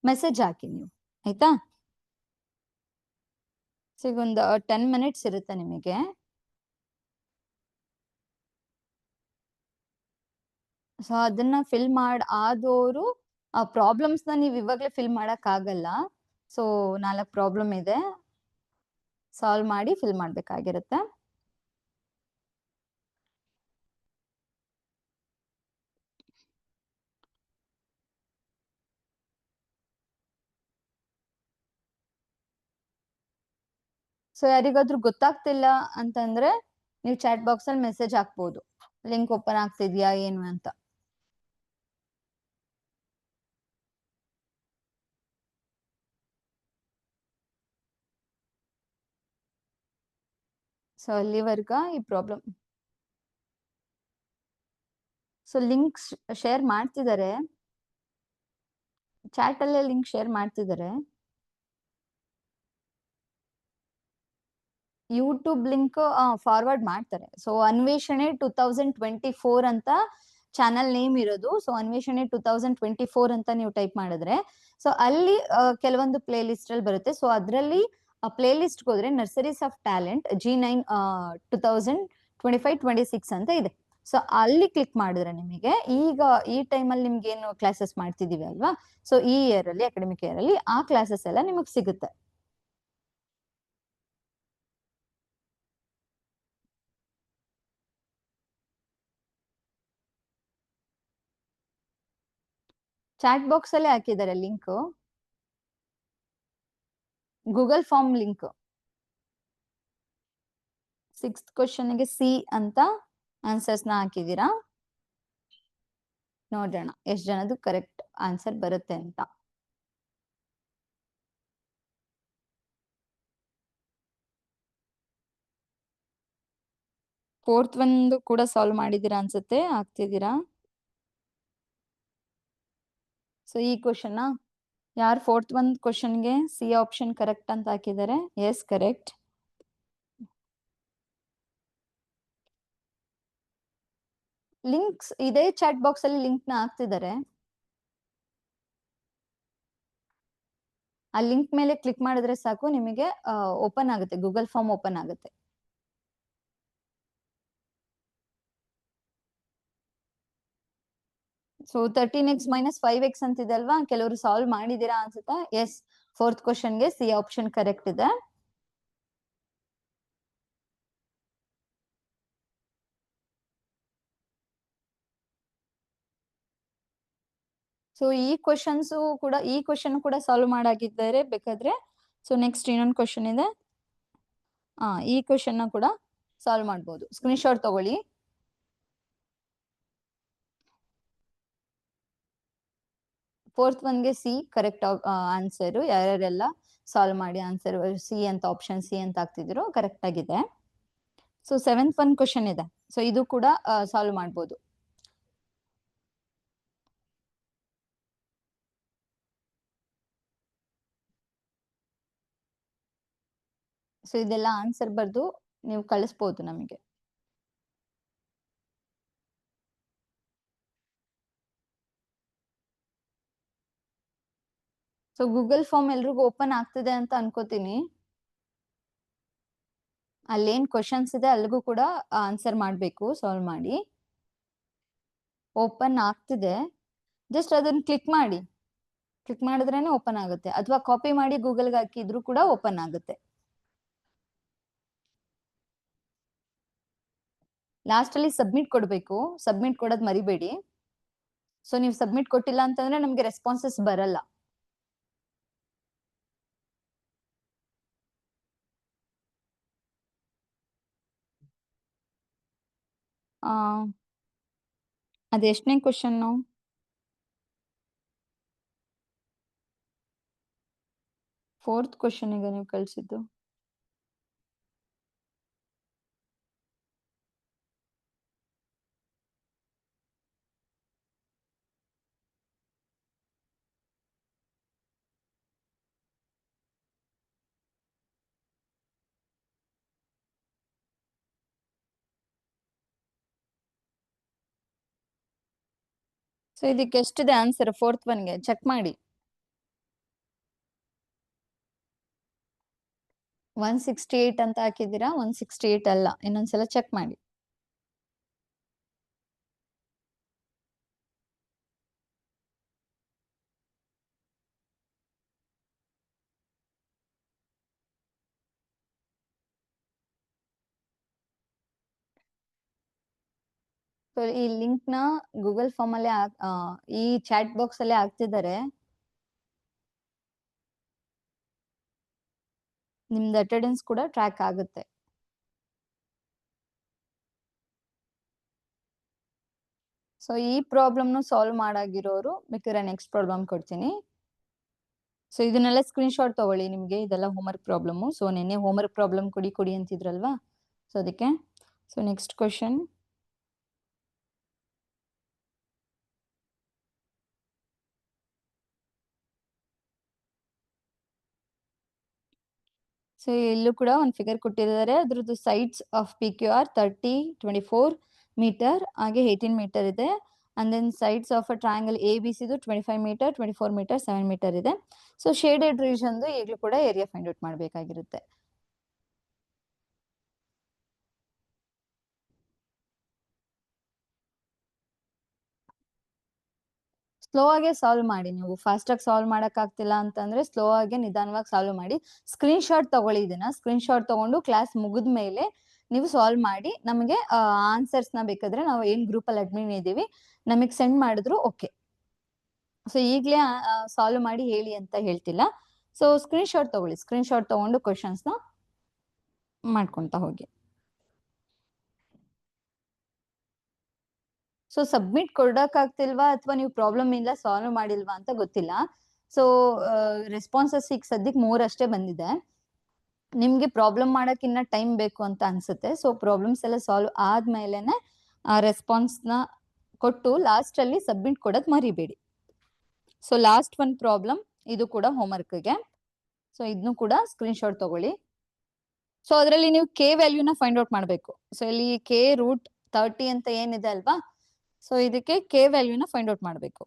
ಮೆಸೇಜ್ ಹಾಕಿ ನೀವು, ಆಯ್ತಾ. ಸೊ ಈಗ ಒಂದು 10 ಮಿನಿಟ್ಸ್ ಇರುತ್ತೆ ನಿಮಗೆ. ಸೊ ಅದನ್ನ ಫಿಲ್ ಆದೋರು ಆ ಪ್ರಾಬ್ಲಮ್ಸ್ ನ ನೀವು ಇವಾಗ್ಲೇ ಫಿಲ್ ಮಾಡಕ್ ಆಗಲ್ಲ. ಸೊ 4 ಪ್ರಾಬ್ಲಮ್ ಇದೆ, ಸಾಲ್ವ್ ಮಾಡಿ ಫಿಲ್ ಮಾಡ್ಬೇಕಾಗಿರುತ್ತೆ. ಸೊ ಯಾರಿಗಾದ್ರೂ ಗೊತ್ತಾಗ್ತಿಲ್ಲ ಅಂತಂದ್ರೆ ನೀವು ಚಾಟ್ ಬಾಕ್ಸ್ ಅಲ್ಲಿ ಮೆಸೇಜ್ ಹಾಕ್ಬೋದು, ಲಿಂಕ್ ಓಪನ್ ಆಗ್ತಿದ್ಯಾ ಏನು ಅಂತ. ಸೊ ಅಲ್ಲಿವರ್ಗ ಈ ಪ್ರಾಬ್ಲಮ್. ಸೊ ಲಿಂಕ್ ಶೇರ್ ಮಾಡ್ತಿದ್ದಾರೆ, ಚಾಟ್ ಅಲ್ಲೇ ಲಿಂಕ್ ಶೇರ್ ಮಾಡ್ತಿದ್ದಾರೆ. ಯೂಟ್ಯೂಬ್ ಲಿಂಕ್ ಫಾರ್ವರ್ಡ್ ಮಾಡ್ತಾರೆ. ಸೊ ಅನ್ವೇಷಣೆ 2024 ಅಂತ ಚಾನಲ್ ನೇಮ್ ಇರೋದು. ಸೊ ಅನ್ವೇಷಣೆ 2024 ಅಂತ ನೀವು ಟೈಪ್ ಮಾಡಿದ್ರೆ ಸೊ ಅಲ್ಲಿ ಕೆಲವೊಂದು ಪ್ಲೇ ಲಿಸ್ಟ್ ಅಲ್ಲಿ ಬರುತ್ತೆ. ಸೊ ಅದರಲ್ಲಿ ಪ್ಲೇ ಲಿಸ್ಟ್ ಹೋದ್ರೆ ನರ್ಸರೀಸ್ ಆಫ್ ಟ್ಯಾಲೆಂಟ್ G9 2025-26 ಅಂತ ಇದೆ. ಸೊ ಅಲ್ಲಿ ಕ್ಲಿಕ್ ಮಾಡಿದ್ರೆ ನಿಮಗೆ ಈಗ ಈ ಟೈಮ್ ಅಲ್ಲಿ ನಿಮ್ಗೆ ಏನು ಕ್ಲಾಸಸ್ ಮಾಡ್ತಿದೀವಿ ಅಲ್ವಾ, ಸೊ ಈ ಇಯರ್ ಅಲ್ಲಿ ಅಕಾಡೆಮಿಕ್ ಇಯರ್ ಅಲ್ಲಿ ಆ ಕ್ಲಾಸಸ್ ಎಲ್ಲ ನಿಮಗ್ ಸಿಗುತ್ತೆ. ಚಾಟ್ ಬಾಕ್ಸ್ ಅಲ್ಲೇ ಹಾಕಿದ್ದಾರೆ link, Google form link. 6th ಕ್ವಶನ್ಗೆ ಸಿ ಅಂತ ಆನ್ಸರ್ಸ್ ನ ಹಾಕಿದೀರಾ, ನೋಡೋಣ ಎಷ್ಟು ಜನದ್ದು ಕರೆಕ್ಟ್ ಆನ್ಸರ್ ಬರುತ್ತೆ ಅಂತ. 4th ಒಂದು ಕೂಡ ಸಾಲ್ವ್ ಮಾಡಿದ್ದೀರಾ ಅನ್ಸುತ್ತೆ, ಆಗ್ತಿದ್ದೀರಾ? ಸೊ ಈ ಕ್ವಶನ್ ಯಾರು 4th ಒಂದು ಕ್ವಶನ್ಗೆ ಸಿ ಆಪ್ಷನ್ ಕರೆಕ್ಟ್ ಅಂತ ಹಾಕಿದ್ದಾರೆ? Yes, correct. ಲಿಂಕ್ಸ್ ಇದೇ ಚಾಟ್ ಬಾಕ್ಸ್ ಅಲ್ಲಿ ಲಿಂಕ್ ನ ಹಾಕ್ತಿದ್ದಾರೆ. ಆ ಲಿಂಕ್ ಮೇಲೆ ಕ್ಲಿಕ್ ಮಾಡಿದ್ರೆ ಸಾಕು, ನಿಮಗೆ ಓಪನ್ ಆಗುತ್ತೆ, ಗೂಗಲ್ ಫಾರ್ಮ್ ಓಪನ್ ಆಗುತ್ತೆ. ಸೊ 13x - 5x ಅಂತಿದೆ ಅಲ್ವಾ, ಕೆಲವರು ಸಾಲ್ವ್ ಮಾಡಿದೀರಾ ಅನ್ಸುತ್ತಾ? ಎಸ್, 4th ಕ್ವಶನ್ಗೆ ಸಿ ಆಪ್ಷನ್ ಕರೆಕ್ಟ್ ಇದೆ. ಸೊ ಈ ಕ್ವಶನ್ ಕೂಡ ಸಾಲ್ವ್ ಮಾಡಾಗಿದ್ದಾರೆ ಬೇಕಾದ್ರೆ. ಸೊ ನೆಕ್ಸ್ಟ್ ಇನ್ನೊಂದು ಕ್ವಶನ್ ಇದೆ, ಈ ಕ್ವಶನ್ ಕೂಡ ಸಾಲ್ವ್ ಮಾಡ್ಬೋದು. ಸ್ಕ್ರೀನ್ ಶಾಟ್ ತಗೊಳ್ಳಿ. 4th ಒನ್ಗೆ ಸಿ ಕರೆಕ್ಟ್ ಆನ್ಸರ್. ಯಾರ್ಯಾರೆಲ್ಲ ಸಾಲ್ವ್ ಮಾಡಿ ಆನ್ಸರ್ ಸಿ ಅಂತ, ಆಪ್ಷನ್ ಸಿ ಅಂತ ಹಾಕ್ತಿದ್ರು, ಕರೆಕ್ಟ್ ಆಗಿದೆ. ಸೊ 7th ಒಂದು ಕ್ವಶನ್ ಇದೆ, ಸೊ ಇದು ಕೂಡ ಸಾಲ್ವ್ ಮಾಡ್ಬೋದು. ಸೊ ಇದೆಲ್ಲ ಆನ್ಸರ್ ಬರ್ದು ನೀವು ಕಳಿಸ್ಬೋದು ನಮಗೆ. ಸೊ ಗೂಗಲ್ ಫಾರ್ಮ್ ಎಲ್ರಿಗೂ ಓಪನ್ ಆಗ್ತಿದೆ ಅಂತ ಅನ್ಕೋತೀನಿ. ಅಲ್ಲೇನ್ ಕ್ವಶನ್ಸ್ ಇದೆ ಅಲ್ಲಿಗೂ ಕೂಡ ಆನ್ಸರ್ ಮಾಡ್ಬೇಕು, ಸಾಲ್ವ್ ಮಾಡಿ. ಓಪನ್ ಆಗ್ತಿದೆ, ಜಸ್ಟ್ ಅದನ್ನ ಕ್ಲಿಕ್ ಮಾಡಿ. ಕ್ಲಿಕ್ ಮಾಡಿದ್ರೇನೆ ಓಪನ್ ಆಗುತ್ತೆ, ಅಥವಾ ಕಾಪಿ ಮಾಡಿ ಗೂಗಲ್ಗೆ ಹಾಕಿದ್ರು ಕೂಡ ಓಪನ್ ಆಗುತ್ತೆ. ಲಾಸ್ಟ್ ಅಲ್ಲಿ ಸಬ್ಮಿಟ್ ಕೊಡ್ಬೇಕು, ಸಬ್ಮಿಟ್ ಕೊಡೋದ್ ಮರಿಬೇಡಿ. ಸೊ ನೀವು ಸಬ್ಮಿಟ್ ಕೊಟ್ಟಿಲ್ಲ ಅಂತಂದ್ರೆ ನಮ್ಗೆ ರೆಸ್ಪಾನ್ಸಸ್ ಬರಲ್ಲ. ಅದೆಷ್ಟನೇ ಕ್ವಶನ್? 4th ಕ್ವಶನ್ ಈಗ ನೀವು ಕಳ್ಸಿದ್ದು. ಸೊ ಇದಕ್ಕೆ ಎಷ್ಟಿದೆ ಆನ್ಸರ್ 4th ಒನ್ಗೆ ಚೆಕ್ ಮಾಡಿ. 168 ಅಂತ ಹಾಕಿದ್ದೀರಾ, 168 ಅಲ್ಲ, ಇನ್ನೊಂದ್ಸಲ ಚೆಕ್ ಮಾಡಿ. ಸೊ ಈ ಲಿಂಕ್ ನ ಗೂಗಲ್ ಫಾರ್ಮ್ ಅಲ್ಲೇ ಈ ಚಾಟ್ ಬಾಕ್ಸ್ ಅಲ್ಲೇ ಹಾಕ್ತಿದ್ದಾರೆ. ನಿಮ್ದು ಅಟೆಂಡೆನ್ಸ್ ಕೂಡ ಟ್ರ್ಯಾಕ್ ಆಗುತ್ತೆ. ಸೊ ಈ ಪ್ರಾಬ್ಲಮ್ನು ಸಾಲ್ವ್ ಮಾಡಾಗಿರೋರು ಬೇಕಾದ್ರೆ ನೆಕ್ಸ್ಟ್ ಪ್ರಾಬ್ಲಮ್ ಕೊಡ್ತೀನಿ. ಸೊ ಇದನ್ನೆಲ್ಲ ಸ್ಕ್ರೀನ್ ಶಾಟ್ ತಗೊಳ್ಳಿ, ನಿಮ್ಗೆ ಇದೆಲ್ಲ ಹೋಮ್ವರ್ಕ್ ಪ್ರಾಬ್ಲಮ್. ಸೊ ನಿನ್ನೆ ಹೋಮ್ವರ್ಕ್ ಪ್ರಾಬ್ಲಮ್ ಕೊಡಿ ಅಂತಿದ್ರಲ್ವಾ, ಸೊ ಅದಕ್ಕೆ. ಸೊ ನೆಕ್ಸ್ಟ್ ಕ್ವಶನ್, ಸೊ ಇಲ್ಲೂ ಕೂಡ ಒಂದು ಫಿಗರ್ ಕೊಟ್ಟಿದ್ದಾರೆ, ಅದ್ರದ್ದು ಸೈಡ್ಸ್ ಆಫ್ PQR 30, 24 ಮೀಟರ್, ಹಾಗೆ 18 ಮೀಟರ್ ಇದೆ. And then sides of a triangle ABC 25 metre, 24 metre, 7 metre ಇದೆ. ಸೊ ಶೇಡೆಡ್ ರೀಜನ್ ಈಗಲೂ ಕೂಡ ಏರಿಯಾ ಫೈಂಡ್ ಔಟ್ ಮಾಡಬೇಕಾಗಿರುತ್ತೆ. ಸ್ಲೋ ಆಗಿ ಸಾಲ್ವ್ ಮಾಡಿ. ನೀವು ಫಾಸ್ಟ್ ಆಗಿ ಸಾಲ್ವ್ ಮಾಡಕ್ ಆಗ್ತಿಲ್ಲ ಅಂತಂದ್ರೆ ಸ್ಲೋ ಆಗಿ ನಿಧಾನವಾಗಿ ಸಾಲ್ವ್ ಮಾಡಿ. ಸ್ಕ್ರೀನ್ ಶಾಟ್ ತಗೊಳ್ಳಿ, ಇದನ್ನ ಸ್ಕ್ರೀನ್ ಶಾಟ್ ತಗೊಂಡು ಕ್ಲಾಸ್ ಮುಗಿದ ಮೇಲೆ ನೀವು ಸಾಲ್ವ್ ಮಾಡಿ ನಮಗೆ ಆನ್ಸರ್ಸ್ ನ ಬೇಕಾದ್ರೆ ನಾವು ಏನ್ ಗ್ರೂಪ್ ಅಲ್ಲಿ ಅಡ್ಮಿನ್ ಇದೀವಿ ನಮಗೆ ಸೆಂಡ್ ಮಾಡಿದ್ರು ಓಕೆ. ಸೊ ಈಗ್ಲೇ ಸಾಲ್ವ್ ಮಾಡಿ ಹೇಳಿ ಅಂತ ಹೇಳ್ತಿಲ್ಲ. ಸೊ ಸ್ಕ್ರೀನ್ ಶಾಟ್ ತಗೊಳ್ಳಿ, ಸ್ಕ್ರೀನ್ ಶಾಟ್ ತಗೊಂಡು ಕ್ವಶನ್ಸ್ ನ ಮಾಡ್ಕೊಂತ ಹೋಗಿ. ಸೊ ಸಬ್ಮಿಟ್ ಕೊಡಕ್ ಆಗ್ತಿಲ್ವಾ ಅಥವಾ ನೀವು ಪ್ರಾಬ್ಲಮ್ ಇಲ್ಲ ಸಾಲ್ವ್ ಮಾಡಿಲ್ವಾ ಅಂತ ಗೊತ್ತಿಲ್ಲ. ಸೊ ರೆಸ್ಪಾನ್ಸಸ್ ಈಗ ಸದ್ಯಕ್ಕೆ 3 ಅಷ್ಟೇ ಬಂದಿದೆ. ನಿಮ್ಗೆ ಪ್ರಾಬ್ಲಮ್ ಮಾಡಕ್ ಇನ್ನ ಟೈಮ್ ಬೇಕು ಅಂತ ಅನ್ಸುತ್ತೆ. ಸೊ ಪ್ರಾಬ್ಲಮ್ಸ್ ಎಲ್ಲ ಸಾಲ್ವ್ ಆದ್ಮೇಲೆನೆ ಆ ರೆಸ್ಪಾನ್ಸ್ ನ ಕೊಟ್ಟು ಲಾಸ್ಟ್ ಅಲ್ಲಿ ಸಬ್ಮಿಟ್ ಕೊಡೋದ್ ಮರಿಬೇಡಿ. ಸೊ ಲಾಸ್ಟ್ ಒನ್ ಪ್ರಾಬ್ಲಮ್, ಇದು ಕೂಡ ಹೋಮ್ವರ್ಕ್ ಗೆ. ಸೊ ಇದನ್ನು ಕೂಡ ಸ್ಕ್ರೀನ್ ಶಾಟ್ ತಗೊಳ್ಳಿ. ಸೊ ಅದರಲ್ಲಿ ನೀವು ಕೆ ವ್ಯಾಲ್ಯೂನ ಫೈಂಡ್ ಔಟ್ ಮಾಡಬೇಕು. ಸೊ ಇಲ್ಲಿ √30 ಅಂತ ಏನಿದೆ ಅಲ್ವಾ, ಸೊ ಇದಕ್ಕೆ ಕೆ ವ್ಯಾಲ್ಯೂನ ಫೈಂಡ್ ಔಟ್ ಮಾಡಬೇಕು.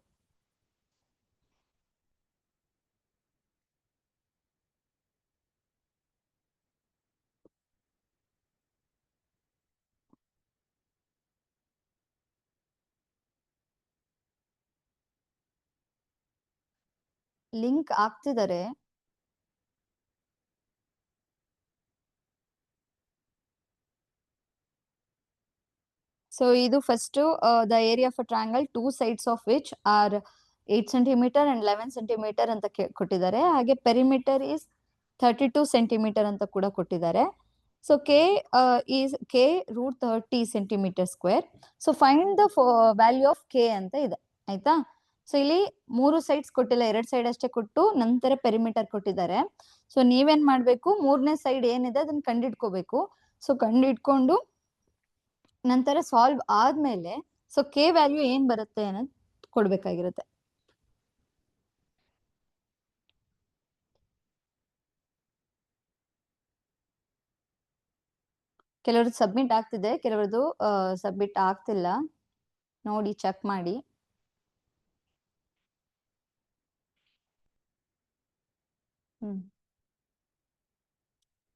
ಲಿಂಕ್ ಆಗ್ತಿದ್ದಾರೆ. ಸೊ ಇದು first the area of a triangle 2 sides of which are 8 centimeter and 11 centimeter ಅಂತ ಕೊಟ್ಟಿದ್ದಾರೆ. ಹಾಗೆ ಪೆರಿಮೀಟರ್ is 32 centimeter ಅಂತ ಕೂಡ ಕೊಟ್ಟಿದ್ದಾರೆ. So is k √30 centimeter square. So find the value of k ಅಂತ ಇದೆ, ಆಯ್ತಾ. ಸೊ ಇಲ್ಲಿ 3 ಸೈಡ್ಸ್ ಕೊಟ್ಟಿಲ್ಲ, 2 ಸೈಡ್ ಅಷ್ಟೇ ಕೊಟ್ಟು ನಂತರ ಪೆರಿಮೀಟರ್ ಕೊಟ್ಟಿದ್ದಾರೆ. ಸೊ ನೀವೇನ್ ಮಾಡ್ಬೇಕು, 3ನೇ ಸೈಡ್ ಏನಿದೆ ಅದನ್ನ ಕಂಡಿಡ್ಕೋಬೇಕು. ಸೊ ಕಂಡಿಡ್ಕೊಂಡು ನಂತರ ಸಾಲ್ವ್ ಆದ್ಮೇಲೆ ಸೊ ಕೆ ವ್ಯಾಲ್ಯೂ ಏನ್ ಬರುತ್ತೆ ಅನ್ನೋದು ಕೊಡ್ಬೇಕಾಗಿರುತ್ತೆ. ಕೆಲವ್ರದ್ದು ಸಬ್ಮಿಟ್ ಆಗ್ತಿದೆ, ಕೆಲವ್ರದ್ದು ಸಬ್ಮಿಟ್ ಆಗ್ತಿಲ್ಲ. ನೋಡಿ ಚೆಕ್ ಮಾಡಿ.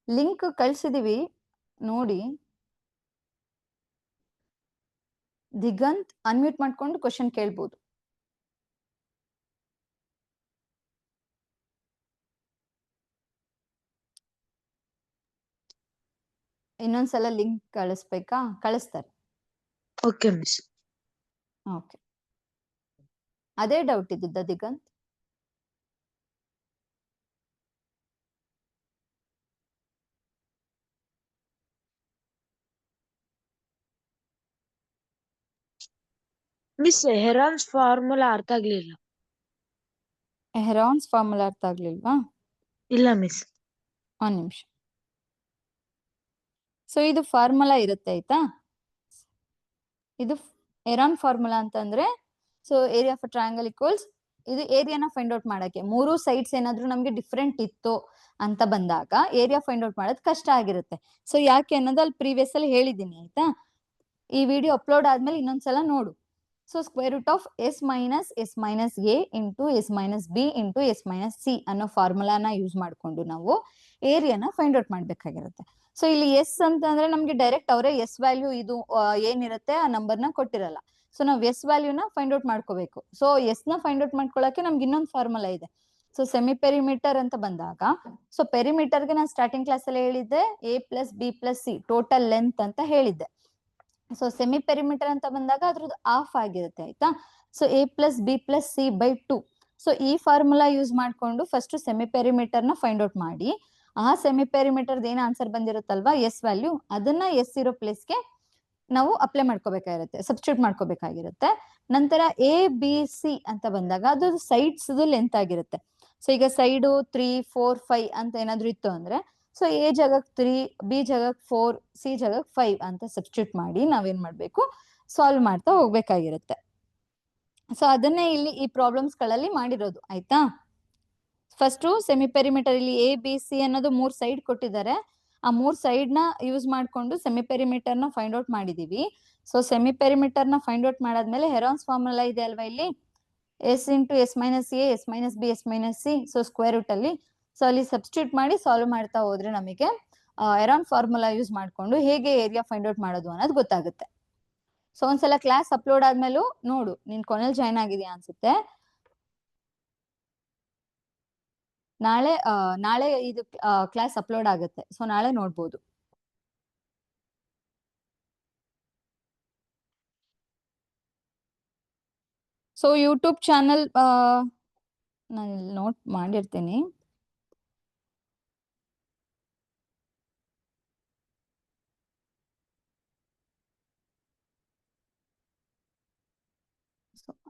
ಲಿಂಕ್ ಕಳ್ಸಿದೀವಿ ನೋಡಿ. ದಿಗಂತ್ ಅನ್ಮ್ಯೂಟ್ ಮಾಡ್ಕೊಂಡು ಕ್ವಶನ್ ಕೇಳ್ಬೋದು. ಇನ್ನೊಂದ್ಸಲ ಲಿಂಕ್ ಕಳಿಸ್ಬೇಕಾ? ಕಳಿಸ್ತಾರೆ. Okay miss. ಓಕೆ, ಅದೇ ಡೌಟ್ ಇದ್ದಿದ್ದ ದಿಗಂತ್? ಮಿಸ್ ಹೆರಾನ್ಸ್ ಫಾರ್ಮುಲಾ ಅರ್ಥ ಆಗ್ಲಿಲ್ಲ. ಹೆರಾನ್ಸ್ ಫಾರ್ಮುಲಾ ಅರ್ಥ ಆಗ್ಲಿಲ್ವಾ? ಇಲ್ಲ ಮಿಸ್. ಒಂದ್ ನಿಮಿಷ. ಸೊ ಇದು ಫಾರ್ಮುಲಾ ಇರುತ್ತೆ, ಆಯ್ತಾ. ಇದು ಹೆರಾನ್ ಫಾರ್ಮುಲಾ ಅಂತಂದ್ರೆ, so area of triangle equals, ಇದು ಏರಿಯಾನ ಫೈಂಡ್ ಔಟ್ ಮಾಡಕ್ಕೆ 3 ಸೈಡ್ಸ್ ಏನಾದ್ರೂ ನಮ್ಗೆ ಡಿಫ್ರೆಂಟ್ ಇತ್ತು ಅಂತ ಬಂದಾಗ ಏರಿಯಾ ಫೈಂಡ್ ಔಟ್ ಮಾಡೋದು ಕಷ್ಟ ಆಗಿರುತ್ತೆ. ಸೊ ಯಾಕೆ ಅನ್ನೋದು ಅಲ್ಲಿ ಪ್ರೀವಿಯಸ್ ಅಲ್ಲಿ ಹೇಳಿದ್ದೀನಿ, ಆಯ್ತಾ. ಈ ವಿಡಿಯೋ ಅಪ್ಲೋಡ್ ಆದ್ಮೇಲೆ ಇನ್ನೊಂದ್ಸಲ ನೋಡು. So square root of s minus a into s minus b into s minus c ಅನ್ನೋ ಫಾರ್ಮುಲಾನ ಯೂಸ್ ಮಾಡ್ಕೊಂಡು ನಾವು ಏರಿಯಾನ ಫೈಂಡ್ ಔಟ್ ಮಾಡ್ಬೇಕಾಗಿರುತ್ತೆ. ಸೊ ಇಲ್ಲಿ ಎಸ್ ಅಂತಂದ್ರೆ ನಮ್ಗೆ ಡೈರೆಕ್ಟ್ ಅವರೇ ಎಸ್ ವ್ಯಾಲ್ಯೂ ಇದು ಏನಿರುತ್ತೆ ಆ ನಂಬರ್ನ ಕೊಟ್ಟಿರಲ್ಲ. ಸೊ ನಾವು ಎಸ್ ವ್ಯಾಲ್ಯೂನ ಫೈಂಡ್ ಔಟ್ ಮಾಡ್ಕೋಬೇಕು. ಸೊ ಎಸ್ ನ ಫೈಂಡ್ ಔಟ್ ಮಾಡ್ಕೊಳಕ್ಕೆ ನಮ್ಗೆ ಇನ್ನೊಂದು ಫಾರ್ಮುಲಾ ಇದೆ. ಸೊ ಸೆಮಿ ಪೆರಿಮೀಟರ್ ಅಂತ ಬಂದಾಗ, ಸೊ ಪೆರಿಮೀಟರ್ಗೆ ನಾನು ಸ್ಟಾರ್ಟಿಂಗ್ ಕ್ಲಾಸ್ ಅಲ್ಲಿ ಹೇಳಿದ್ದೆ a plus B plus C total length ಅಂತ ಹೇಳಿದ್ದೆ. ಸೊ ಸೆಮಿ ಪೆರಿಮೀಟರ್ ಅಂತ ಬಂದಾಗ ಅದ್ರದ್ದು ಹಾಫ್ ಆಗಿರುತ್ತೆ, ಆಯ್ತಾ. So a plus B plus C by 2. So ಈ ಫಾರ್ಮುಲಾ ಯೂಸ್ ಮಾಡ್ಕೊಂಡು ಫಸ್ಟ್ ಸೆಮಿ ಪೆರಿಮೀಟರ್ ನ ಫೈಂಡ್ ಔಟ್ ಮಾಡಿ, ಆ ಸೆಮಿ ಪೆರಿಮೀಟರ್ ಏನ್ ಆನ್ಸರ್ ಬಂದಿರುತ್ತಲ್ವಾ ಎಸ್ ವ್ಯಾಲ್ಯೂ, ಅದನ್ನ ಎಸ್ ಇರೋ ಪ್ಲೇಸ್ಗೆ ನಾವು ಅಪ್ಲೈ ಮಾಡ್ಕೋಬೇಕಾಗಿರುತ್ತೆ, ಸಬ್ಸ್ಟಿಟ್ಯೂಟ್ ಮಾಡ್ಕೋಬೇಕಾಗಿರುತ್ತೆ. ನಂತರ ಎ ಬಿ ಸಿ ಅಂತ ಬಂದಾಗ ಅದು ಸೈಡ್ಸ್ ಲೆಂತ್ ಆಗಿರುತ್ತೆ. ಸೊ ಈಗ ಸೈಡು 3, 4, 5 ಅಂತ ಏನಾದ್ರು ಇತ್ತು ಅಂದ್ರೆ, ಸೊ ಎ ಜಾಗಕ್ಕೆ 3, ಬಿ ಜಾಗಕ್ಕೆ 4, ಸಿ ಜಾಗಕ್ಕೆ 5 ಅಂತ ಸಬ್ಸ್ಟಿಟ್ಯೂಟ್ ಮಾಡಿ ನಾವೇನ್ ಮಾಡ್ಬೇಕು, ಸಾಲ್ವ್ ಮಾಡ್ತಾ ಹೋಗ್ಬೇಕಾಗಿರುತ್ತೆ. ಸೊ ಅದನ್ನೇ ಇಲ್ಲಿ ಈ ಪ್ರಾಬ್ಲಮ್ಸ್ ಗಳಲ್ಲಿ ಮಾಡಿರೋದು, ಆಯ್ತಾ. ಫಸ್ಟ್ ಸೆಮಿ ಪೆರಿಮೀಟರ್ ಇಲ್ಲಿ ಎ ಬಿ ಸಿ ಅನ್ನೋದು 3 ಸೈಡ್ ಕೊಟ್ಟಿದ್ದಾರೆ. ಆ 3 ಸೈಡ್ ನ ಯೂಸ್ ಮಾಡ್ಕೊಂಡು ಸೆಮಿ ಪೆರಿಮೀಟರ್ ನ ಫೈಂಡ್ ಔಟ್ ಮಾಡಿದೀವಿ. ಸೊ ಸೆಮಿ ಪೆರಿಮೀಟರ್ ನ ಫೈಂಡ್ ಔಟ್ ಮಾಡಾದ್ಮೇಲೆ ಹೆರಾನ್ಸ್ ಫಾರ್ಮುಲಾ ಇದೆ ಅಲ್ವಾ ಇಲ್ಲಿ, S into S minus A, S minus B, S minus C. So square root ಅಲ್ಲಿ ಸೊ ಅಲ್ಲಿ ಸಬ್ಸ್ಟಿಟ್ಯೂಟ್ ಮಾಡಿ ಸಾಲ್ವ್ ಮಾಡ್ತಾ ಹೋದ್ರೆ ನಮಗೆ ಹೆರಾನ್ ಫಾರ್ಮುಲಾ ಯೂಸ್ ಮಾಡ್ಕೊಂಡು ಹೇಗೆ ಏರಿಯಾ ಫೈಂಡ್ ಔಟ್ ಮಾಡೋದು ಅನ್ನೋದು ಗೊತ್ತಾಗುತ್ತೆ. ಸೊ ಒಂದ್ಸಲ ಕ್ಲಾಸ್ ಅಪ್ಲೋಡ್ ಆದ್ಮೇಲೂ ನೋಡು, ನೀನ್ ಕೊನೆಯಲ್ಲಿ ಜಾಯ್ನ್ ಆಗಿದ್ಯಾ ಅನ್ಸುತ್ತೆ. ನಾಳೆ ಇದು ಕ್ಲಾಸ್ ಅಪ್ಲೋಡ್ ಆಗುತ್ತೆ. ಸೊ ನಾಳೆ ನೋಡ್ಬೋದು. ಸೊ ಯೂಟ್ಯೂಬ್ ಚಾನಲ್ ನಾನು ನೋಟ್ ಮಾಡಿರ್ತೀನಿ.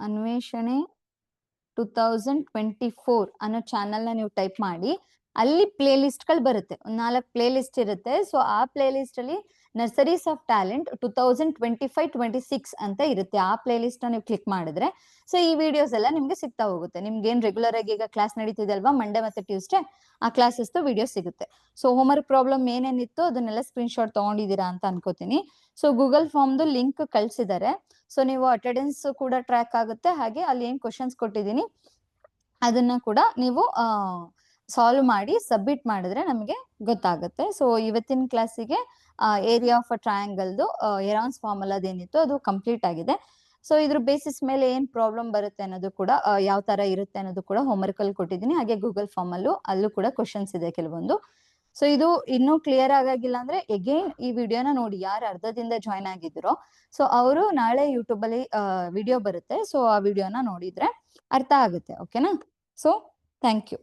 ಅನ್ವೇಷಣೆ 2024 ಅನ್ನೋ ಚಾನಲ್ ನ ನೀವು ಟೈಪ್ ಮಾಡಿ ಅಲ್ಲಿ ಪ್ಲೇ ಲಿಸ್ಟ್ಗಳು ಬರುತ್ತೆ, ಒಂದ್ 4 ಪ್ಲೇ ಲಿಸ್ಟ್ ಇರುತ್ತೆ. ಸೊ ಆ ಪ್ಲೇ ಲಿಸ್ಟ್ ಅಲ್ಲಿ ನರ್ಸರೀಸ್ ಆಫ್ ಟ್ಯಾಲೆಂಟ್ 2025-26 ಅಂತ ಇರುತ್ತೆ. ಆ ಪ್ಲೇ ಲಿಸ್ಟ್ ನೀವು ಕ್ಲಿಕ್ ಮಾಡಿದ್ರೆ ಸೊ ಈ ವಿಡಿಯೋಸ್ ಎಲ್ಲ ನಿಮ್ಗೆ ಸಿಗ್ತಾ ಹೋಗುತ್ತೆ. ನಿಮ್ಗೆ ಏನ್ ರೆಗ್ಯುಲರ್ ಆಗಿ ಈಗ ಕ್ಲಾಸ್ ನಡೀತಿದೆ ಅಲ್ವಾ, ಮಂಡೇ ಮತ್ತೆ ಟ್ಯೂಸ್ಡೇ ಆ ಕ್ಲಾಸಸ್ ವಿಡಿಯೋ ಸಿಗುತ್ತೆ. ಸೊ ಹೋಮ್ವರ್ಕ್ ಪ್ರಾಬ್ಲಮ್ ಏನೇನಿತ್ತು ಅದನ್ನೆಲ್ಲ ಸ್ಕ್ರೀನ್ ಶಾಟ್ ತಗೊಂಡಿದ್ದೀರಾ ಅಂತ ಅನ್ಕೋತೀನಿ. ಸೊ ಗೂಗಲ್ ಫಾರ್ಮ್ದು ಲಿಂಕ್ ಕಳ್ಸಿದ್ದಾರೆ. ಸೊ ನೀವು ಅಟೆಂಡೆನ್ಸ್ ಕೂಡ ಟ್ರ್ಯಾಕ್ ಆಗುತ್ತೆ, ಹಾಗೆ ಅಲ್ಲಿ ಏನ್ ಕ್ವಶನ್ಸ್ ಕೊಟ್ಟಿದ್ದೀನಿ ಅದನ್ನ ಕೂಡ ನೀವು ಸಾಲ್ವ್ ಮಾಡಿ ಸಬ್ಮಿಟ್ ಮಾಡಿದ್ರೆ ನಮಗೆ ಗೊತ್ತಾಗುತ್ತೆ. ಸೊ ಇವತ್ತಿನ ಕ್ಲಾಸಿಗೆ ಏರಿಯಾ ಆಫ್ ಅ ಟ್ರಯಾಂಗಲ್ದು ಎರಾನ್ಸ್ ಫಾರ್ಮುಲಾದೇನಿತ್ತು ಅದು ಕಂಪ್ಲೀಟ್ ಆಗಿದೆ. ಸೊ ಇದ್ರ ಬೇಸಿಸ್ ಮೇಲೆ ಏನ್ ಪ್ರಾಬ್ಲಮ್ ಬರುತ್ತೆ ಅನ್ನೋದು ಕೂಡ ಯಾವ ತರ ಇರುತ್ತೆ ಅನ್ನೋದು ಕೂಡ ಹೋಮ್ವರ್ಕ್ ಅಲ್ಲಿ ಕೊಟ್ಟಿದ್ದೀನಿ. ಹಾಗೆ ಗೂಗಲ್ ಫಾರ್ಮ್ ಅಲ್ಲೂ ಕೂಡ ಕ್ವಶನ್ಸ್ ಇದೆ ಕೆಲವೊಂದು. ಸೊ ಇದು ಇನ್ನೂ ಕ್ಲಿಯರ್ ಆಗಿಲ್ಲ ಅಂದ್ರೆ ಎಗೈನ್ ಈ ವಿಡಿಯೋನ ನೋಡಿ, ಯಾರು ಅರ್ಧದಿಂದ ಜಾಯ್ನ್ ಆಗಿದ್ದೀರೋ ಸೊ ಅವರು ನಾಳೆ ಯೂಟ್ಯೂಬ್ ಅಲ್ಲಿ ವಿಡಿಯೋ ಬರುತ್ತೆ. ಸೊ ಆ ವಿಡಿಯೋನ ನೋಡಿದ್ರೆ ಅರ್ಥ ಆಗುತ್ತೆ. ಓಕೆನಾ? So thank you.